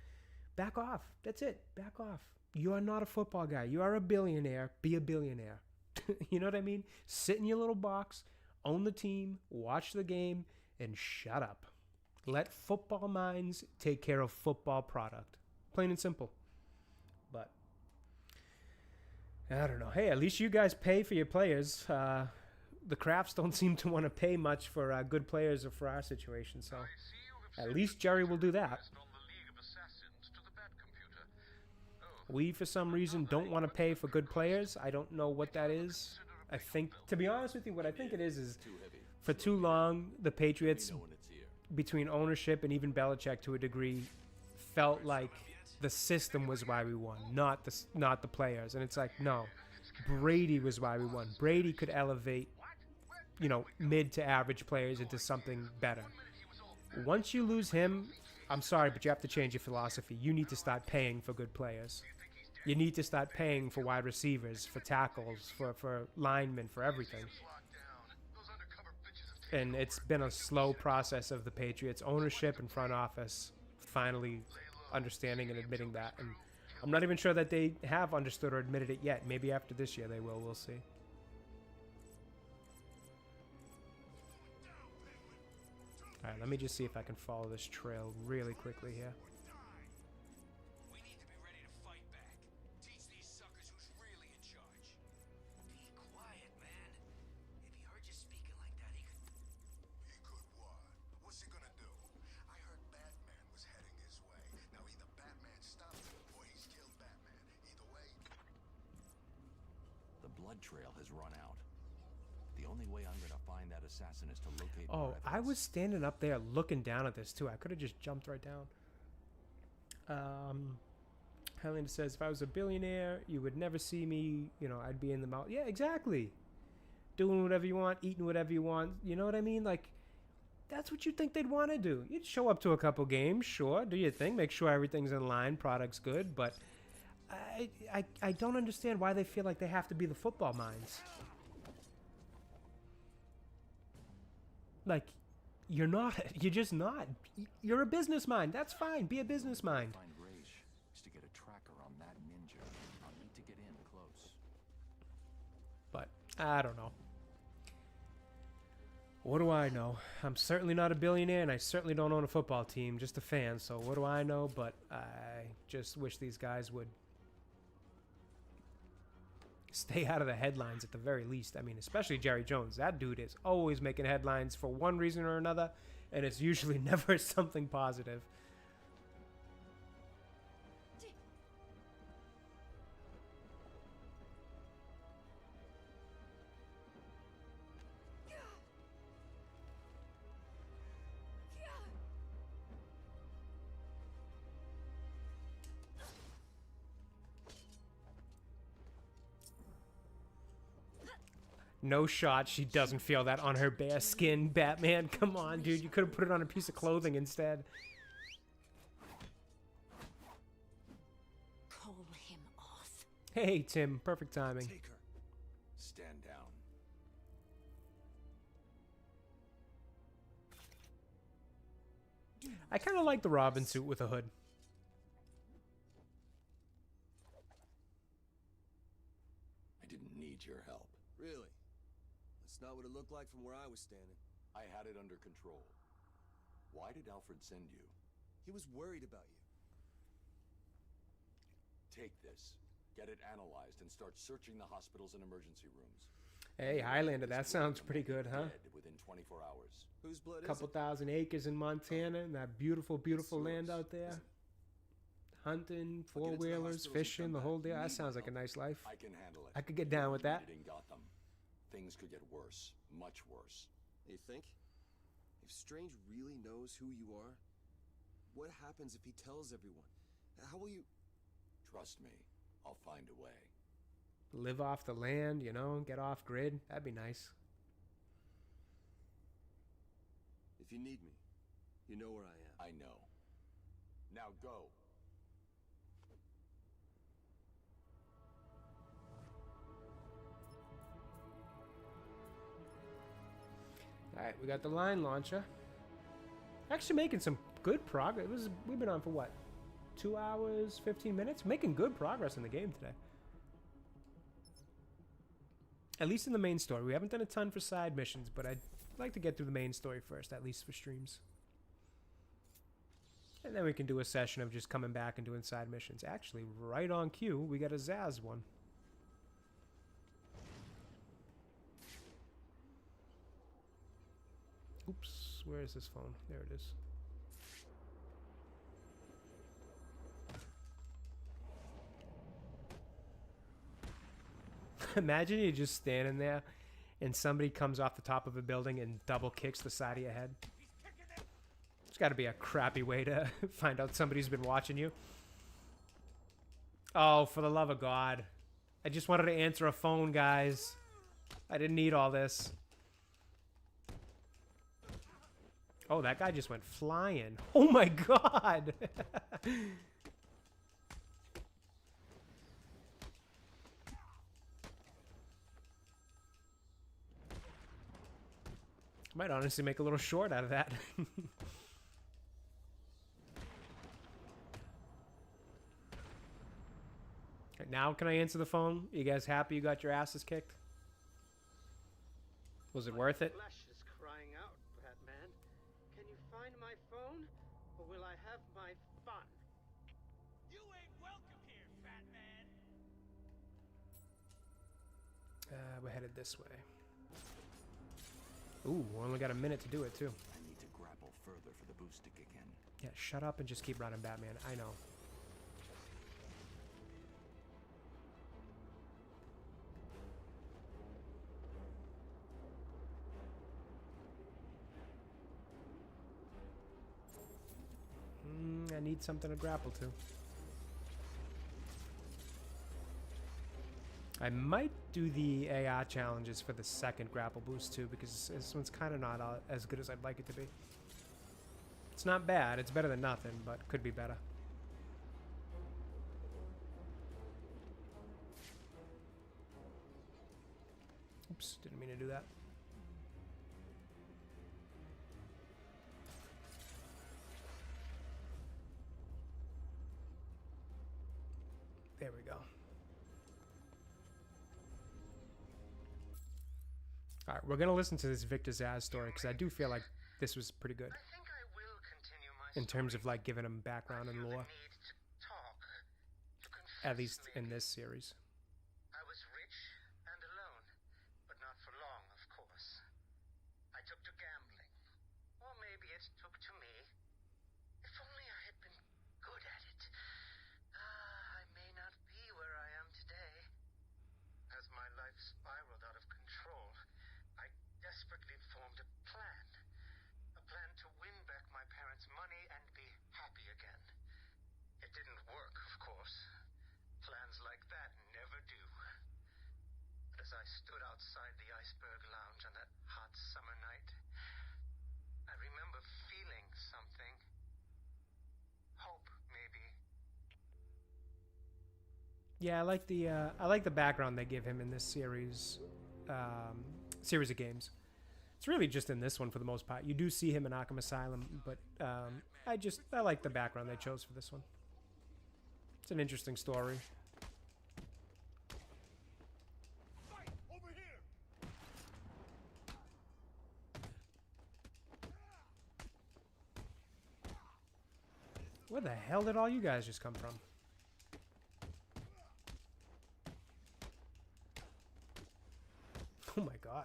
back off. That's it. Back off. You are not a football guy. You are a billionaire. Be a billionaire. You know what I mean? Sit in your little box, own the team, watch the game, and shut up. Let football minds take care of football product. Plain and simple. But I don't know. Hey, at least you guys pay for your players. the crafts don't seem to want to pay much for good players or for our situation, so at least Jerry will do that. We, for some reason, don't want to pay for good players. I don't know what that is. I think, to be honest with you, what I think it is for too long, the Patriots, between ownership and even Belichick to a degree, felt like the system was why we won, not the players. And it's like, no, Brady was why we won. Brady could elevate, you know, mid to average players into something better. Once you lose him, I'm sorry, but you have to change your philosophy. You need to start paying for good players. You need to start paying for wide receivers, for tackles, for linemen, for everything. And it's been a slow process of the Patriots ownership and front office finally understanding and admitting that. And I'm not even sure that they have understood or admitted it yet. Maybe after this year they will. We'll see. All right, let me just see if I can follow this trail really quickly here. We need to be ready to fight back. Teach these suckers who's really in charge. Be quiet, man. If he heard you speaking like that, he could... He could what? What's he gonna do? I heard Batman was heading his way. Now either Batman stopped him or he's killed Batman. Either way... The blood trail has run out. The only way I'm gonna find that assassin is to locate Oh, more I evidence. was standing up there looking down at this too. I could have just jumped right down. Highlander says, if I was a billionaire, you would never see me. You know, I'd be in the mouth. Yeah, exactly. Doing whatever you want, eating whatever you want. You know what I mean? Like, that's what you think they'd want to do. You'd show up to a couple games, sure, do your thing, make sure everything's in line, product's good, but I don't understand why they feel like they have to be the football minds. Like, you're not. You're just not. You're a business mind. That's fine. Be a business mind. Find Raish is to get a tracker on that ninja. I'll need to get in close. But I don't know. What do I know? I'm certainly not a billionaire, and I certainly don't own a football team. Just a fan. So what do I know? But I just wish these guys would stay out of the headlines at the very least. I mean, especially Jerry Jones. That dude is always making headlines for one reason or another, and it's usually never something positive. No shot she doesn't feel that on her bare skin, Batman. Come on, dude. You could have put it on a piece of clothing instead. Call him off. Hey, Tim. Perfect timing. Take her. Stand down. I kind of like the Robin suit with a hood. I didn't need your help. Really? That's not what it looked like from where I was standing. I had it under control. Why did Alfred send you? He was worried about you. Take this, get it analyzed, and start searching the hospitals and emergency rooms. Hey, Highlander, that sounds pretty good, huh? Dead within 24 hours. Whose blood Couple is it? thousand acres in Montana, and that beautiful, beautiful land out there. Hunting, four-wheelers, fishing, the whole deal. That sounds like a nice life. I can handle it. I could get down with that. In Gotham. Things could get worse, much worse. You think? If Strange really knows who you are, what happens if he tells everyone? How will you... Trust me, I'll find a way. Live off the land, you know, get off grid. That'd be nice. If you need me, you know where I am. I know. Now go. Alright, we got the line launcher. Actually making some good progress. We've been on for what? 2 hours, 15 minutes? Making good progress in the game today. At least in the main story. We haven't done a ton for side missions, but I'd like to get through the main story first, at least for streams. And then we can do a session of just coming back and doing side missions. Actually, right on cue, we got a Zaz one. Oops, where is this phone? There it is. Imagine you're just standing there and somebody comes off the top of a building and double kicks the side of your head. It's got to be a crappy way to find out somebody's been watching you. Oh, for the love of God. I just wanted to answer a phone, guys. I didn't need all this. Oh, that guy just went flying. Oh my God. Might honestly make a little short out of that. Right, now can I answer the phone? You guys happy you got your asses kicked? Was it worth it? Flesh is crying out, Batman. Can you find my phone, or will I have my fun? You ain't welcome here, fat man. We're headed this way. Ooh, we only got a minute to do it, too. I need to grapple further for the boost to kick in. Yeah, shut up and just keep running, Batman. I know. I need something to grapple to. I might do the AR challenges for the second grapple boost too, because this one's kind of not as good as I'd like it to be. It's not bad. It's better than nothing, but could be better. Oops, didn't mean to do that. There we go. All right, we're going to listen to this Victor Zsasz story because I do feel like this was pretty good. I think I will continue my in terms of story. like giving him background I and feel the lore, need to talk, to confess, at least in maybe. this series. I was rich and alone, but not for long, of course. I took to gambling, or maybe it took to me. If only I had been good at it. I may not be where I am today. As my life spiraled out of control, I desperately formed a plan. A plan to win back my parents' money and be happy again. It didn't work, of course. Plans like that never do. But as I stood outside the Iceberg Lounge on that hot summer night, I remember feeling something. Hope, maybe. Yeah, I like the background they give him in this series of games. It's really just in this one for the most part. You do see him in Arkham Asylum, but I like the background they chose for this one. It's an interesting story. Fight over here. Where the hell did all you guys just come from? Oh my God.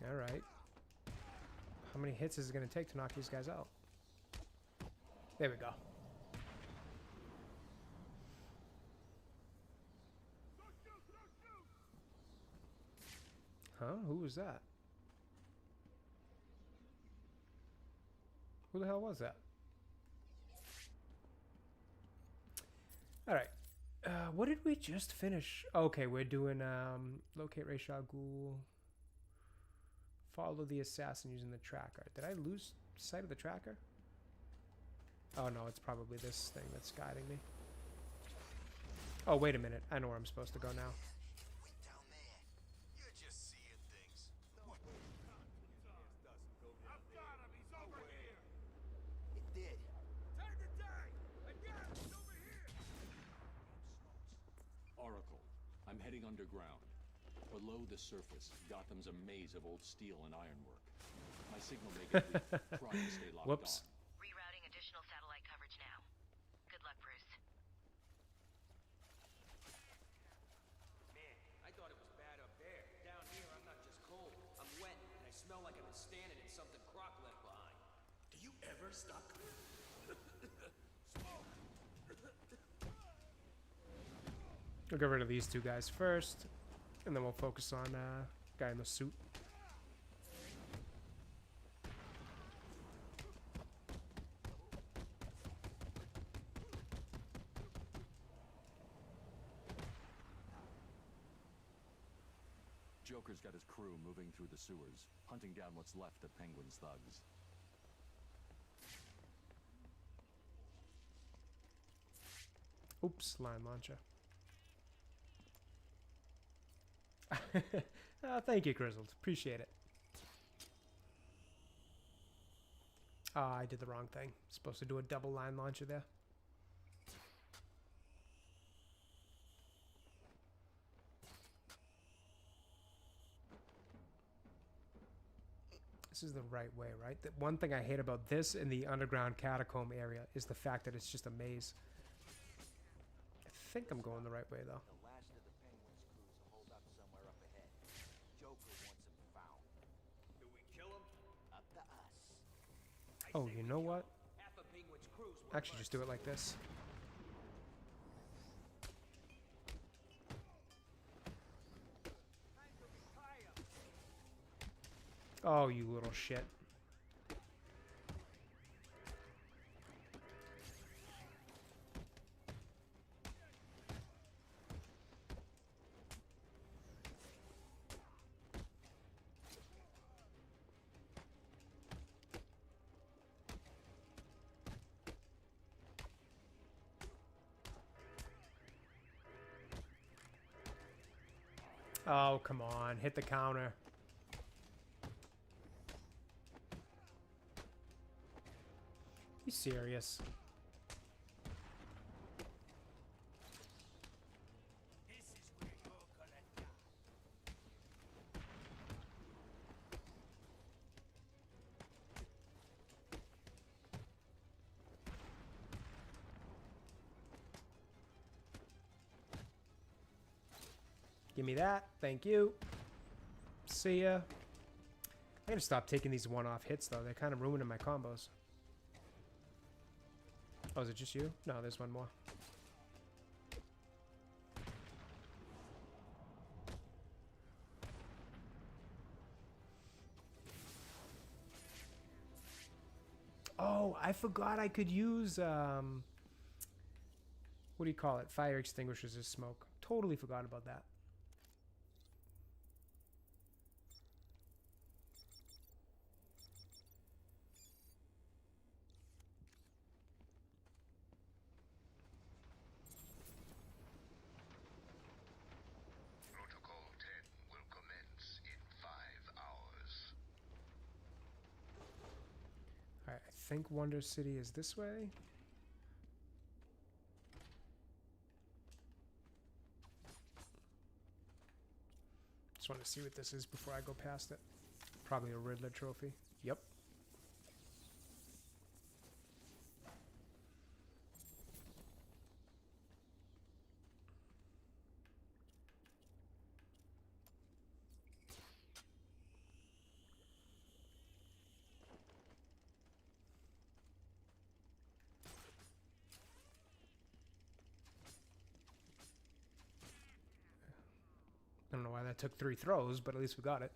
All right. How many hits is it going to take to knock these guys out? There we go. Huh? Who was that? Who the hell was that? All right. What did we just finish? Okay, we're doing locate Ra's al Ghul. Follow the assassin using the tracker. Did I lose sight of the tracker? Oh no, it's probably this thing that's guiding me. Oh, wait a minute. I know where I'm supposed to go now. Wait down there. You're just seeing things. underground. Below the surface, Gotham's a maze of old steel and ironwork. My signal may get weak. Try to stay locked Whoops. on. Rerouting additional satellite coverage now. Good luck, Bruce. Man, I thought it was bad up there. Down here, I'm not just cold. I'm wet, and I smell like I've been standing in something Croc left behind. Do you ever stop? We'll get rid of these two guys first, and then we'll focus on guy in the suit. Joker's got his crew moving through the sewers, hunting down what's left of Penguin's thugs. Oops, line launcher. Thank you, Grizzled. Appreciate it. I did the wrong thing. Supposed to do a double line launcher there. This is the right way, right? The one thing I hate about this in the underground catacomb area is the fact that it's just a maze. I think I'm going the right way, though. The last of the Penguin's crews will hold up somewhere up ahead. Joker wants him found. Do we kill him? Up to us. Oh, you know what? Half of Penguin's crews were Actually, just do it like this. Oh, you little shit. Oh, come on. Hit the counter. You serious? This is where you're gonna die. Give me that. Thank you. See ya. I'm gonna stop taking these one-off hits, though. They're kind of ruining my combos. Oh, is it just you? No, there's one more. Oh, I forgot I could use, what do you call it? Fire extinguishers as smoke. Totally forgot about that. Protocol 10 will commence in 5 hours. Alright, I think Wonder City is this way. Just want to see what this is before I go past it. Probably a Riddler trophy. Yep. I don't know why that took 3 throws, but at least we got it.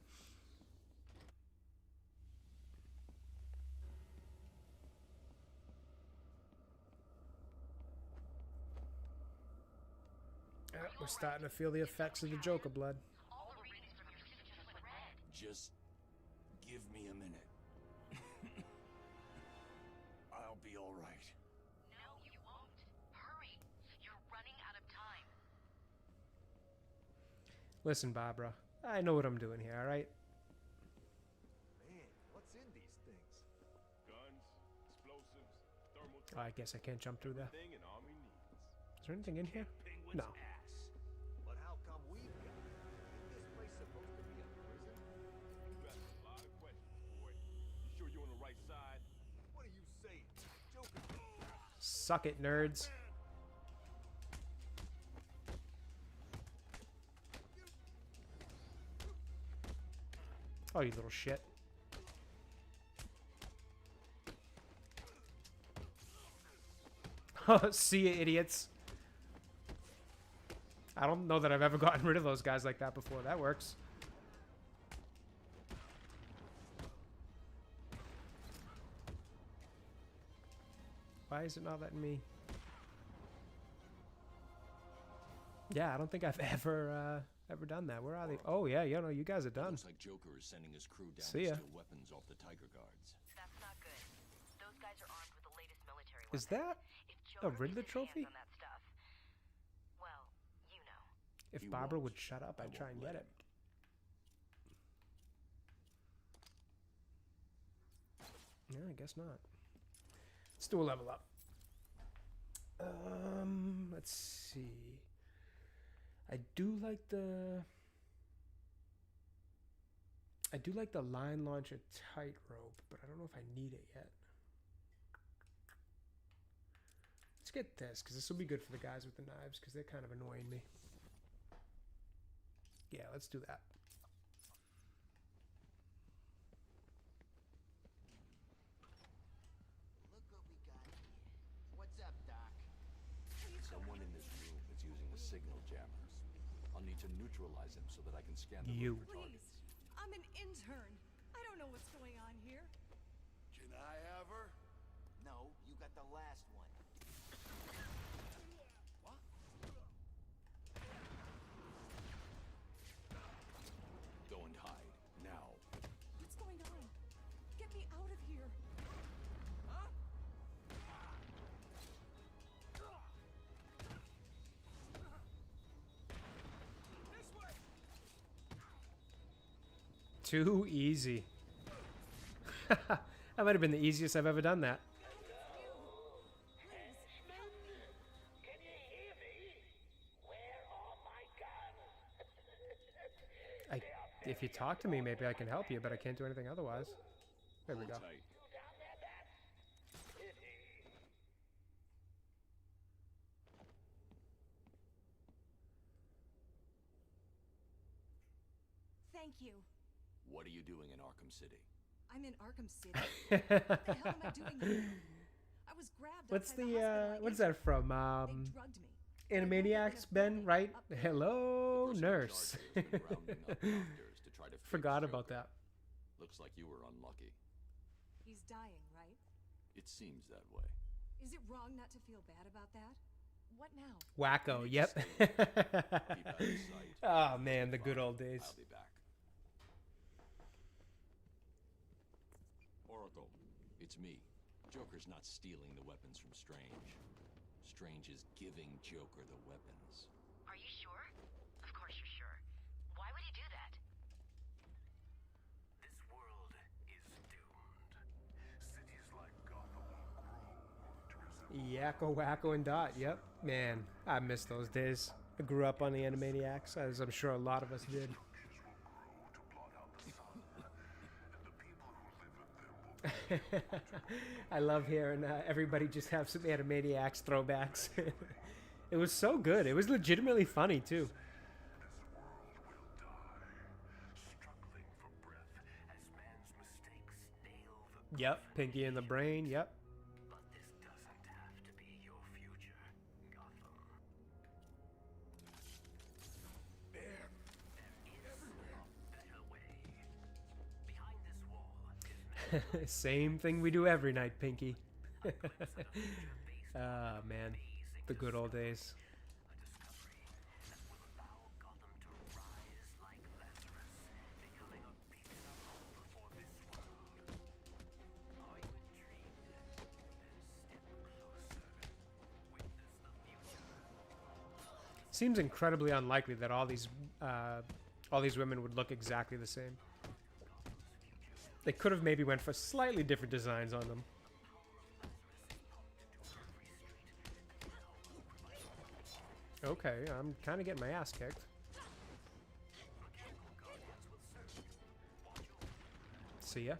We're starting to feel the effects of the Joker blood. Just give me a minute. I'll be all right. No, you won't. Hurry. You're running out of time. Listen, Barbara, I know what I'm doing here, alright? Man, what's in these things? Guns, explosives, thermal Oh, I guess I can't jump through there. everything an army needs. Is there anything in here? Penguin's No. ass. But how come we've got Suck it, nerds. Oh, you little shit. See ya, idiots. I don't know that I've ever gotten rid of those guys like that before. That works. Why is it not letting me? Yeah, I don't think I've ever done that. Where are they? Oh yeah, you know, you guys are done. Looks like Joker is sending his crew down See ya. to steal weapons off the Tiger Guards. That's not good. Those guys are armed with the latest military Is weapons. that a Riddler trophy? On that stuff, well, you know. If He Barbara won't. would shut up, I'd try and get it. No, I guess not. Let's do a level up. Let's see. I do like the line launcher tightrope, but I don't know if I need it yet. Let's get this, because this will be good for the guys with the knives, because they're kind of annoying me. Yeah, let's do that. Look what we got here. What's up, Doc? Someone in this room is using a signal jammer. I'll need to neutralize him so that I can scan the You. room for targets. Please, I'm an intern. I don't know what's going on here. Can I have her? No, you got the last one. What? Go and hide now. What's going on? Get me out of here. Huh? This way! Too easy. That might have been the easiest I've ever done that. If you talk to me, maybe I can help you, but I can't do anything otherwise. There we go. Tight. Thank you. What are you doing in Arkham City? I'm in Arkham City. What the hell am I doing here? I was grabbed. What's outside the hospital. what's that from? They drugged me. Animaniacs, Ben, right? Hello, The person in nurse. charge here has been rounding up doctors to try to fix Forgot Joker. about that. Looks like you were unlucky. He's dying, right? It seems that way. Is it wrong not to feel bad about that? What now? Wacko, You need to yep. stay away. Keep out of sight. Oh man, the good old days. I'll be back. Oracle, it's me. Joker's not stealing the weapons from Strange. Strange is giving Joker the weapons. Are you sure? Of course you're sure. Why would he do that? This world is doomed. Cities like Gotham grow to resemble Yakko, Wacko, and Dot. Yep, man, I miss those days. I grew up on the Animaniacs, as I'm sure a lot of us did. structures will grow to blot out the sun, and the people who live in them will be I love hearing everybody just have some Animaniacs throwbacks. It was so good. It was legitimately funny too. This world will die, struggling for breath as man's mistakes nail the Yep, Pinky in the Brain. Yep. But this doesn't have to be your future, Gotham. There. There is a better way. Behind this wall is Same thing we do every night, Pinky. Ah, man. The good old days. a discovery that will allow Gotham to rise like Lazarus, becoming a beacon of hope for this world. Are you intrigued? Then step closer. Witness the future. Seems incredibly unlikely that all these women would look exactly the same. They could have maybe went for slightly different designs on them. Okay, I'm kind of getting my ass kicked. See ya.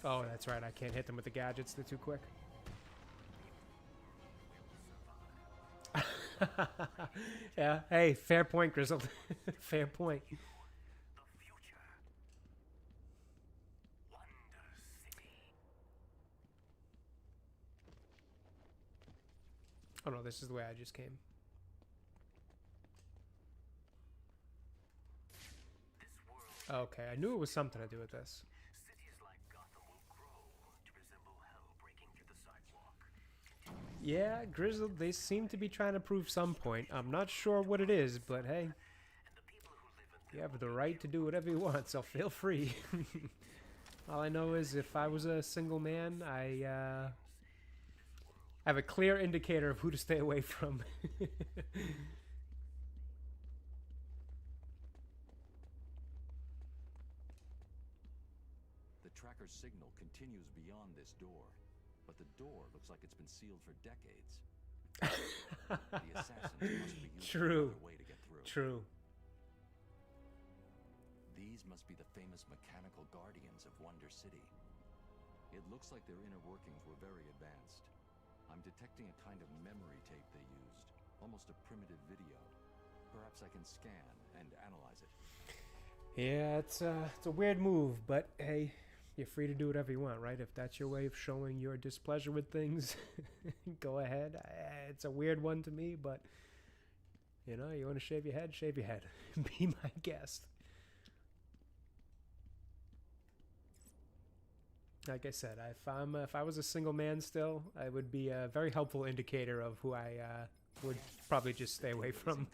Oh, that's right. I can't hit them with the gadgets. They're too quick. Yeah. Hey, fair point, Grizzled. Fair point. Oh no, this is the way I just came. Okay, I knew it was something to do with this. Yeah, Grizzled, they seem to be trying to prove some point. I'm not sure what it is, but hey. You have the right to do whatever you want, so feel free. All I know is if I was a single man, I have a clear indicator of who to stay away from. The tracker's signal continues beyond this door, but the door looks like it's been sealed for decades. The assassins must be using True. another way to get through. True. These must be the famous mechanical guardians of Wonder City. It looks like their inner workings were very advanced. I'm detecting a kind of memory tape they used, almost a primitive video. Perhaps I can scan and analyze it. Yeah, it's a weird move, but hey, you're free to do whatever you want, right? If that's your way of showing your displeasure with things, go ahead. It's a weird one to me, but you know, you want to shave your head, shave your head. Be my guest. Like I said, if I was a single man still, I would be a very helpful indicator of who I would probably just stay away from.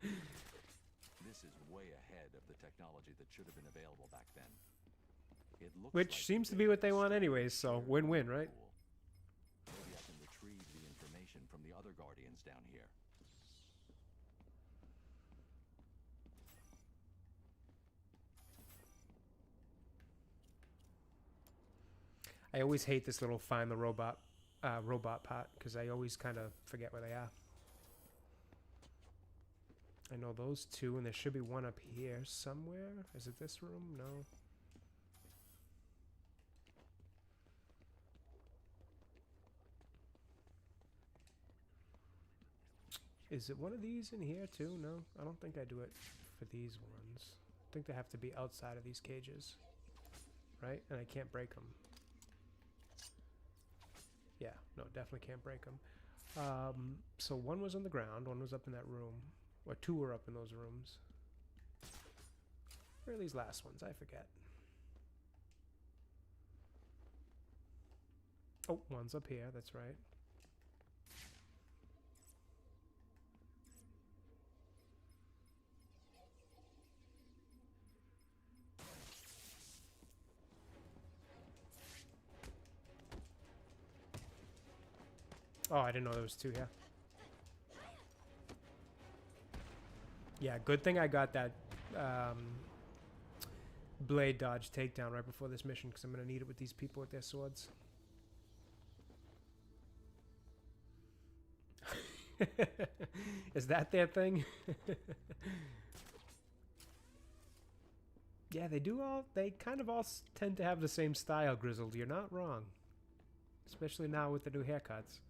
This is way ahead of the technology that should have been available back then. It looks Which like seems to be what they want anyways, so win-win, right? Maybe I can retrieve the information from the other guardians down here. I always hate this little find the robot part because I always kind of forget where they are. I know those two, and there should be one up here somewhere. Is it this room? No. Is it one of these in here too? No, I don't think I do it for these ones. I think they have to be outside of these cages, right? And I can't break them. Yeah, no, definitely can't break them. So one was on the ground, one was up in that room, or two were up in those rooms. Where are these last ones? I forget. Oh, one's up here, that's right. Oh, I didn't know there was two here. Yeah, good thing I got that blade dodge takedown right before this mission, because I'm going to need it with these people with their swords. Is that their thing? Yeah, they kind of all tend to have the same style, Grizzled. You're not wrong. Especially now with the new haircuts.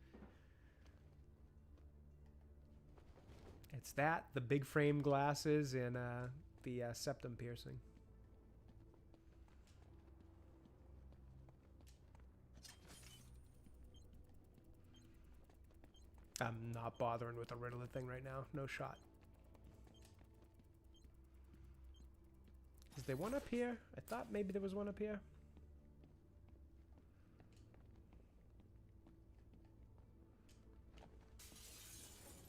It's that, the big frame glasses, and the septum piercing. I'm not bothering with the Riddler thing right now. No shot. Is there one up here? I thought maybe there was one up here.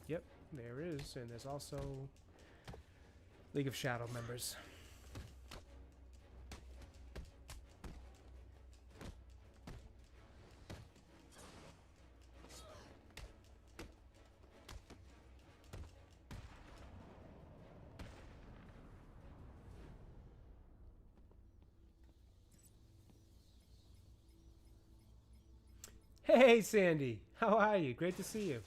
Yep, there is. And there's also League of Shadow members. Hey, Sandy. How are you? Great to see you.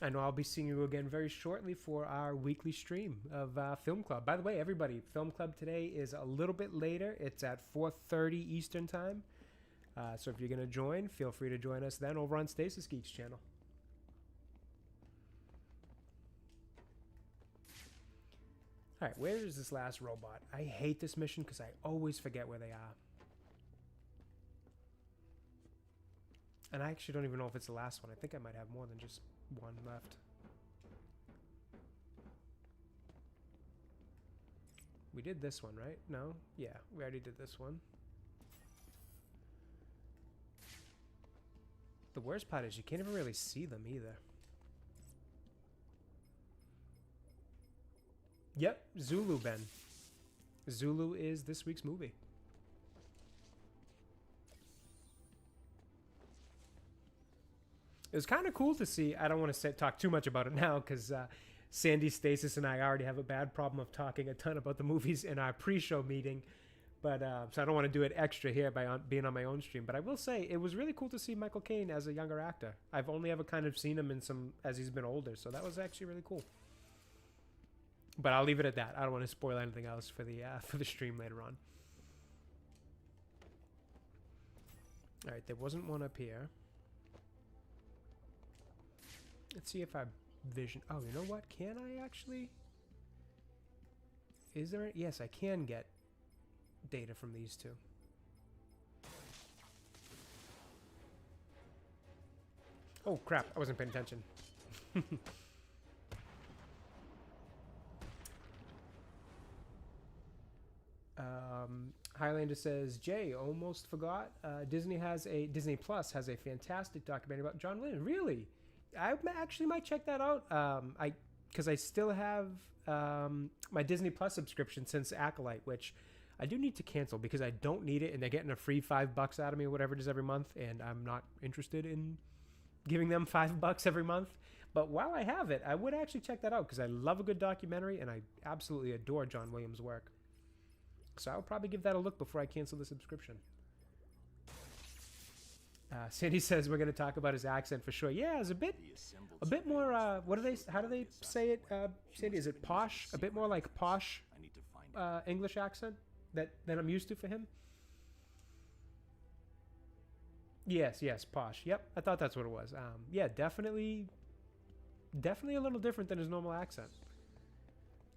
I know I'll be seeing you again very shortly for our weekly stream of Film Club. By the way, everybody, Film Club today is a little bit later. It's at 4:30 Eastern Time. So if you're going to join, feel free to join us then over on Stasis Geeks channel. All right, where is this last robot? I hate this mission because I always forget where they are. And I actually don't even know if it's the last one. I think I might have more than just one left. We did this one, right? No? Yeah, we already did this one. The worst part is you can't even really see them either. Yep, Zulu, Ben. Zulu is this week's movie. It was kind of cool to see. I don't want to talk too much about it now because Sandy, Stasis, and I already have a bad problem of talking a ton about the movies in our pre-show meeting. But so I don't want to do it extra here by being on my own stream. But I will say it was really cool to see Michael Caine as a younger actor. I've only ever kind of seen him in some as he's been older, so that was actually really cool. But I'll leave it at that. I don't want to spoil anything else for the stream later on. All right, there wasn't one up here. Let's see if I vision. Oh, you know what? Can I actually? Is there? Yes, I can get data from these two. Oh crap! I wasn't paying attention. Highlander says, Jay, almost forgot. Disney Plus has a fantastic documentary about John Lennon. Really? I actually might check that out. Because I still have my Disney Plus subscription since Acolyte, which I do need to cancel because I don't need it, and they're getting a free $5 out of me or whatever it is every month, and I'm not interested in giving them $5 every month. But while I have it, I would actually check that out because I love a good documentary, and I absolutely adore John Williams' work. So I'll probably give that a look before I cancel the subscription. Sandy says we're going to talk about his accent for sure. Yeah, it's a bit more. How do they say it? Sandy, is it posh? A bit more like posh English accent than I'm used to for him. Yes, posh. Yep, I thought that's what it was. Yeah, definitely a little different than his normal accent.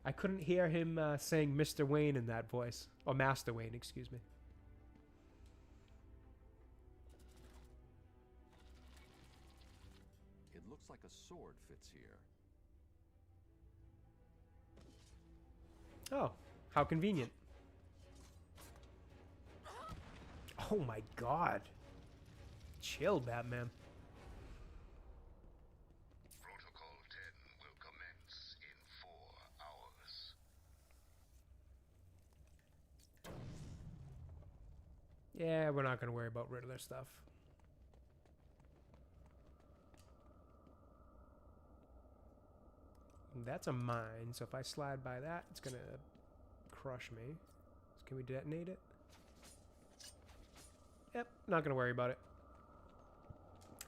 I couldn't hear him saying Mr. Wayne in that voice. Or Master Wayne, excuse me. It looks like a sword fits here. Oh, how convenient. Oh my god. Chill, Batman. Protocol 10 will commence in 4 hours. Yeah, we're not going to worry about Riddler stuff. That's a mine, so if I slide by that, it's going to crush me. Can we detonate it? Yep, not going to worry about it.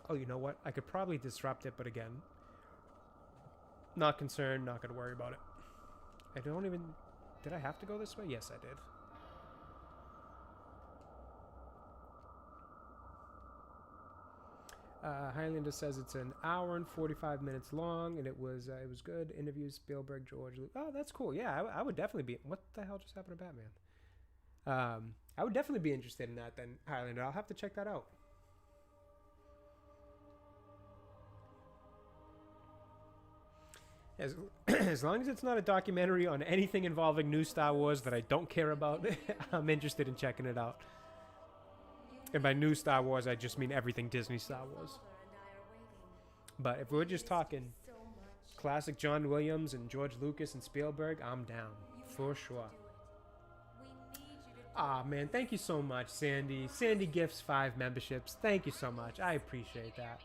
Oh, you know what? I could probably disrupt it, but again, not concerned, not going to worry about it. I don't even... Did I have to go this way? Yes, I did. Highlander says it's an hour and 45 minutes long, and it was good. Interviews Spielberg, George Lucas. Oh, that's cool. Yeah, I would definitely be... What the hell just happened to Batman? I would definitely be interested in that then, Highlander. I'll have to check that out. As long as it's not a documentary on anything involving new Star Wars that I don't care about, I'm interested in checking it out. And by new Star Wars, I just mean everything Disney Star Wars. But if we're just talking classic John Williams and George Lucas and Spielberg, I'm down for sure. Ah, man, thank you so much, Sandy. Sandy gifts 5 memberships. Thank you so much. I appreciate that.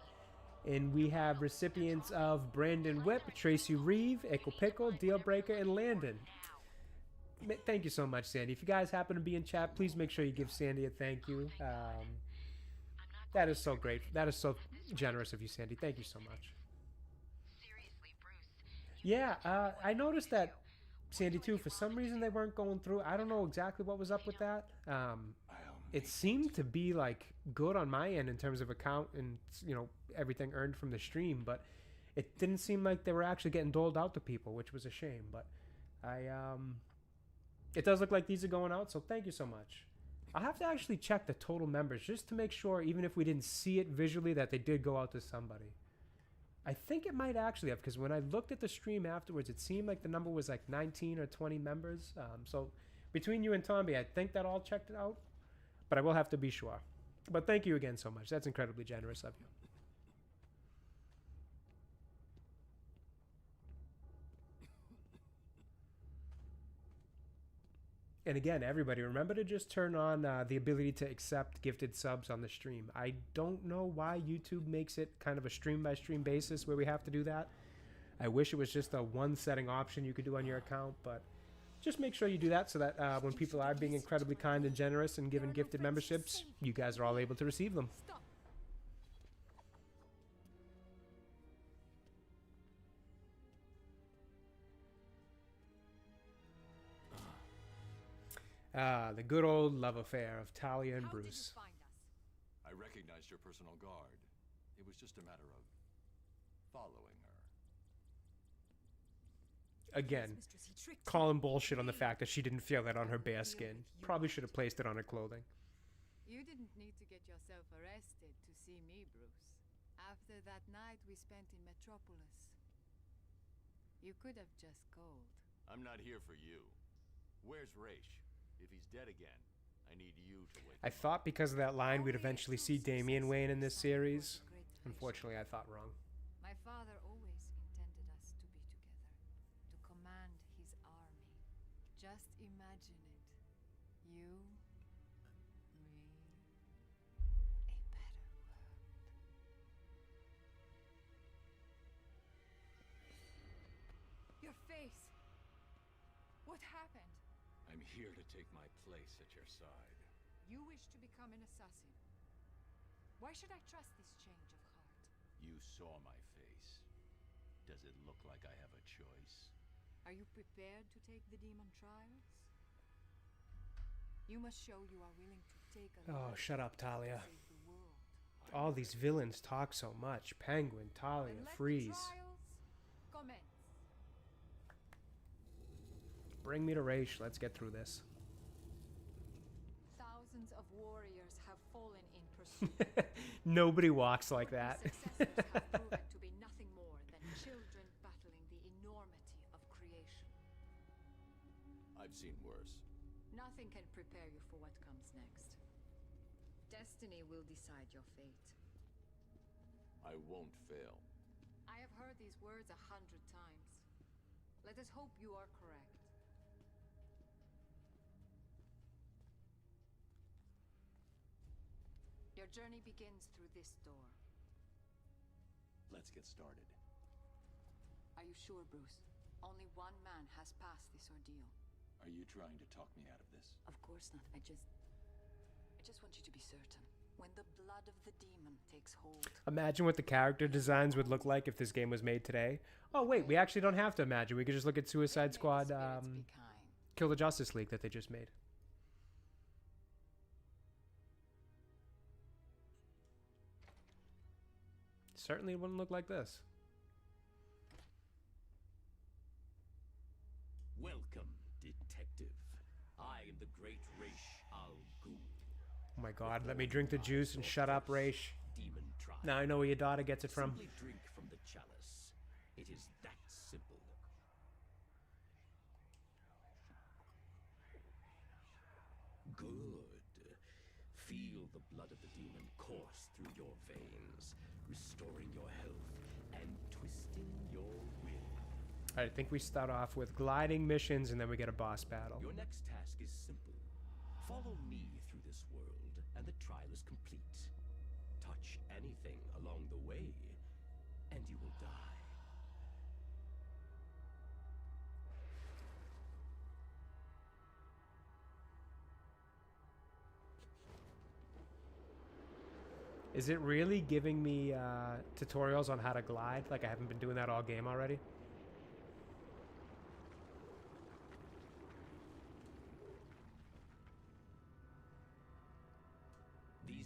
And we have recipients of Brandon Whip, Tracy Reeve, Echo Pickle, Dealbreaker, and Landon. Thank you so much, Sandy. If you guys happen to be in chat, please make sure you give Sandy a thank you. That is so great. That is so generous of you, Sandy. Thank you so much. Yeah, I noticed that Sandy too. For some reason, they weren't going through. I don't know exactly what was up with that. It seemed to be like good on my end in terms of account and everything earned from the stream, but it didn't seem like they were actually getting doled out to people, which was a shame. But it does look like these are going out, so thank you so much. I'll have to actually check the total members just to make sure, even if we didn't see it visually, that they did go out to somebody. I think it might actually have, because when I looked at the stream afterwards, it seemed like the number was like 19 or 20 members. So between you and Tommy, I think that all checked it out, but I will have to be sure. But thank you again so much. That's incredibly generous of you. And again, everybody, remember to just turn on the ability to accept gifted subs on the stream. I don't know why YouTube makes it kind of a stream-by-stream basis where we have to do that. I wish it was just a one-setting option you could do on your account, but just make sure you do that so that when people are being incredibly kind and generous and giving gifted memberships, you guys are all able to receive them. The good old love affair of Talia and Bruce. I recognized your personal guard. It was just a matter of following her. Again, calling bullshit on the fact that she didn't feel that on her bare skin. Probably should have placed it on her clothing. You didn't need to get yourself arrested to see me, Bruce. After that night we spent in Metropolis. You could have just called. I'm not here for you. Where's Raish? If he's dead again, I need you to wake I thought because of that line we'd eventually see Damian Wayne in this series. Unfortunately, I thought wrong. My father always intended us to be together, to command his army. Just imagine it. You, me, a better world. Your face! What happened? I'm here to take my place at your side. You wish to become an assassin. Why should I trust this change of heart? You saw my face. Does it look like I have a choice? Are you prepared to take the demon trials? You must show you are willing to take a Oh, shut up, Talia. to save the world. All these villains talk so much. Penguin, Talia, Then let the Freeze. trials commence. Bring me to Raish. Let's get through this. Thousands of warriors have fallen in pursuit. Nobody walks like that. Successors have proven to be nothing more than children battling the enormity of creation. I've seen worse. Nothing can prepare you for what comes next. Destiny will decide your fate. I won't fail. I have heard these words 100 times. Let us hope you are correct. Your journey begins through this door. Let's get started. Are you sure, Bruce? Only one man has passed this ordeal. Are you trying to talk me out of this? Of course not. I just want you to be certain. When the blood of the demon takes hold. Imagine what the character designs would look like if this game was made today. Oh, wait, we actually don't have to imagine. We could just look at Suicide Squad, Kill the Justice League that they just made. Certainly it wouldn't look like this. Welcome, detective. I am the great Raish Al Ghul. Oh my god, let me drink the juice and shut up, Raish. Demon trial. Now I know where your daughter gets it from. Simply drink from the chalice. It is that simple. Good. Feel the blood of the demon course through your veins, restoring your health and twisting your will. I think we start off with gliding missions and then we get a boss battle. Your next task is simple. Follow me through this world, and the trial is complete. Touch anything along the way, and you will die. Is it really giving me tutorials on how to glide? Like I haven't been doing that all game already?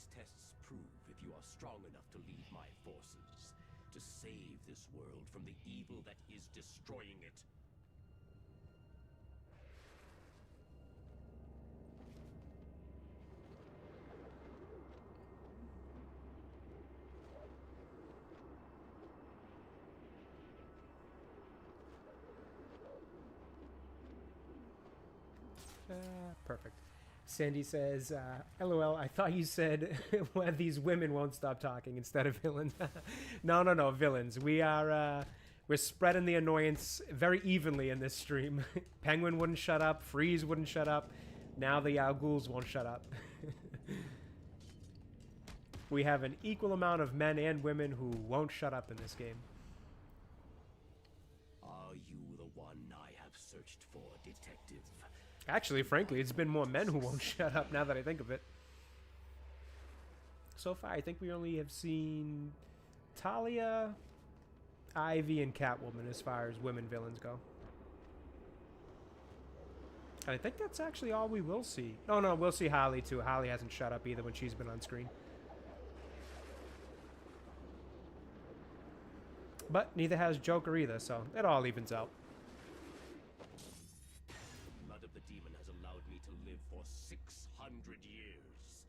these tests prove if you are strong enough to lead my forces, to save this world from the evil that is destroying it. Perfect. Sandy says, LOL, I thought you said well, these women won't stop talking instead of villains. No, villains. We're spreading the annoyance very evenly in this stream. Penguin wouldn't shut up. Freeze wouldn't shut up. Now the ghouls won't shut up. We have an equal amount of men and women who won't shut up in this game. Are you the one I have searched for, detective? Actually, frankly, it's been more men who won't shut up now that I think of it. So far, I think we only have seen Talia, Ivy, and Catwoman as far as women villains go. And I think that's actually all we will see. Oh, no, we'll see Harley, too. Harley hasn't shut up either when she's been on screen. But neither has Joker either, so it all evens out. Blood of the demon has allowed me to live for 600 years.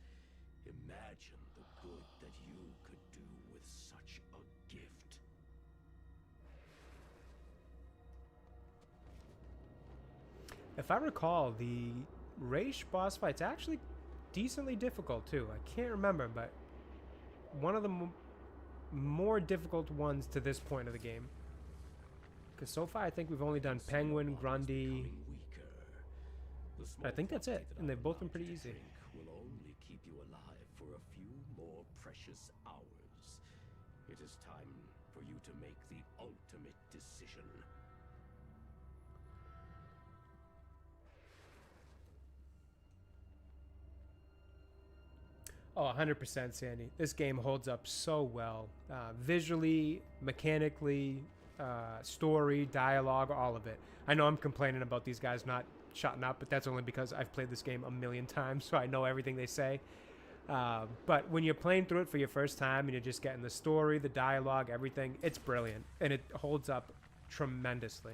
Imagine the good that you could do with such a gift. If I recall, the Raish boss fight's actually decently difficult, too. I can't remember, but one of the more difficult ones to this point of the game. Because so far, I think we've only done Penguin, Grundy. I think that's it, and they've both been pretty easy. Will only keep you alive for a few more precious hours. It is time for you to make the ultimate decision. Oh, 100% Sandy. This game holds up so well. Visually, mechanically, story, dialogue, all of it. I know I'm complaining about these guys not shutting up, but that's only because I've played this game a million times, so I know everything they say. But when you're playing through it for your first time and you're just getting the story, the dialogue, everything, it's brilliant. And it holds up tremendously.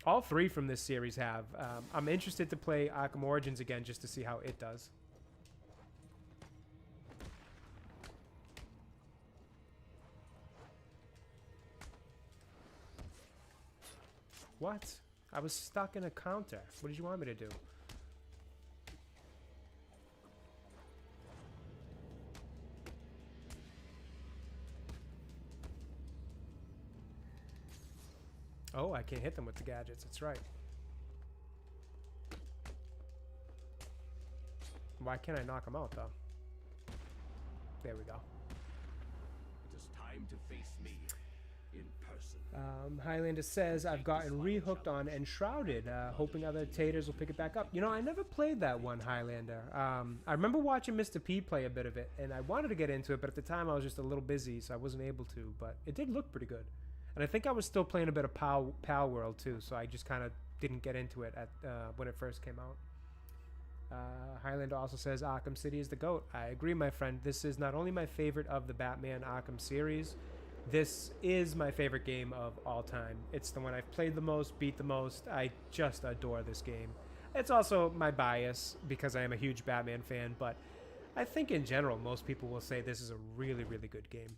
All three from this series have. I'm interested to play Arkham Origins again just to see how it does. What? I was stuck in a counter. What did you want me to do? Oh, I can't hit them with the gadgets. That's right. Why can't I knock them out, though? There we go. It is time to face me in person. Highlander says, I've gotten rehooked on Enshrouded, hoping other taters will pick it back up. You know, I never played that one, Highlander. I remember watching Mr. P play a bit of it, and I wanted to get into it, but at the time I was just a little busy, so I wasn't able to. But it did look pretty good. And I think I was still playing a bit of Pal World, too, so I just kind of didn't get into it at when it first came out. Highlander also says, Arkham City is the GOAT. I agree, my friend. This is not only my favorite of the Batman Arkham series, this is my favorite game of all time. It's the one I've played the most, beat the most. I just adore this game. It's also my bias because I am a huge Batman fan, but I think in general most people will say this is a really, really good game.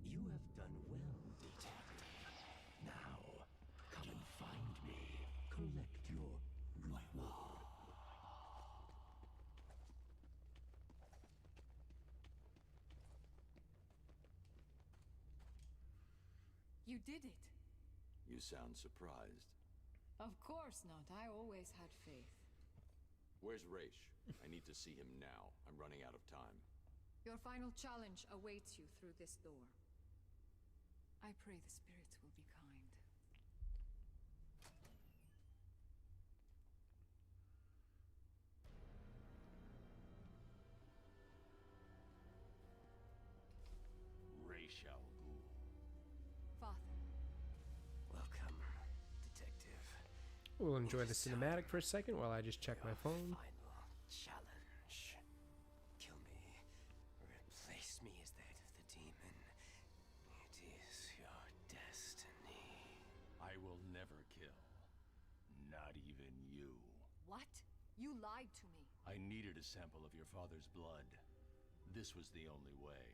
You have done well, detective. Now, come and find me. Collect your reward. You did it. You sound surprised. Of course not. I always had faith. Where's Raish? I need to see him now. I'm running out of time. Your final challenge awaits you through this door. I pray the spirits will be kind. Raish al Ghul. Father. Welcome, detective. We'll enjoy the cinematic for a second while I just check my phone. Challenge. Kill me. Replace me as the head of the demon. It is your destiny. I will never kill. Not even you. What? You lied to me. I needed a sample of your father's blood. This was the only way.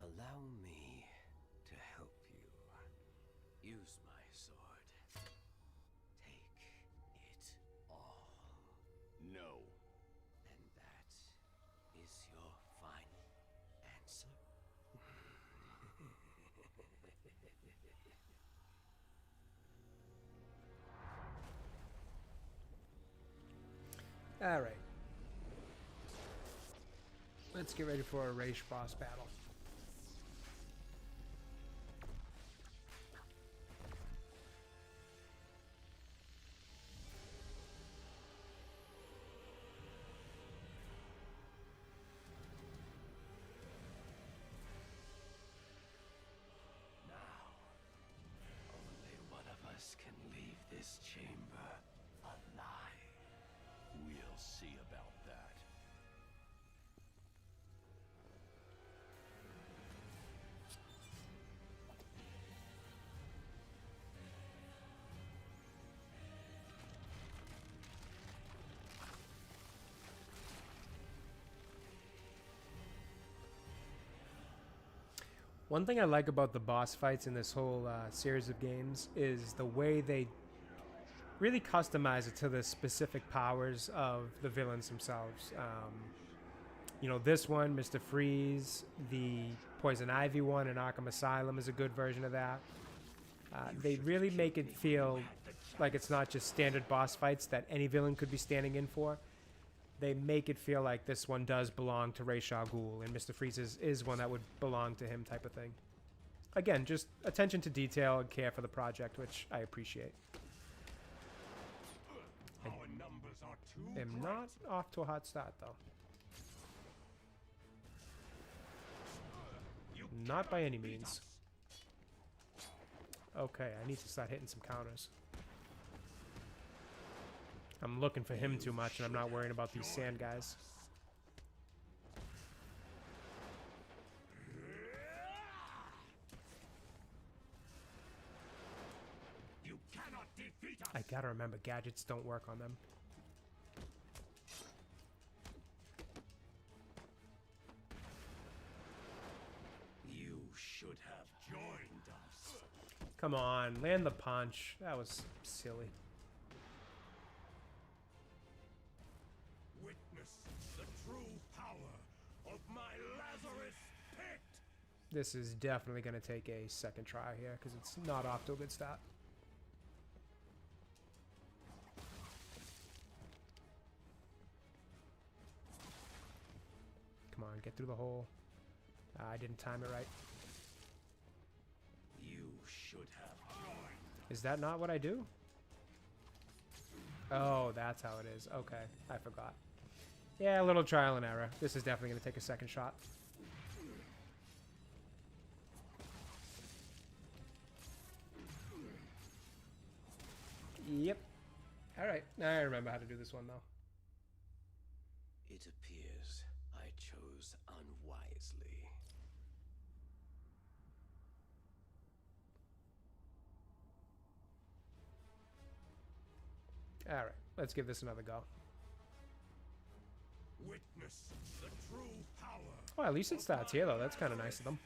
Allow me to help you. Use my sword. Take it all. No. And that is your final answer? Alright. Let's get ready for a race boss battle. Only one of us can leave this chamber alive. We'll see about that. One thing I like about the boss fights in this whole series of games is the way they really customize it to the specific powers of the villains themselves. You know, this one, Mr. Freeze, the Poison Ivy one in Arkham Asylum is a good version of that. They really make it feel like it's not just standard boss fights that any villain could be standing in for. They make it feel like this one does belong to Ra's al Ghul, and Mr. Freeze is one that would belong to him type of thing. Again, just attention to detail and care for the project, which I appreciate. I am not off to a hot start, though. Not by any means. Okay, I need to start hitting some counters. I'm looking for him too much, and I'm not worrying about these sand guys. You cannot defeat us. I gotta remember, gadgets don't work on them. You should have joined us. Come on, land the punch. That was silly. Witness the true power of my Lazarus pit. This is definitely going to take a second try here because it's not off to a good start. Come on, get through the hole. I didn't time it right. You should have joined. Is that not what I do? Oh, that's how it is. Okay, I forgot. Yeah, a little trial and error. This is definitely going to take a second shot. Yep. Alright, now I remember how to do this one, though. It appears I chose unwisely. Alright, let's give this another go. Witness the true power. Oh, at least it starts here, though. That's kind of nice of them.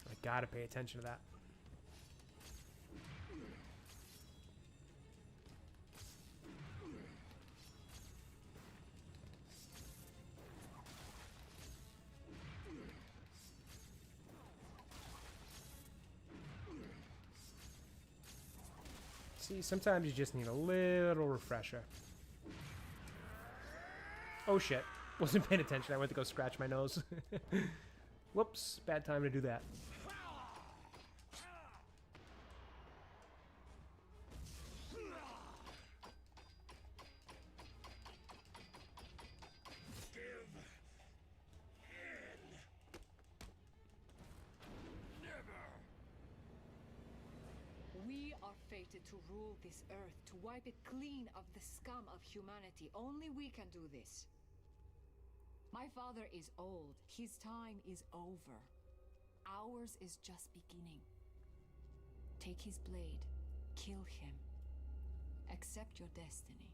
I gotta pay attention to that. See, sometimes you just need a little refresher. Oh shit. Wasn't paying attention. I went to go scratch my nose. Whoops. Bad time to do that. Give it fated to rule this earth, to wipe it clean of the scum of humanity. Only we can do this. My father is old. His time is over. Ours is just beginning. Take his blade. Kill him. Accept your destiny.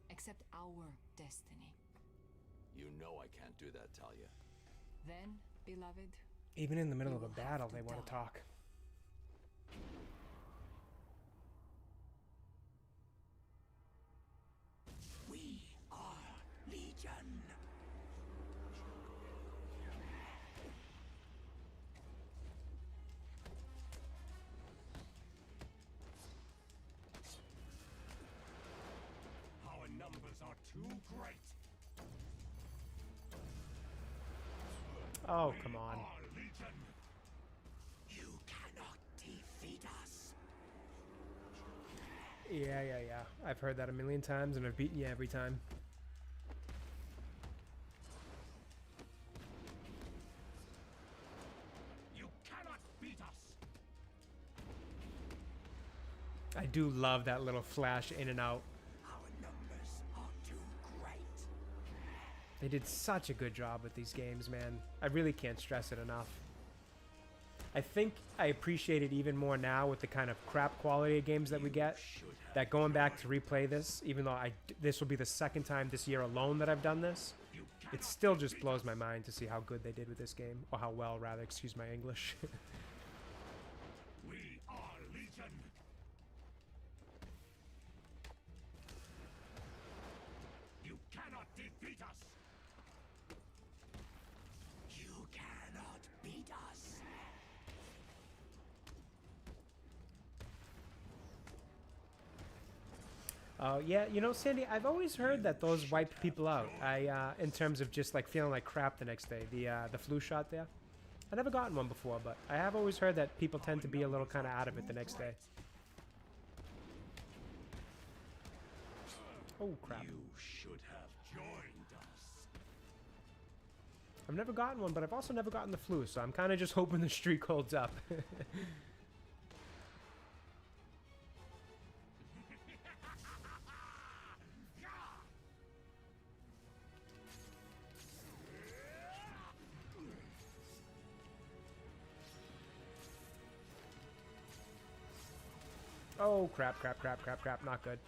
Accept our destiny. You know I can't do that, Talia. Then, beloved, even in the middle of a battle, they want to talk. We are Legion. Our numbers are too great. Oh, come on. You cannot defeat us. Yeah. I've heard that a million times, and I've beaten you every time. You cannot beat us. I do love that little flash in and out. Our numbers are too great. They did such a good job with these games, man. I really can't stress it enough. I think I appreciate it even more now with the kind of crap quality of games that we get. That going back to replay this, even though this will be the second time this year alone that I've done this, it still just blows my mind to see how good they did with this game. Or how well, rather, excuse my English. We are Legion. You cannot defeat us. You cannot beat us. Yeah, you know, Sandy, I've always heard that those wipe people out. In terms of just like feeling like crap the next day, the flu shot there. I've never gotten one before, but I have always heard that people tend to be a little kind of out of it the next day. Oh crap! You should have joined us. I've never gotten one, but I've also never gotten the flu, so I'm kind of just hoping the streak holds up. Oh, crap, not good.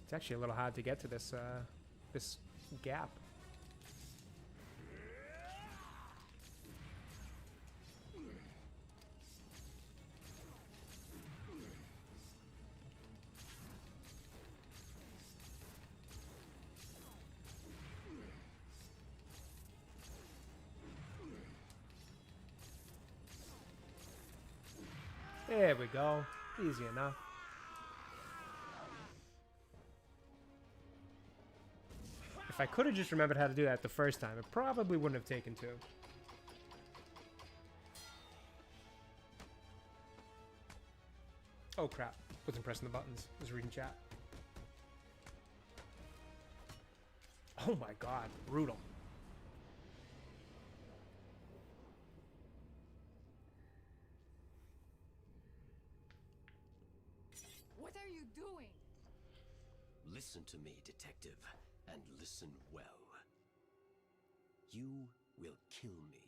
It's actually a little hard to get to this, this gap. There we go. Easy enough. If I could have just remembered how to do that the first time, it probably wouldn't have taken two. Oh crap. Wasn't pressing the buttons. I was reading chat. Oh my god. Brutal. what are you doing? Listen to me, detective, and listen well. You will kill me.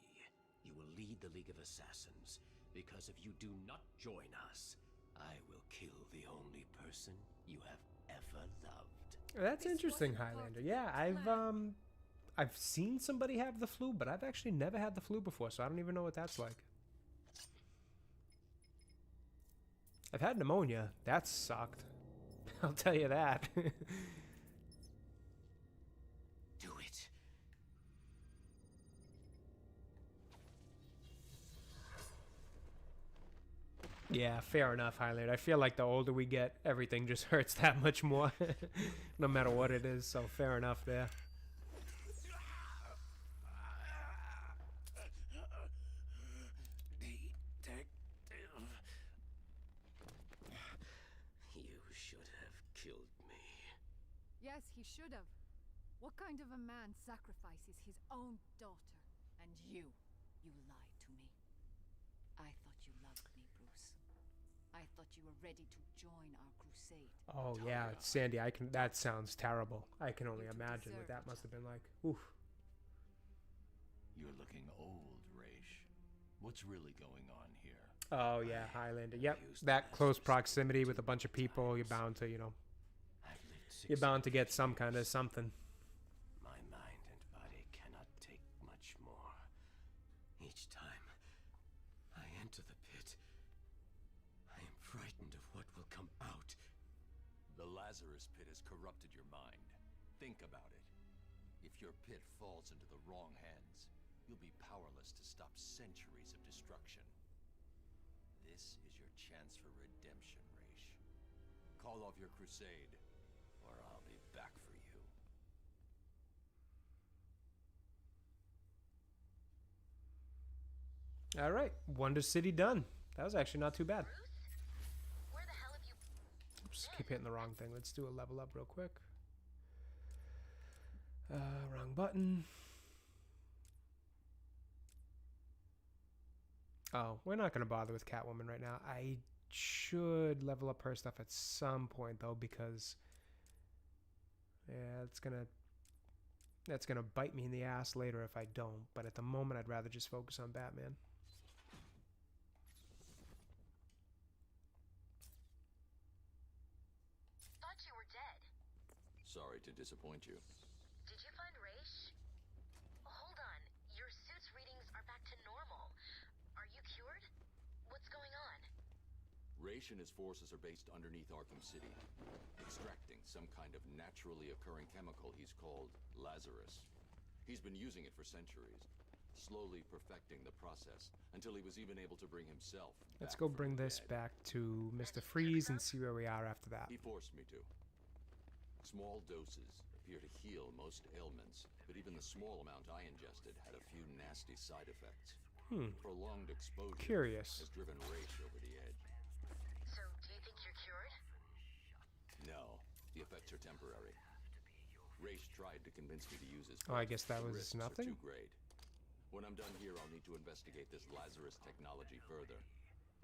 You will lead the League of Assassins, because if you do not join us, I will kill the only person you have ever loved. That's interesting, Highlander. Yeah, I've seen somebody have the flu, but I've actually never had the flu before, so I don't even know what that's like. I've had pneumonia. That sucked. I'll tell you that. Do it. Yeah, fair enough, Highlander. I feel like the older we get, everything just hurts that much more. No matter what it is, so fair enough there. You should have killed me. Yes, he should have. What kind of a man sacrifices his own daughter And you lied to me. I thought you loved me, Bruce. I thought you were ready to join our crusade. Oh yeah, Sandy, that sounds terrible. I can only imagine what that must have been like. Oof. You're looking old, Raish. What's really going on here? Oh yeah, Highlander. Yep, that close proximity with a bunch of people, you're bound to, you're bound to get some kind of something. My mind and body cannot take much more. Each time I enter the pit, I am frightened of what will come out. The Lazarus pit has corrupted your mind. Think about it. If your pit falls into the wrong hands, you'll be powerless to stop centuries of destruction. This is your chance for redemption, Raish. Call off your crusade, or I'll be back for you. All right, Wonder City done. That was actually not too bad. Where the hell have you... Oops, keep hitting the wrong thing. Let's do a level up real quick. Wrong button. Oh, we're not going to bother with Catwoman right now. I should level up her stuff at some point, though, because... yeah, that's gonna bite me in the ass later if I don't. But at the moment, I'd rather just focus on Batman. Thought you were dead. Sorry to disappoint you. Did you find Raish? Hold on. Your suit's readings are back to normal. Are you cured? What's going on? Raish and his forces are based underneath Arkham City, extracting some kind of naturally occurring chemical he's called Lazarus. He's been using it for centuries, slowly perfecting the process until he was even able to bring himself Let's back go from bring the this dead. back to Mr. Freeze and see where we are after that. He forced me to. Small doses appear to heal most ailments, but even the small amount I ingested had a few nasty side effects. Prolonged exposure Curious. has driven Raish over the edge. So, do you think you're cured? No, the effects are temporary. Raish tried to convince me to use his Oh, I guess that The was risks are nothing? too great. When I'm done here, I'll need to investigate this Lazarus technology further.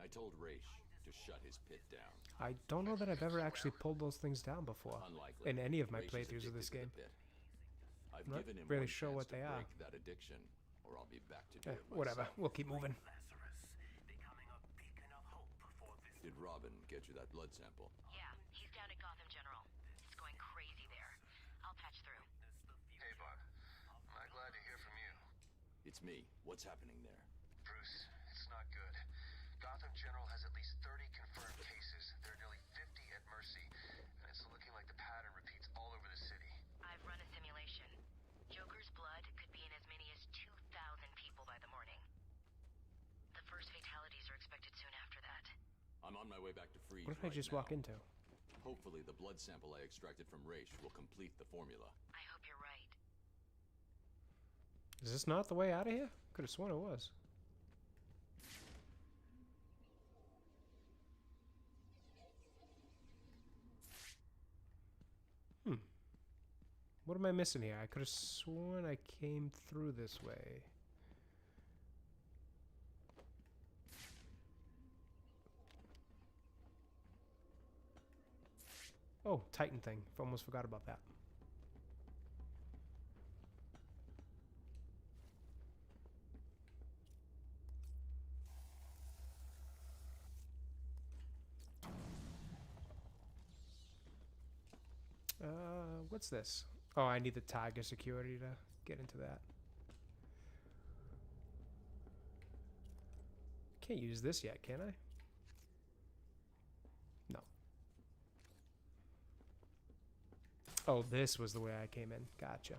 I told Raish to shut his pit down. I don't know that I've ever actually pulled those things down before Unlikely. in any of my Raish is playthroughs of this addicted to game. the pit. I've I'm not given him really one sure chance what to they are. break that addiction, or I'll be back to do it Whatever, myself. we'll keep moving. Did Robin get you that blood sample? Yeah, he's down at Gotham General. It's going crazy there. I'll patch through. Hey, Bud. I'm glad to hear from you. It's me. What's happening there? Bruce, it's not good. Gotham General has at least 30 confirmed cases. There are nearly 50 at Mercy, and it's looking like the pattern repeats all over the city. I've run a simulation. Joker's blood could be in as many as 2,000 people by the morning. The first fatalities are expected soon after that. I'm on my way back to Freeze. What did I just walk into? Hopefully the blood sample I extracted from Raish will complete the formula. I hope you're right. Is this not the way out of here? Could have sworn it was. What am I missing here? I could have sworn I came through this way. Oh, Titan thing. Almost forgot about that. What's this? Oh, I need the Tiger security to get into that. Can't use this yet, can I? No. Oh, this was the way I came in. Gotcha.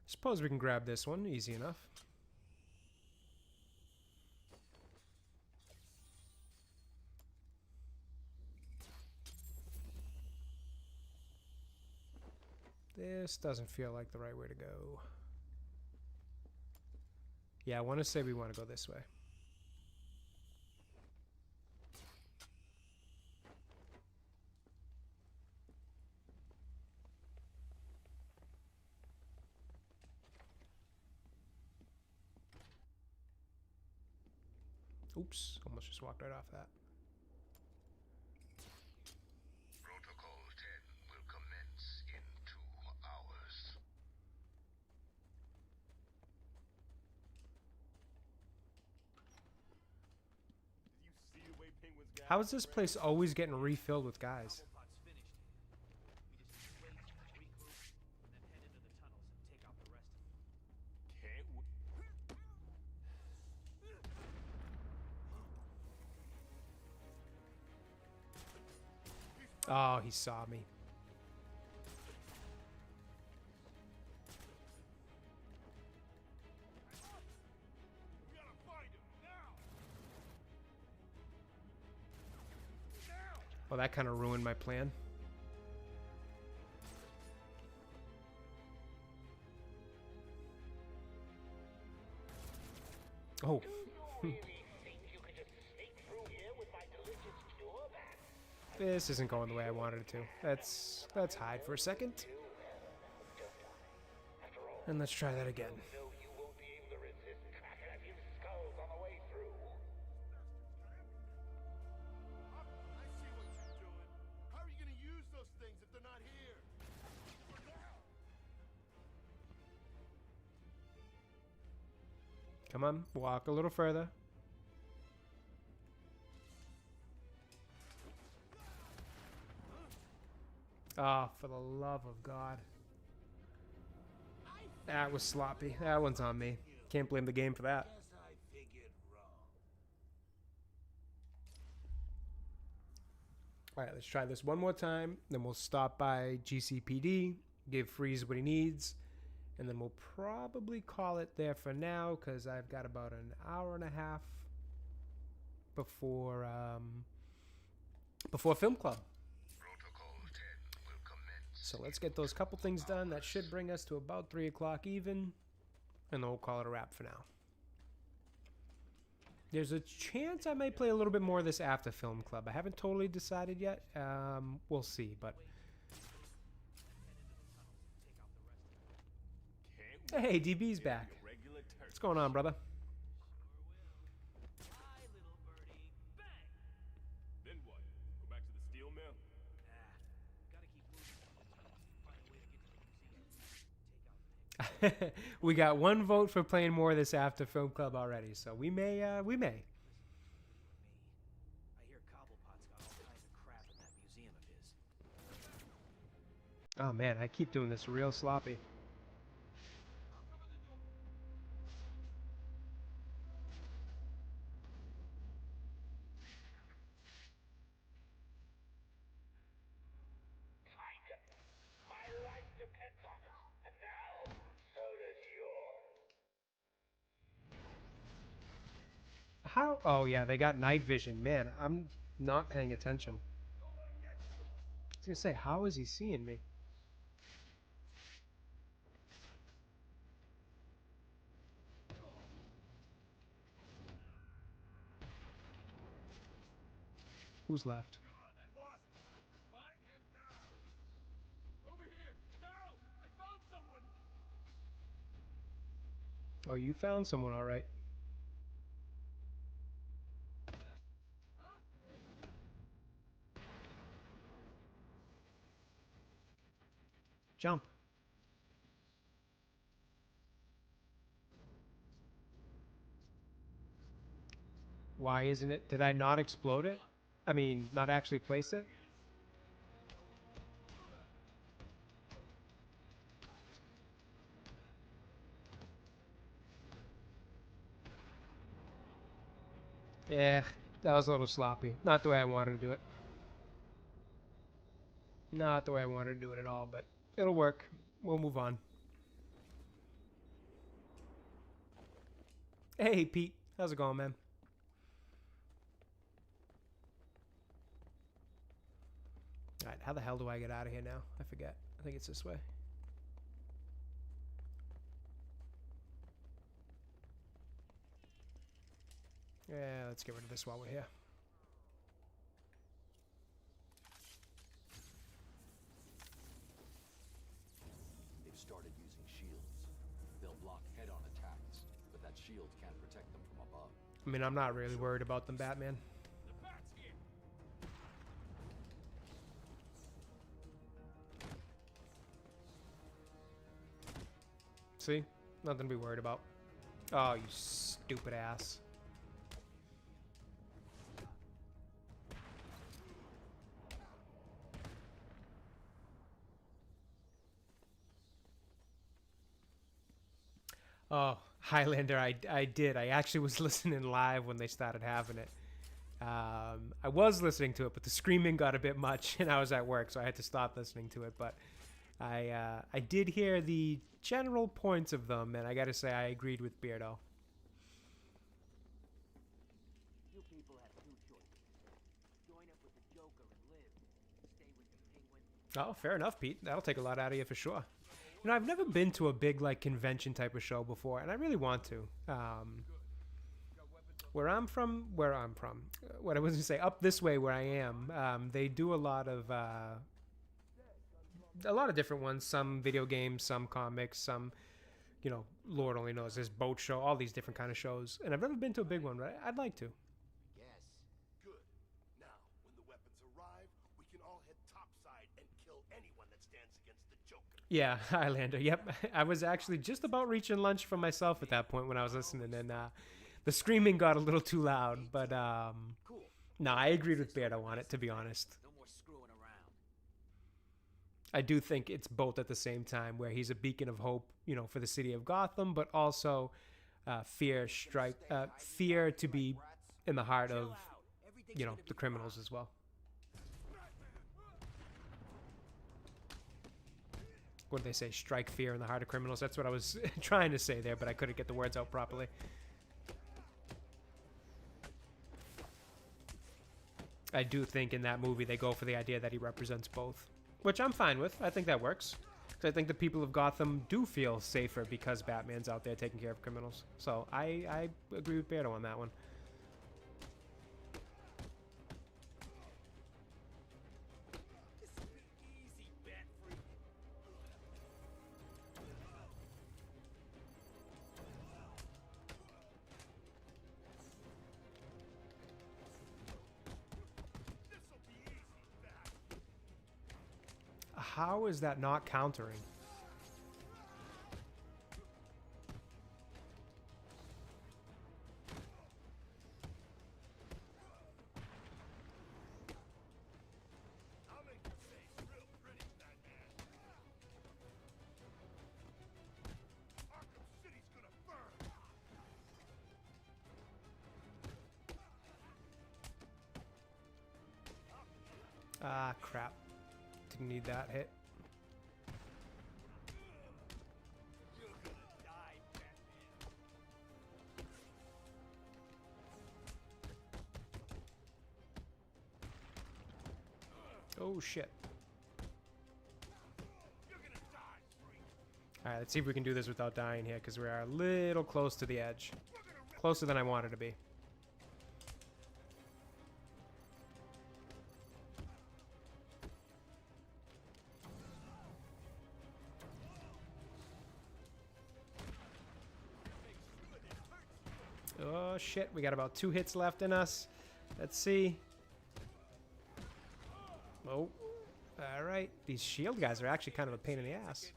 Suppose we can grab this one. Easy enough. This doesn't feel like the right way to go. Yeah, I want to say we want to go this way. Oops, almost just walked right off that. Protocol 10 will commence in 2 hours. Did you see the way penguins got? How is this place always getting refilled with guys? Cobblepot's finished. We just need to wait, regroup, and then head into the tunnels and take out the rest of them. Can't wait. Oh, he saw me. We gotta find him now. Well, that kind of ruined my plan. Oh. This isn't going the way I wanted it to. Let's hide for a second. And let's try that again. I see what you're doing. How are you gonna use those things if they're not here? Come on, walk a little further. Oh, for the love of God. That was sloppy. That one's on me. Can't blame the game for that. Alright, let's try this one more time. Then we'll stop by GCPD, give Freeze what he needs, and then we'll probably call it there for now because I've got about an hour and a half before film club. So let's get those couple things done. That should bring us to about 3 o'clock even, and then we'll call it a wrap for now. There's a chance I might play a little bit more of this after film club. I haven't totally decided yet. We'll see, but... Hey, DB's back. What's going on, brother? Then what? Go back to the steel mill? Gotta keep moving. Find a way to get to the museum. Take out the We got one vote for playing more of this after film club already, so we may. I hear Cobblepot's got all kinds of crap in that museum of his. Oh man, I keep doing this real sloppy. How? Oh yeah, they got night vision. Man, I'm not paying attention. I was gonna say, how is he seeing me? Who's left? Oh, you found someone, all right. Jump. Why isn't it? Did I not explode it? I mean, not actually place it? Yeah, that was a little sloppy. Not the way I wanted to do it. Not the way I wanted to do it at all, but it'll work. We'll move on. Hey, Pete. How's it going, man? Alright, how the hell do I get out of here now? I forget. I think it's this way. Yeah, let's get rid of this while we're here. They've started using shields. They'll block head-on attacks, but that shield can't protect them from above. I mean, I'm not really worried about them, Batman. See? Nothing to be worried about. Oh, you stupid ass. Oh, Highlander, I did. I actually was listening live when they started having it. I was listening to it, but the screaming got a bit much, and I was at work, so I had to stop listening to it. But I did hear the general points of them, and I gotta say I agreed with Beardo. You people have two choices. Join up with the Joker and live. Stay with the Penguin. Oh, fair enough, Pete. That'll take a lot out of you for sure. You know, I've never been to a big, like, convention type of show before, and I really want to. What I was going to say, up this way where I am, they do a lot of different ones. Some video games, some comics, some, you know, Lord only knows, there's boat show, all these different kind of shows. And I've never been to a big one, but I'd like to. Yes. Good. Now, when the weapons arrive, we can all head topside and kill anyone that stands against the Joker. Yeah, Highlander. Yep. I was actually just about reaching lunch for myself at that point when I was listening, and the screaming got a little too loud. But no, I agreed with Beardo on it, to be honest. No more screwing around. I do think it's both at the same time, where he's a beacon of hope, you know, for the city of Gotham, but also fear to be in the heart of, you know, the criminals as well. What did they say? Strike fear in the heart of criminals. That's what I was trying to say there, but I couldn't get the words out properly. I do think in that movie they go for the idea that he represents both, which I'm fine with. I think that works. Because I think the people of Gotham do feel safer because Batman's out there taking care of criminals. So I agree with Beardo on that one. How is that not countering? I'll make your face real pretty, Batman. Arkham City's gonna burn. Ah, crap. Didn't need that hit. You're gonna die, Batman. Oh, shit. You're gonna die, freak. Alright, let's see if we can do this without dying here, because we are a little close to the edge. Closer than I wanted to be. Oh shit, we got about 2 hits left in us. Let's see. Oh, alright. These shield guys are actually kind of a pain in the ass.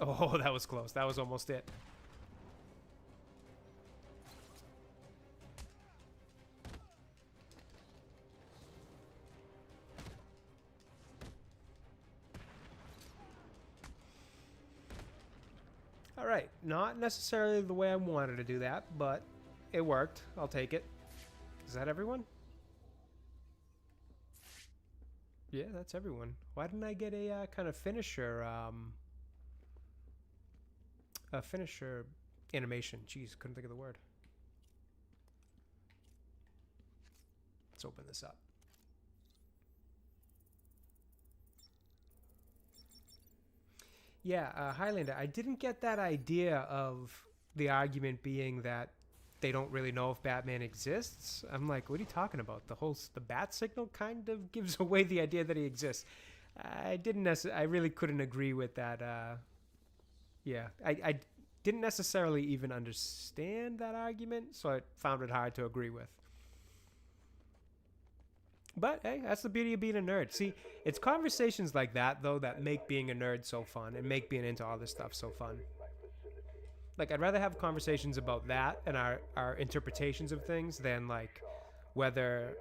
Oh, that was close. That was almost it. Alright, not necessarily the way I wanted to do that, but it worked. I'll take it. Is that everyone? Yeah, that's everyone. Why didn't I get a kind of finisher, a finisher animation? Jeez, couldn't think of the word. Let's open this up. Yeah, Highlander, I didn't get that idea of the argument being that they don't really know if Batman exists. I'm like, what are you talking about? The bat signal kind of gives away the idea that he exists. I really couldn't agree with that. Yeah, didn't necessarily even understand that argument, so I found it hard to agree with. But hey, that's the beauty of being a nerd. See, it's conversations like that, though, that make being a nerd so fun and make being into all this stuff so fun. Like, I'd rather have conversations about that and our interpretations of things than, like, whether,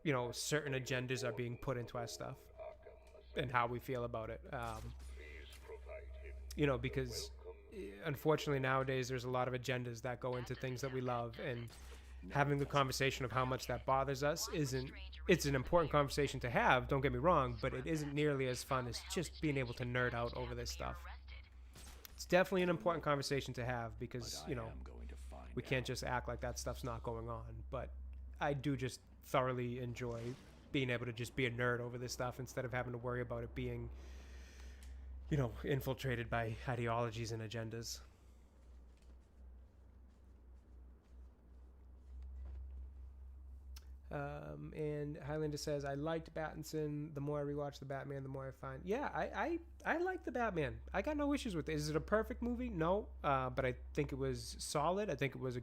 you know, certain agendas are being put into our stuff and how we feel about it. You know, because unfortunately nowadays there's a lot of agendas that go into things that we love, and having the conversation of how much that bothers us it's an important conversation to have, don't get me wrong, but it isn't nearly as fun as just being able to nerd out over this stuff. It's definitely an important conversation to have because, you know, we can't just act like that stuff's not going on. But I do just thoroughly enjoy being able to just be a nerd over this stuff instead of having to worry about it being, you know, infiltrated by ideologies and agendas. And Highlander says, I liked Pattinson. The more I rewatch the Batman, the more I find... Yeah, I like the Batman. I got no issues with it. Is it a perfect movie? No. But I think it was solid. I think it was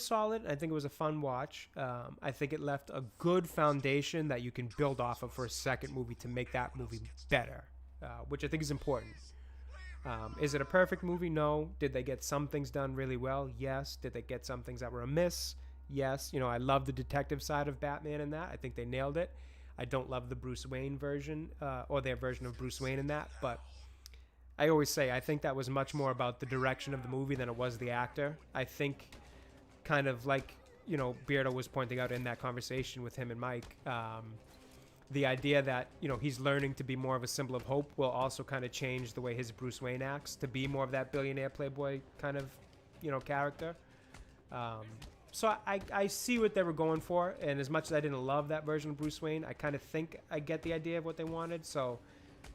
solid. I think it was a fun watch. I think it left a good foundation that you can build off of for a second movie to make that movie better, which I think is important. Is it a perfect movie? No. Did they get some things done really well? Yes. Did they get some things that were amiss? Yes. You know, I love the detective side of Batman in that. I think they nailed it. I don't love the Bruce Wayne version, or their version of Bruce Wayne in that, but I always say I think that was much more about the direction of the movie than it was the actor. I think, kind of like, you know, Beardo was pointing out in that conversation with him and Mike, the idea that, you know, he's learning to be more of a symbol of hope will also kind of change the way his Bruce Wayne acts to be more of that billionaire playboy kind of, you know, character. So I see what they were going for, and as much as I didn't love that version of Bruce Wayne, I kind of think I get the idea of what they wanted, so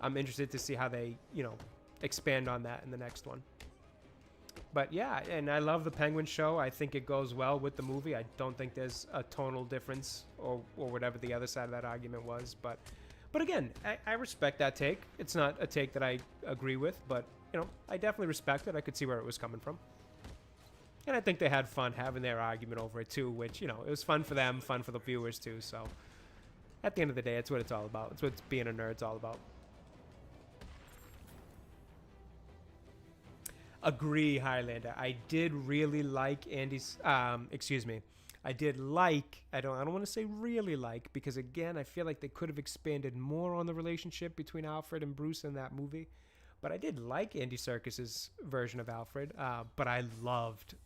I'm interested to see how they, you know, expand on that in the next one. But yeah, and I love the Penguin show. I think it goes well with the movie. I don't think there's a tonal difference or whatever the other side of that argument was. But again, I respect that take. It's not a take that I agree with, but, you know, I definitely respect it. I could see where it was coming from. And I think they had fun having their argument over it too, which, you know, it was fun for them, fun for the viewers too. So at the end of the day, it's what it's all about. It's what being a nerd's all about. Agree, Highlander. I did really like Andy's, I don't want to say really like, because again, I feel like they could have expanded more on the relationship between Alfred and Bruce in that movie. But I did like Andy Serkis's version of Alfred. But I loved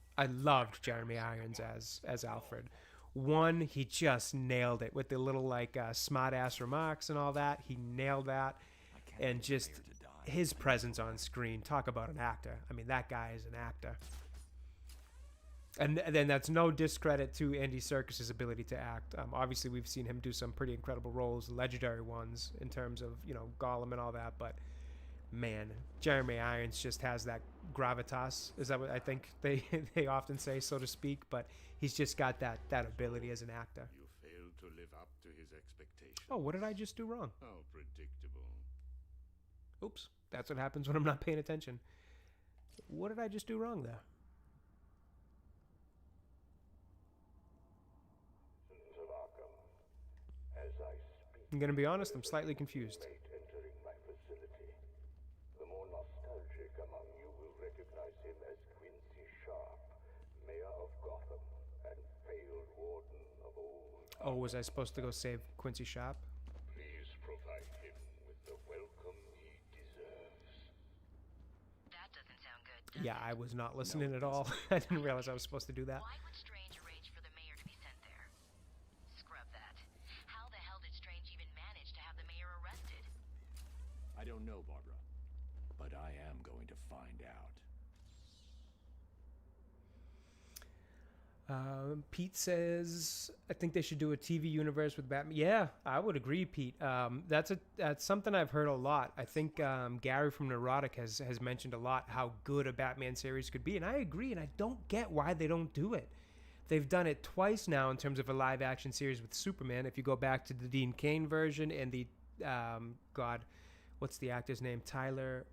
Jeremy Irons as Alfred. One, he just nailed it with the little like smart ass remarks and all that. He nailed that, and just his presence on screen. Talk about an actor. I mean, that guy is an actor. And then that's no discredit to Andy Serkis's ability to act. Obviously, we've seen him do some pretty incredible roles, legendary ones in terms of, you know, Gollum and all that. But man, Jeremy Irons just has that gravitas. Is that what I think they often say, so to speak? But he's just got that ability as an actor. You failed to live up to his expectations. Oh, what did I just do wrong? How predictable. Oops, that's what happens when I'm not paying attention. What did I just do wrong there? Of Arkham, as I speak, I'm going to be honest, I'm slightly confused. entering my facility. The more nostalgic among you will recognize him as Quincy Sharp, mayor of Gotham and failed warden of old. Oh, was I supposed to go save Quincy Sharp? Please provide him with the welcome he deserves. That doesn't sound good. Yeah, I was not listening at all. I didn't realize I was supposed to do that. Why would Strange arrange for the mayor to be sent there? Scrub that. How the hell did Strange even manage to have the mayor arrested? I don't know, Barbara, but I am going to find out. Pete says, I think they should do a TV universe with Batman. Yeah, I would agree, Pete. That's something I've heard a lot. I think Gary from Neurotic has mentioned a lot how good a Batman series could be, and I agree, and I don't get why they don't do it. They've done it twice now in terms of a live-action series with Superman. If you go back to the Dean Cain version and the, what's the actor's name? Tyler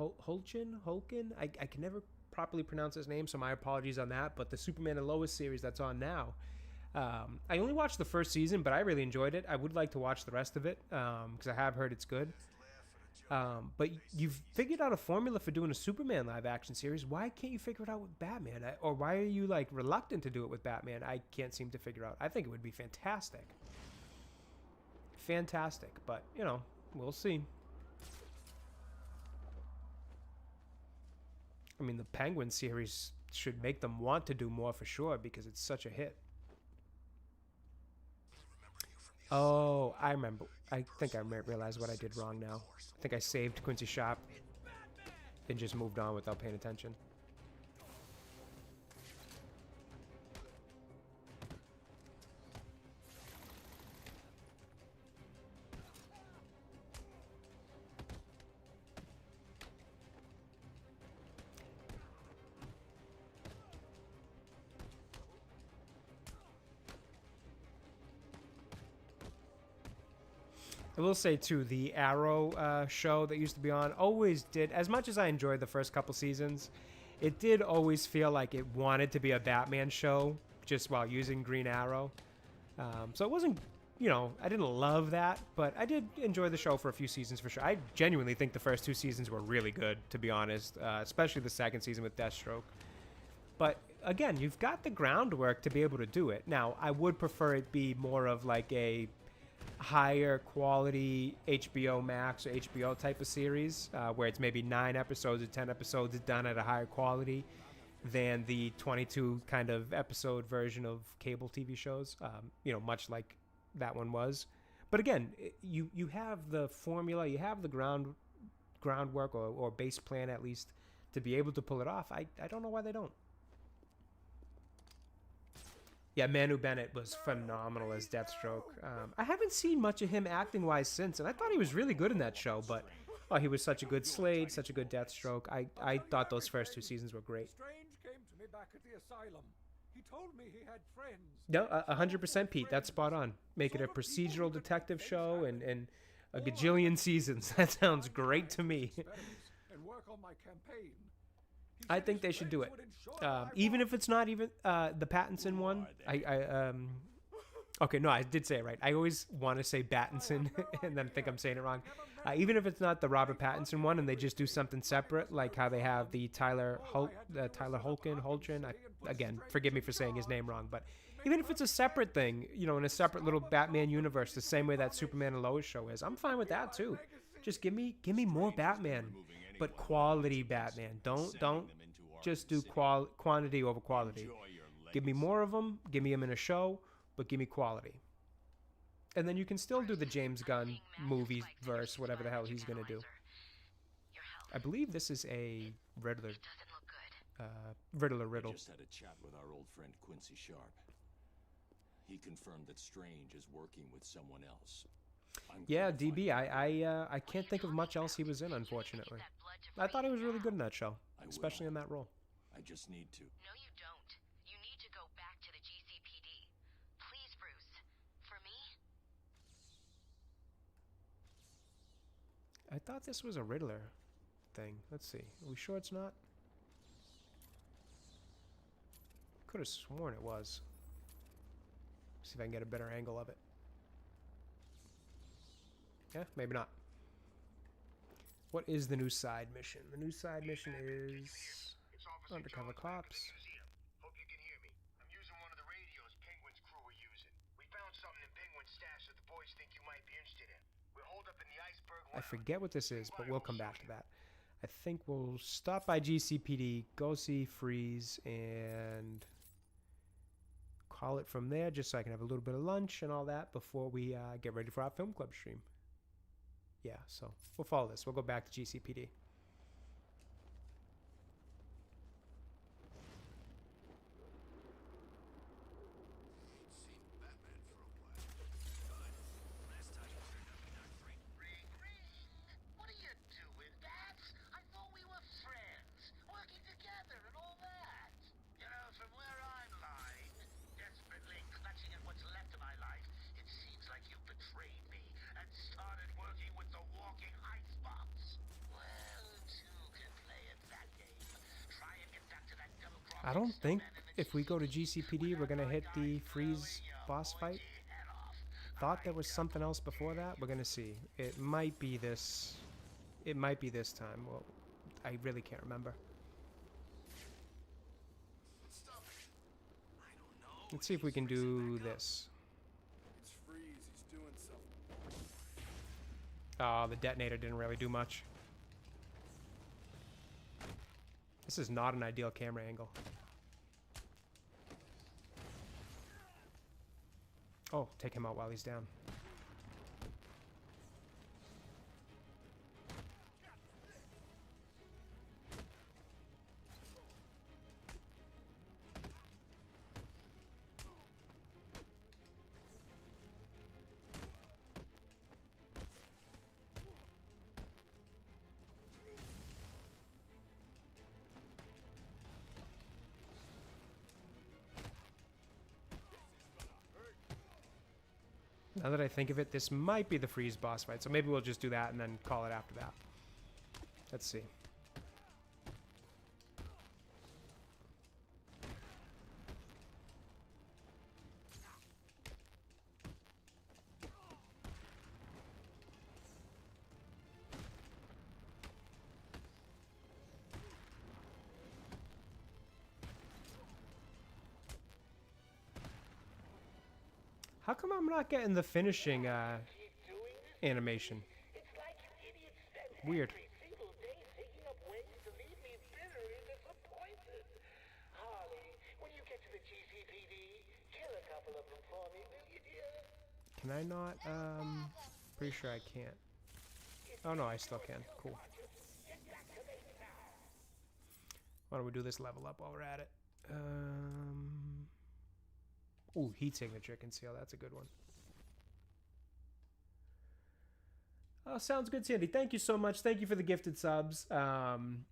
Holkin. I can never properly pronounce his name, so my apologies on that. But the Superman and Lois series that's on now. I only watched the first season, but I really enjoyed it. I would like to watch the rest of it because I have heard it's good. But you've figured out a formula for doing a Superman live action series. Why can't you figure it out with Batman? Or why are you like reluctant to do it with Batman? I can't seem to figure out. I think it would be fantastic. Fantastic, but you know, we'll see. I mean, the Penguin series should make them want to do more for sure because it's such a hit. Oh, I remember. I think I might realize what I did wrong now. I think I saved Quincy Sharp and just moved on without paying attention. I will say too, the Arrow show that used to be on always did, as much as I enjoyed the first couple seasons, it did always feel like it wanted to be a Batman show just while using Green Arrow. So it wasn't, you know, I didn't love that, but I did enjoy the show for a few seasons for sure. I genuinely think the first 2 seasons were really good, to be honest, especially the second season with Deathstroke. But again, you've got the groundwork to be able to do it. Now, I would prefer it be more of like a higher quality HBO Max or HBO type of series where it's maybe 9 episodes or 10 episodes done at a higher quality than the 22 kind of episode version of cable TV shows, you know, much like that one was. But again, you have the formula, you have the groundwork or base plan at least to be able to pull it off. I don't know why they don't. Yeah, Manu Bennett was phenomenal as Deathstroke. I haven't seen much of him acting-wise since, and I thought he was really good in that show, but he was such a good Slade, such a good Deathstroke. I thought those first 2 seasons were great. Strange came to me back at the asylum. He told me he had friends. No, 100% Pete, that's spot on. Make it a procedural detective show and a gajillion seasons. That sounds great to me. And work on my campaign. I think they should do it, even if it's not even the Pattinson one. Okay, no, I did say it right. I always want to say Battinson and then think I'm saying it wrong. Even if it's not the Robert Pattinson one, and they just do something separate, like how they have the Tyler Holkin. Again, forgive me for saying his name wrong, but even if it's a separate thing, you know, in a separate little Batman universe, the same way that Superman and Lois show is, I'm fine with that too. Just give me more Batman, but quality Batman. Don't just do quantity over quality. Give me more of them. Give me them in a show, but give me quality. And then you can still do the James Gunn movie verse, whatever the hell he's gonna do. I believe this is a Riddler. Riddle. I just had a chat with our old friend Quincy Sharp. He confirmed that Strange is working with someone else. Yeah, DB. I can't think of much else he was in, unfortunately. I thought he was really good in that show, especially in that role. I just need to. No, you don't. You need to go back to the GCPD. Please, Bruce. For me? I thought this was a Riddler thing. Let's see. Are we sure it's not? Could have sworn it was. See if I can get a better angle of it. Yeah, maybe not. What is the new side mission? The new side mission is undercover cops. Hope you can hear me. I'm using one of the radios Penguin's crew were using. We found something in Penguin's stash that the boys think you might be interested in. We're holed up in the iceberg. I forget what this is, but we'll come back to that. I think we'll stop by GCPD, go see Freeze, and call it from there, just so I can have a little bit of lunch and all that before we get ready for our film club stream. Yeah, so we'll follow this. We'll go back to GCPD. What are you doing, Bats? I thought we were friends, working together and all that. You know, from where I'm lying, desperately clutching at what's left of my life, it seems like you betrayed me and started working with the walking icebox. Well, two I don't think if we go to GCPD, we're going to hit the freeze boss fight. Thought there was something else before that. We're going to see. It might be this. It might be this time. Well, I really can't remember. Let's see if we can do this. It's Freeze. He's doing something. Oh, the detonator didn't really do much. This is not an ideal camera angle. Oh, take him out while he's down. Now that I think of it, this might be the freeze boss fight, so maybe we'll just do that and then call it after that. Let's see. How come I'm not getting the finishing animation? Weird. Can I not? Pretty sure I can't. Oh no, I still can. Cool. Why don't we do this level up while we're at it? Ooh, heat signature conceal. That's a good one. Oh, sounds good, Sandy. Thank you so much. Thank you for the gifted subs. I'm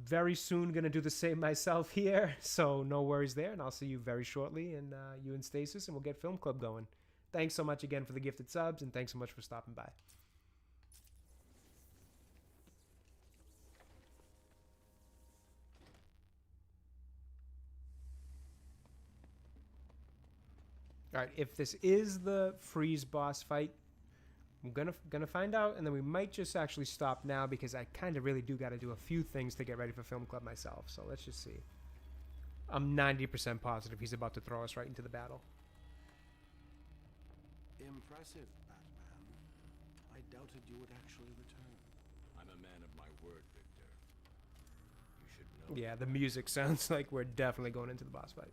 very soon going to do the same myself here, so no worries there. And I'll see you very shortly, and you and Stasis, and we'll get Film Club going. Thanks so much again for the gifted subs, and thanks so much for stopping by. All right, if this is the freeze boss fight, I'm gonna find out, and then we might just actually stop now because I kind of really do got to do a few things to get ready for Film Club myself. So let's just see. I'm 90% positive he's about to throw us right into the battle. Impressive, Batman. I doubted you would actually return. I'm a man of my word, Victor. You should know. Yeah, the music sounds like we're definitely going into the boss fight.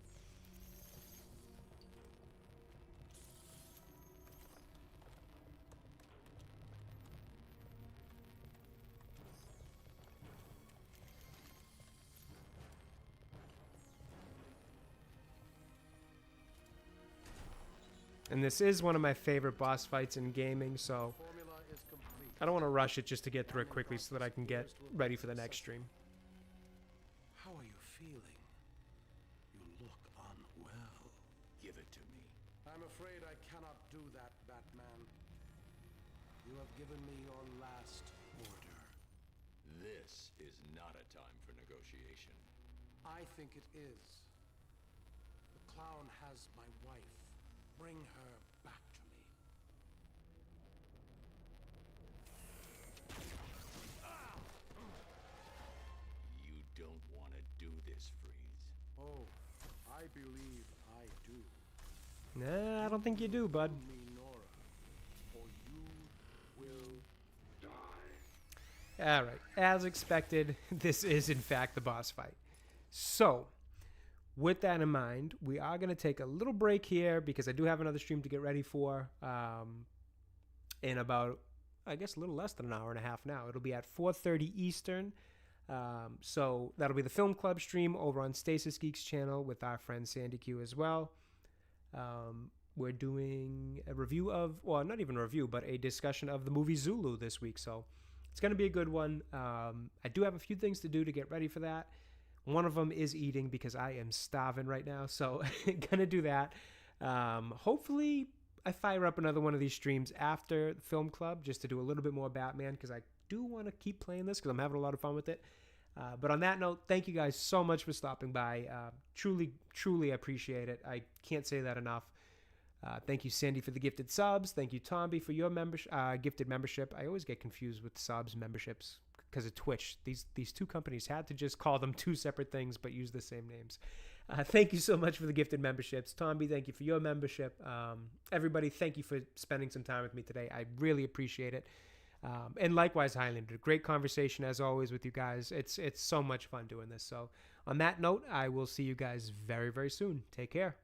And this is one of my favorite boss fights in gaming, so I don't want to rush it just to get through it quickly so that I can get ready for the next stream. How are you feeling? You look unwell. Give it to me. I'm afraid I cannot do that, Batman. You have given me your last order. This is not a time for negotiation. I think it is. The clown has my wife. Bring her back to me. You don't want to do this, Freeze. Oh, I believe I do. Nah, I don't think you do, bud. Me, Nora, or you will die. All right, as expected, this is in fact the boss fight. So, with that in mind, we are going to take a little break here because I do have another stream to get ready for in about, I guess, a little less than an hour and a half now. It'll be at 4:30 Eastern. So that'll be the Film Club stream over on Stasis Geeks channel with our friend Sandy Q as well. We're doing a review of, well, not even a review, but a discussion of the movie Zulu this week. So it's going to be a good one. I do have a few things to do to get ready for that. One of them is eating because I am starving right now. So going to do that. Hopefully I fire up another one of these streams after the Film Club just to do a little bit more Batman because I do want to keep playing this because I'm having a lot of fun with it. But on that note, thank you guys so much for stopping by. Truly appreciate it. I can't say that enough. Thank you, Sandy, for the gifted subs. Thank you, Tomby, for your gifted membership. I always get confused with subs, memberships, because of Twitch. These two companies had to just call them two separate things, but use the same names. Thank you so much for the gifted memberships. Tomby, thank you for your membership. Everybody, thank you for spending some time with me today. I really appreciate it. And likewise, Highlander, great conversation as always with you guys. It's so much fun doing this. So on that note, I will see you guys very, very soon. Take care.